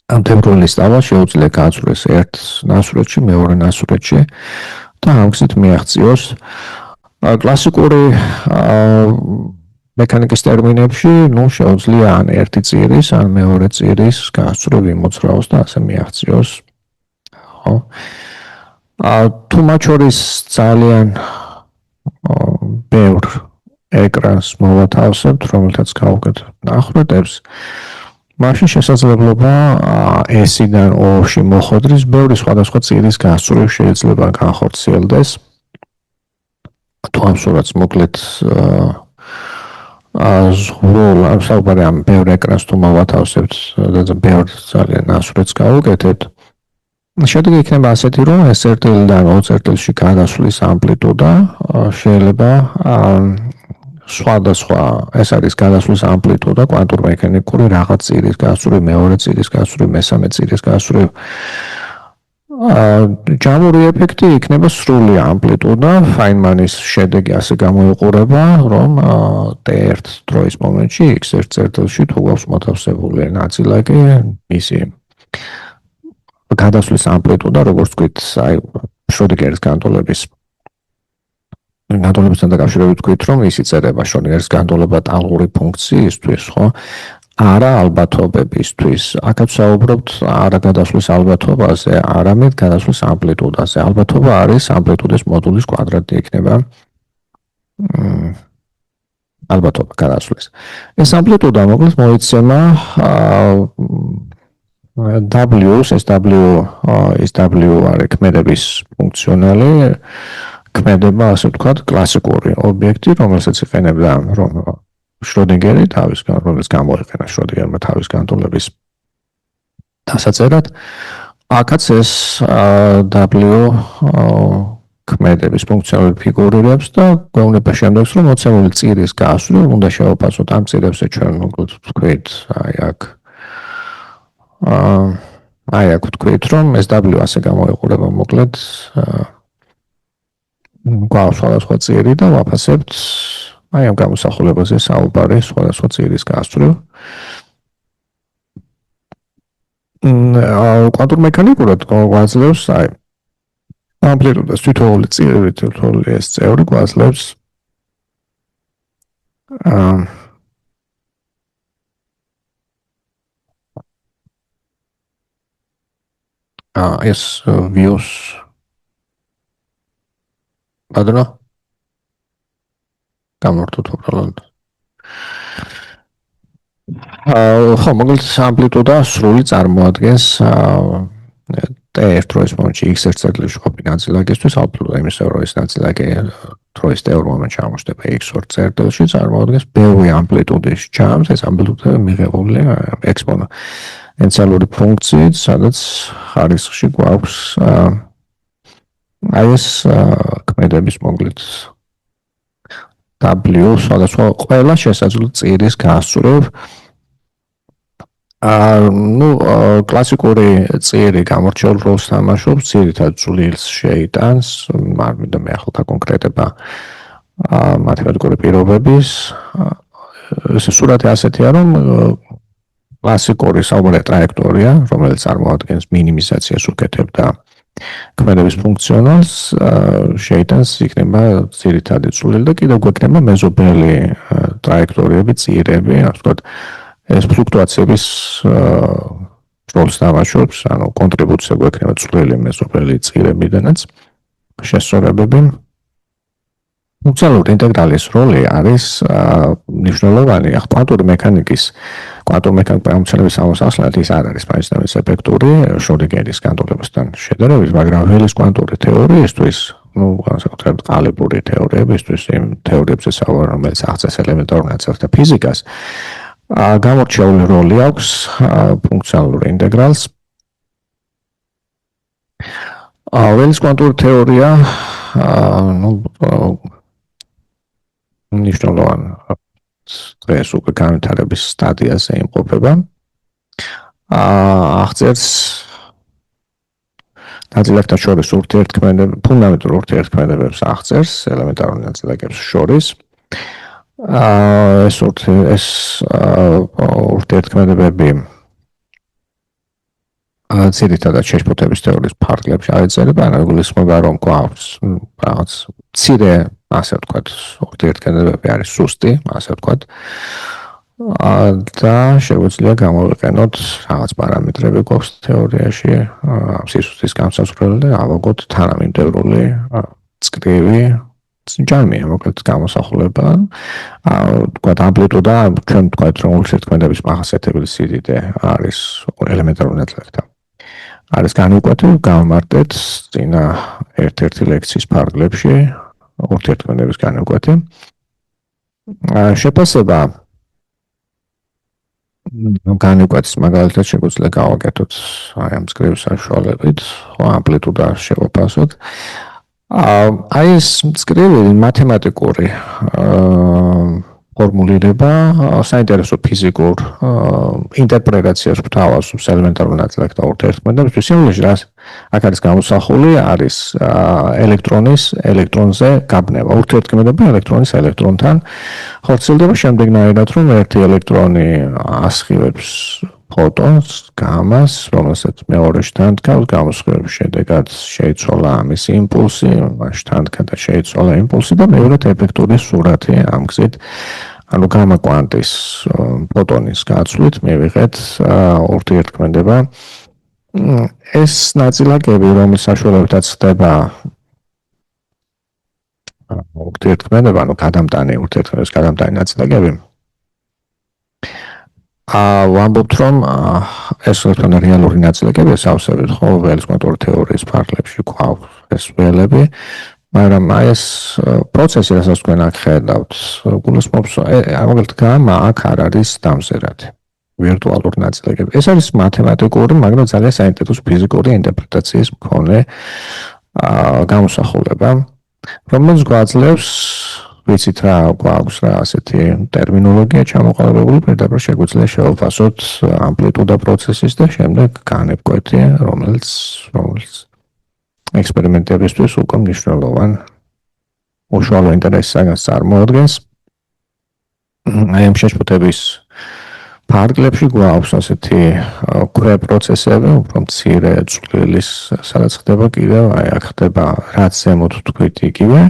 ამ დებროილის ტალღა შეუძლია გააცვლეს ერთ ნასურეთში, მეორე ნასურეთში და ამ გზით მიაღწიოს კლასიკური მექანიკის ტერმინებში, შეუძლია ან ერთი წირის, ან მეორე წირის გასწვრივ იმოძრაოს და ასე მიაღწიოს. თუ მათ შორის ძალიან ბევრ ეკრანს მოვათავსებთ, რომელთაც გავუკეთებთ ნახვეტებს, მაშინ შესაძლებლობა S-დან O-ში მოხვედრის ბევრი სხვადასხვა წირის გასწვრივ შეიძლება განხორციელდეს. თუ ამ სურათს მოკლედ საუბარი ამ ბევრ ეკრანს თუ მოვათავსებთ და ბევრ ძალიან ნასურეთს გავუკეთებთ, შედეგი იქნება ასეთი, რომ ეს წერტილიდან O წერტილში გადასვლის ამპლიტუდა შეიძლება სხვადასხვა, ეს არის გადასვლის ამპლიტუდა კვანტურ მექანიკური რაღაც წირის გასწვრივ, მეორე წირის გასწვრივ, მესამე წირის გასწვრივ. ჯამური ეფექტი იქნება სრული ამპლიტუდა, ფაინმანის შედეგი ასე გამოიყურება, რომ T1 დროის მომენტში X1 წერტილში თუ გვაქვს მოთავსებული ნაწილაკი, მისი გადასვლის ამპლიტუდა, როგორც ვთქვით, შროდინგერის განტოლებისთან დაკავშირებით ვთქვით, რომ ისი წერება შროდინგერის განტოლება ტალღური ფუნქციისთვის, ხო? არა ალბათობებისთვის. აქაც საუბრობთ არა გადასვლის ალბათობაზე, არამედ გადასვლის ამპლიტუდაზე. ალბათობა არის ამპლიტუდის მოდულის კვადრატი იქნება. ალბათობა გადასვლის. ეს ამპლიტუდა მოკლედ მოიცემა W-ს, ეს W არის ქმედების ფუნქციონალი, ქმედება, ასე ვთქვათ, კლასიკური ობიექტი, რომელსაც იყენებდა შროდინგერი რომელიც გამოიყენა შროდინგერმა თავის განტოლების დასაწერად. აქაც ეს W ქმედების ფუნქციონალი ფიგურირებს და გვეუბნება შემდეგს, რომ მოცემული წირის გასვლით უნდა შევაფასოთ ამ წირებზე ჩვენ მოკლედ ვთქვით, აქ ვთქვით, რომ ეს W ასე გამოიყურება მოკლედ გვაქვს სხვადასხვა წირი და ვაფასებთ ამ გამოსახულებაზე საუბარი სხვადასხვა წირის გასწვრივ. კვანტურ მექანიკურად გვაძლევს ამპლიტუდას თითოეული წირი, თითოეული ეს წევრი გვაძლევს ეს views ბადრო გამორთოთ უბრალოდ. ხო, მოკლედ ამპლიტუდა სრული წარმოადგენს T1 დროის მომენტში X1 წერტილში ყოფილი ნაწილაკისთვის ამპლიტუდა იმის რომ ეს ნაწილაკი დროის T2 მომენტში აღმოჩნდება X2 წერტილში წარმოადგენს ბევრი ამპლიტუდის ჯამს. ეს ამპლიტუდა მიღებულია ექსპონენციალური ფუნქციით, სადაც ხარისხში გვაქვს ეს ქმედების მოკლედ W სხვადასხვა ყველა შესაძლო წირის გასწვრივ. კლასიკური წირი გამორჩეულ როლს თამაშობს, ძირითადად წვლილს შეიტანს, არ მინდა მე ახლა კონკრეტება მათემატიკური პირობების. ეს სურათი ასეთია, რომ კლასიკური საუბარი ტრაექტორია, რომელიც წარმოადგენს მინიმიზაციას უკეთებდა ქმედების ფუნქციონალს, შეიტანს იქნება ძირითადი წვლილი და კიდევ გვექნება მეზობელი ტრაექტორიები, წირები, ასე ვთქვათ, ეს ფლუქტუაციების როლს თამაშობს, ანუ კონტრიბუცია გვექნება წვლილი მეზობელი წირებიდანაც შესწორებები. ფუნქციონალური ინტეგრალის როლი არის მნიშვნელოვანი. კვანტური მექანიკის გამოცდილების ამოსახსნელად ის არ არის მაინც-მაინც ეფექტური შროდინგერის განტოლებასთან შედარებით, მაგრამ ველის კვანტური თეორიისთვის განსაკუთრებით ყალიბური თეორიებისთვის, იმ თეორიებზე საუბარი, რომელიც აღწევს ელემენტარულ ნაწილაკთა ფიზიკას, გამორჩეული როლი აქვს ფუნქციონალურ ინტეგრალს. ველის კვანტური თეორია, მნიშვნელოვან დღეს უკვე განვითარების სტადიაზე იმყოფება. აღწერს ნაწილაკთა შორის ურთიერთქმედებს, ფუნდამენტურ ურთიერთქმედებებს აღწერს ელემენტარულ ნაწილაკებს შორის. ეს ურთიერთქმედებები ძირითადად შეშფოთების თეორიის ფარგლებში აიწერება, იგულისხმება, რომ გვაქვს რაღაც მცირე, ასე ვთქვათ, ურთიერთქმედებები არის სუსტი, ასე ვთქვათ. და შეგვიძლია გამოვიყენოთ რაღაც პარამეტრები გვაქვს თეორიაში, სისუსტის განსაზღვრელი და ავაგოთ თანამიმდევრული წკრივი ჯამია, მოკლედ გამოსახულება. ვთქვათ, ამპლიტუდა, ჩვენ ვთქვათ, რომ ურთიერთქმედების მახასიათებელი სიდიდე არის ელემენტარულ ნაწილაკთა. არის განუკვეთი, გავმარტეთ წინა ერთ-ერთი ლექციის ფარგლებში ურთიერთქმედების განუკვეთი. შეფასება განუკვეთის მაგალითად შეგვიძლია გავაკეთოთ აი ამ წკრივის საშუალებით, ამპლიტუდა შევაფასოთ. აი ეს წკრივი მათემატიკური ფორმულირება საინტერესო ფიზიკურ ინტერპრეტაციას გვთავაზობს ელემენტარულ ნაწილაკთა ურთიერთქმედებს. სიმბოლოში რას აქ არის გამოსახული, არის ელექტრონზე გაბნება, ურთიერთქმედება ელექტრონის ელექტრონთან ხორციელდება შემდეგნაირად, რომ ერთი ელექტრონი ასხივებს ფოტონს, გამას, რომელსაც მეორეში თანდგავს, გამოსხივების შედეგად შეიცვალა ამის იმპულსი, მაშინ თანდგა და შეიცვალა იმპულსი და მეორედ ეფექტური სურათი ამ გზით, ანუ გამა კვანტის ფოტონის გაცვლით მივიღეთ ურთიერთქმედება. ეს ნაწილაკები, რომლის საშუალებითაც ხდება ურთიერთქმედება, ანუ გადამტანი ურთიერთქმედების გადამტანი ნაწილაკები, ვამბობთ, რომ ეს თვითონ რეალური ნაწილაკები ასავსებით, ხო, ველის კვანტური თეორიის ფარგლებში გვაქვს ეს ველები, მაგრამ აი ეს პროცესი, რასაც თქვენ აქ ხედავთ, გულისხმობს, მაგალითად, გამა აქ არ არის დამზერადი. ვირტუალური ნაწილაკები. ეს არის მათემატიკური, მაგრამ ძალიან საინტერესო ფიზიკური ინტერპრეტაციის მქონე გამოსახულება, რომელიც გვაძლევს, ვიცით რა გვაქვს რა ასეთი ტერმინოლოგია ჩამოყალიბებული, პირდაპირ შეგვიძლია შევაფასოთ ამპლიტუდა პროცესის და შემდეგ განებკვეთი, რომელიც ექსპერიმენტებისთვის უკვე მნიშვნელოვან უშუალო ინტერესს წარმოადგენს. აი ამ შეშფოთების ფარგლებში გვაქვს ასეთი ქვე პროცესები, უფრო მცირე წვლილის, სადაც ხდება კიდევ, აი აქ ხდება რაც ზემოთ თქვით იგივე.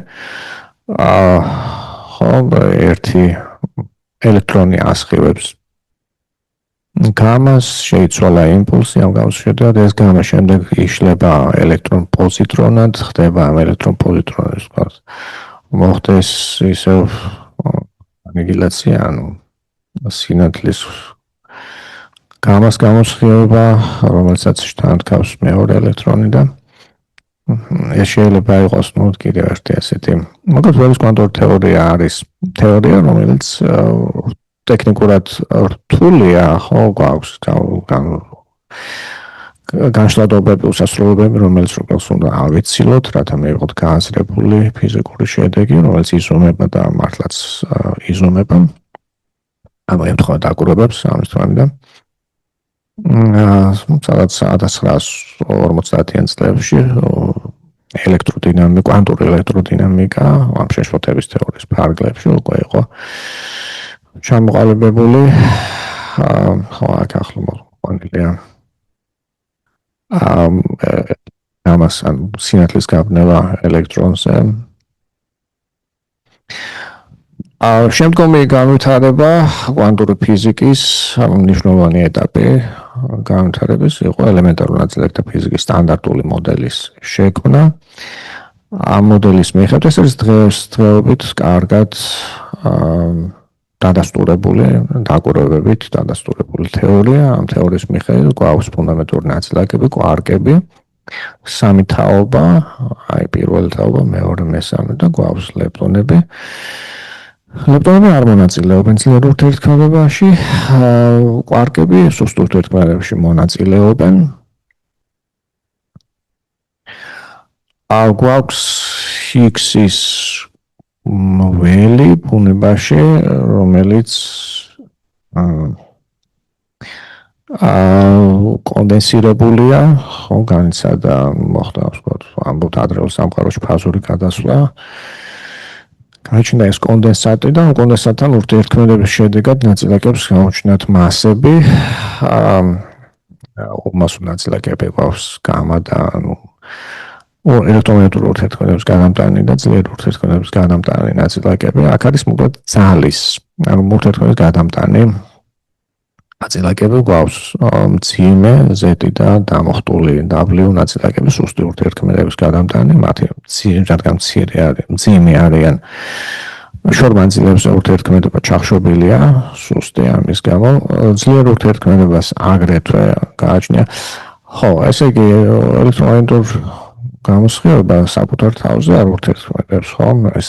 ხო, ერთი ელექტრონი ასხივებს გამას, შეიცვალა იმპულსი, ამ გამოს შედეგად ეს გამა შემდეგ იშლება ელექტრონ პოზიტრონად, ხდება ამ ელექტრონ პოზიტრონის თქვა მოხდეს ისევ ანიგილაცია, ანუ სინათლის გამას გამოსხივება, რომელსაც თანდგავს მეორე ელექტრონი და ეს შეიძლება იყოს კიდევ ერთი ასეთი. მოკლედ ველის კვანტური თეორია არის თეორია, რომელიც ტექნიკურად რთულია, ხო, გვაქვს განშტოებები, უსასრულობები, რომელიც როგორც უნდა ავიცილოთ, რათა მივიღოთ გააზრებული ფიზიკური შედეგი, რომელიც იზომება და მართლაც იზომება. ამ ემთხვევა დაკვირვებებს ამის თვალიდან. სადაც 1950-იან წლებში კვანტური ელექტროდინამიკა ამ შეშფოთების თეორიის ფარგლებში უკვე იყო ჩამოყალიბებული. ხო, აქ ახლა მოყვანილია გამას ან სინათლის გაბნევა ელექტრონზე. შემდგომი განვითარება კვანტური ფიზიკის მნიშვნელოვანი ეტაპი განვითარების იყო ელემენტარული ნაწილაკთა ფიზიკის სტანდარტული მოდელის შექმნა. ამ მოდელის მიხედვით ეს არის დღესდღეობით კარგად დაკვირვებებით დადასტურებული თეორია. ამ თეორიის მიხედვით გვაქვს ფუნდამენტური ნაწილაკები, კვარკები, სამი თაობა, აი პირველი თაობა, მეორე, მესამე და გვაქვს ლეპტონები. ლეპტონები არ მონაწილეობენ ძლიერ ურთიერთქმედებაში, კვარკები სუსტ ურთიერთქმედებაში მონაწილეობენ. გვაქვს Higgs-ის ველი ბუნებაში, რომელიც კონდენსირებულია, ხო, განიცადა, მოხდა, ვთქვათ, ამბობთ ადრეულ სამყაროში ფაზური გადასვლა. გაიჩნდა ეს კონდენსატი და კონდენსატთან ურთიერთქმედების შედეგად ნაწილაკებს გამოჩნდათ მასები. მასო ნაწილაკები გვაქვს გამა და ელექტრომაგნიტური ურთიერთქმედების გადამტანი და ძლიერი ურთიერთქმედების გადამტანი ნაწილაკები. აქ არის მოკლედ ძალის, ანუ ურთიერთქმედების გადამტანი ნაწილაკები გვაქვს მძიმე, Z და დამოხტული W ნაწილაკები სუსტი ურთიერთქმედების გადამტანი, მათი რადგან მძიმე არიან, შორმანძილებზე ურთიერთქმედება ჩახშობილია, სუსტი ამის გამო, ძლიერ ურთიერთქმედებას აგრეთვე გააჩნია. ხო, ესე იგი ელექტრომაგნიტურ გამოსხივება საკუთარ თავზე არ ურთიერთქმედებს, ხო, ეს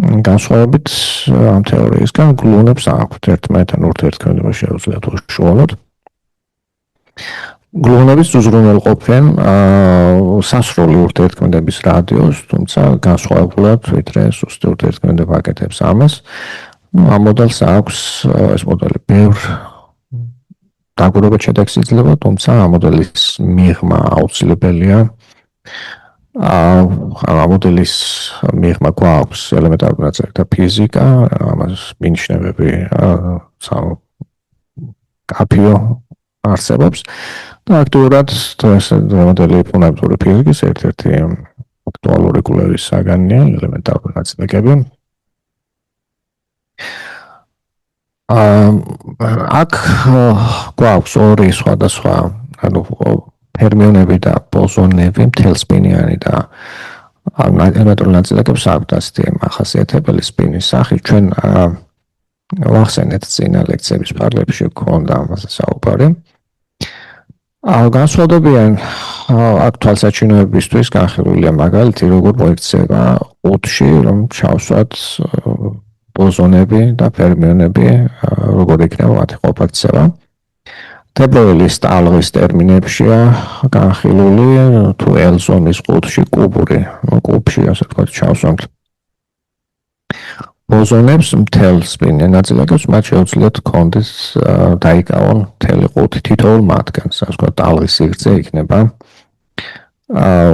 განსხვავებით ამ თეორიისგან გლუონებს აქვთ ერთმანეთთან ურთიერთქმედება შეუძლიათ უშუალოდ. გლუონები ზუზრუნველყოფენ სასრული ურთიერთქმედების რადიუსს, თუმცა განსხვავებულად ვიდრე სუსტი ურთიერთქმედება აკეთებს ამას. ამ მოდელს აქვს ეს მოდელი ბევრ დაკვირვებად შედეგს იძლევა, თუმცა ამ მოდელის მიღმა აუცილებელია. ამ მოდელის მიღმა გვაქვს ელემენტარული ნაწილაკთა ფიზიკა, ამას მინიშნებები კაფიო არსებობს და აქტიურად ეს მოდელი ფუნდამენტური ფიზიკის ერთ-ერთი აქტუალური კვლევის საგანია ელემენტარული ნაწილაკები. აქ გვაქვს ორი სხვადასხვა, ანუ ფერმიონები და ბოზონები, მთელსპინიანი და ელემენტარული ნაწილაკებს აქვთ ასეთი მახასიათებელი სპინის სახით. ჩვენ ვახსენეთ წინა ლექციების ფარგლებში გქონდა ამაზე საუბარი. განსხვავდებიან აქ თვალსაჩინოებისთვის განხილულია მაგალითი, როგორ მოიქცევა ყუთში, რომ ჩავსვათ ბოზონები და ფერმიონები, როგორ იქნება მათი ყოფა-ქცევა. დებროილის ტალღის ტერმინებშია განხილული, თუ L ზომის ყუთში კუბური, კუბში ასე ვთქვათ, ჩავსვამთ ბოზონებს, მთელ სპინიან ნაწილაკებს, მათ შეუძლიათ ჰქონდეს დაიკავონ მთელი ყუთი თითოეულ მათგანს, ასე ვთქვათ, ტალღის სიგრძე იქნება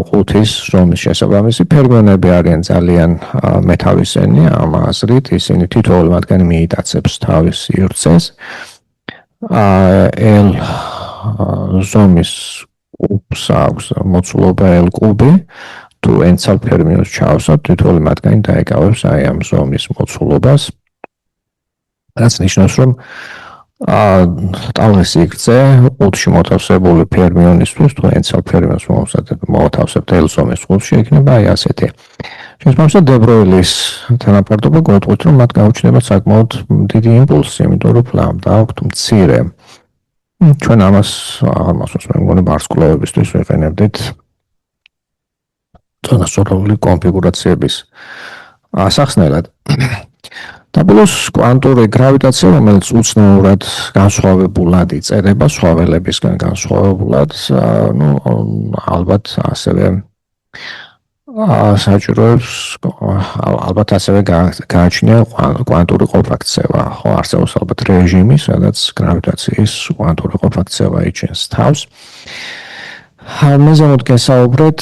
ყუთის ზომის შესაბამისი. ფერმიონები არიან ძალიან მეთავისენი, ამ აზრით ისინი თითოეული მათგანი მიიტაცებს თავის სივრცეს. L ზომის კუბს აქვს მოცულობა L კუბი, თუ n-ცალ ფერმიონს ჩავსვათ, თითოეული მათგანი დაიკავებს აი ამ ზომის მოცულობას, რაც ნიშნავს, რომ ტალღის სიგრძე ყუთში მოთავსებული ფერმიონისთვის, თუ n-ცალ ფერმიონს მოთავსებთ L ზომის ყუთში, იქნება აი ასეთი. შესაბამისად, დებროილის თანაფარდობა გვეტყვით, რომ მათ გაუჩნდება საკმაოდ დიდი იმპულსი, იმიტომ რომ ლამბდა აქვთ მცირე. ჩვენ ამას აღმასვენს მე მგონი ვარსკვლავებისთვის ვიყენებდით წონასწორული კონფიგურაციების ასახსნელად. და ბოლოს კვანტური გრავიტაცია, რომელიც უცნაურად განსხვავებულად იწერება სხვა ველებისგან განსხვავებულად, ალბათ ასევე საჭიროებს ალბათ ასევე გააჩნია კვანტური ყოფა-ქცევა. ხო, არსებობს ალბათ რეჟიმი, სადაც გრავიტაციის კვანტური ყოფა-ქცევა იჩენს თავს. მეზობლად გესაუბრეთ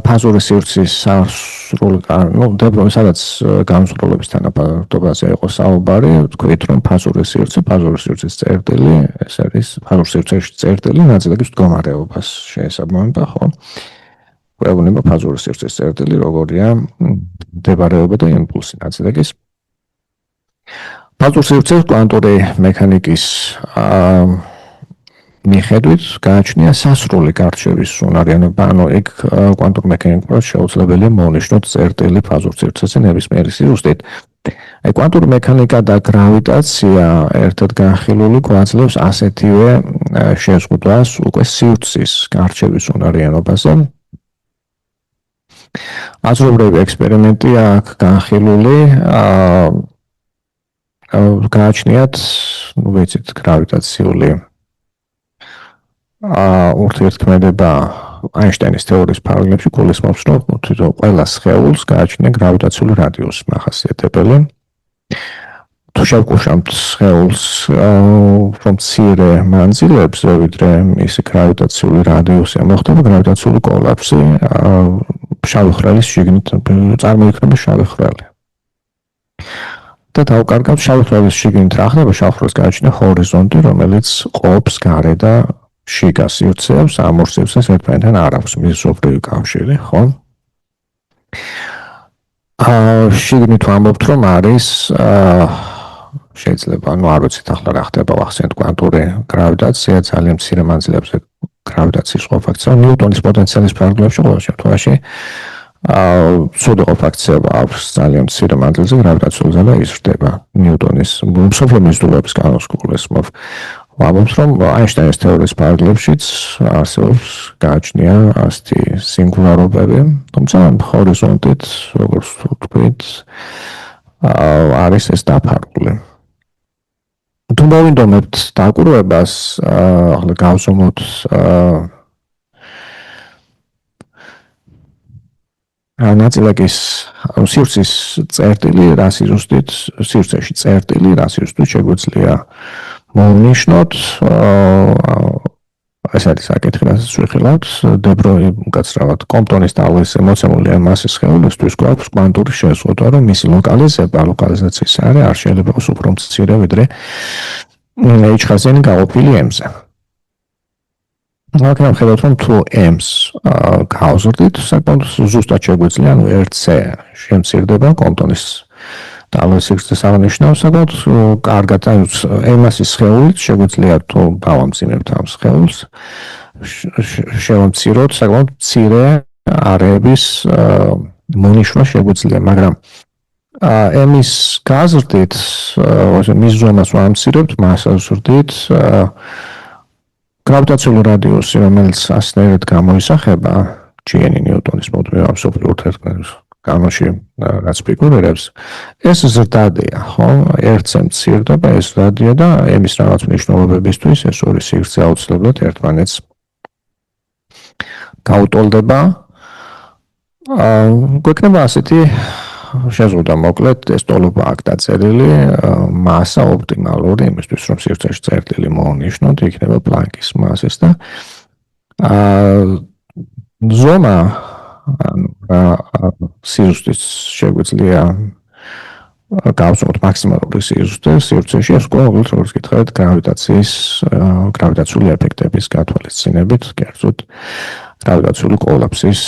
ფაზური სივრცის სასრული, სადაც განსხვავების თანაფარდობაზე იყო საუბარი, თქვით, რომ ფაზური სივრცის წერტილი, ეს არის ფაზურ სივრცეში წერტილი ნაწილაკის მდგომარეობას შეესაბამება, ხო? გვეუბნება ფაზური სივრცის წერტილი, როგორია მდებარეობა და იმპულსი ნაწილაკის. ფაზურ სივრცეს კვანტური მექანიკის მიხედვით გააჩნია სასრული გარჩევის უნარიანობა, ანუ იქ კვანტურ მექანიკურად შეუძლებელია მოვნიშნოთ წერტილი ფაზურ სივრცეზე ნებისმიერი სივრცით. აი კვანტური მექანიკა და გრავიტაცია ერთად განხილული გვაძლევს ასეთივე შეზღუდვას უკვე სივრცის გარჩევის უნარიანობაზე. აზრობრივი ექსპერიმენტი აქ განხილული გააჩნიათ, ვიცით, გრავიტაციული ურთიერთქმედება აინშტაინის თეორიის ფარგლებში გულისხმობს, რომ თვითონ ყველა სხეულს გააჩნია გრავიტაციული რადიუსი მახასიათებელი. თუ შევკუშავთ სხეულს რომ მცირე მანძილებზე, ვიდრე მისი გრავიტაციული რადიუსი მოხდება გრავიტაციული კოლაფსი, შავი ხვრელის შიგნით წარმოიქმნება შავი ხვრელი. და დავკარგავთ შავი ხვრელის შიგნით რა ხდება? შავ ხვრელს გააჩნია ჰორიზონტი, რომელიც ყოფს გარე და შიგა სივრცეებს, ამ ორ სივრცეს ერთმანეთთან არ აქვს მიზობრივი კავშირი, ხო? შიგნით ვამბობთ, რომ არის შეიძლება, არ ვიცით ახლა რა ხდება, ვახსენეთ კვანტური გრავიტაცია, ძალიან მცირე მანძილებზე გრავიტაციის ყოფაქცია, ნიუტონის პოტენციალის ფარგლებში ყოველ შემთხვევაში ცუდი ყოფაქცია აქვს ძალიან მცირე მანძილზე გრავიტაციული ზადა იზრდება ნიუტონის მსოფლიო მიზიდულობის განსაკუთრებით. ვამბობთ, რომ აინშტაინის თეორიის ფარგლებშიც არსებობს გააჩნია ასეთი სინგულარობები, თუმცა ჰორიზონტით, როგორც ვთქვით, არის ეს დაფარული. თუ მოვინდომებთ დაკვირვებას, ახლა გავზომოთ ნაწილაკის სივრცის წერტილი, რას იზუსტით, სივრცეში წერტილი, რას იზუსტით შეგვიძლია მოვნიშნოთ, ეს არის საკითხი, რასაც ვიხილავთ, დებროი უკაცრავად კომპტონის ტალღის მოცემული მასის სხეულისთვის გვაქვს კვანტური შეზღუდვა, რომ მისი ლოკალიზაციის არე არ შეიძლება იყოს უფრო მცირე, ვიდრე h-ხაზიანი გაყოფილი m-ზე. აქ ვხედავთ, რომ თუ m-ს გავზრდით, საკმაოდ ზუსტად შეგვიძლია, ანუ 1c შემცირდება კომპტონის ტალღის სიგრძეს აღნიშნავს, საკმაოდ კარგად, ანუ m-ის სხეულით შეგვიძლია თუ დავამძიმებთ ამ სხეულს, შევამციროთ საკმაოდ მცირე არეების მონიშნა შეგვიძლია, მაგრამ m-ის გაზრდით, მის ზომას ვამცირებთ, მასას ვზრდით, გრავიტაციული რადიუსი, რომელიც ასნაირად გამოისახება ჯიენი ნიუტონის მუდმივ მსოფლიო ურთიერთქმედების განმაში რაც ფიგურირებს, ეს ზრდადია, ხო? ერთზე მცირდება, ეს ზრდადია და m-ის რაღაც მნიშვნელობებისთვის ეს ორი სივრცე აუცილებლად ერთმანეთს გაუტოლდება. გვექნება ასეთი შეზღუდვა, მოკლედ ეს ტოლობა აქ დაწერილი, მასა ოპტიმალური, იმისთვის რომ სივრცეში წერტილი მოვნიშნოთ, იქნება პლანკის მასის და ზომა სივრცის შეგვიძლია გავზომოთ მაქსიმალური სივრცე სივრცეში, ეს ყოველთვის როგორც გითხარით გრავიტაციული ეფექტების გათვალისწინებით, კერძოდ გრავიტაციული კოლაფსის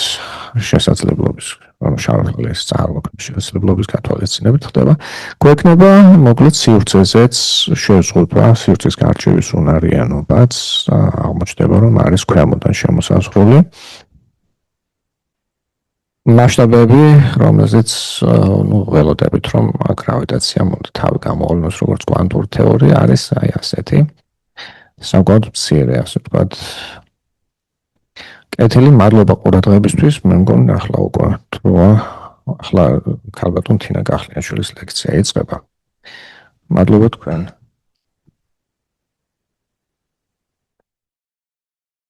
შესაძლებლობის შავხლის წარმოქმნის შესაძლებლობის გათვალისწინებით ხდება. გვექნება მოკლედ სივრცეზეც შეზღუდვა, სივრცის გარჩევის უნარიანობაც აღმოჩნდება, რომ არის ქვემოდან შემოსაზღვრული მასშტაბები, რომელზეც ველოდებით, რომ გრავიტაციამ უნდა თავი გამოავლინოს როგორც კვანტური თეორია, არის აი ასეთი საკმაოდ მცირე, ასე ვთქვათ. კეთილი, მადლობა ყურადღებისთვის, მე მგონი ახლა უკვე ახლა ქალბატონ თინა გახლიანაშვილის ლექცია იწყება. მადლობა თქვენ.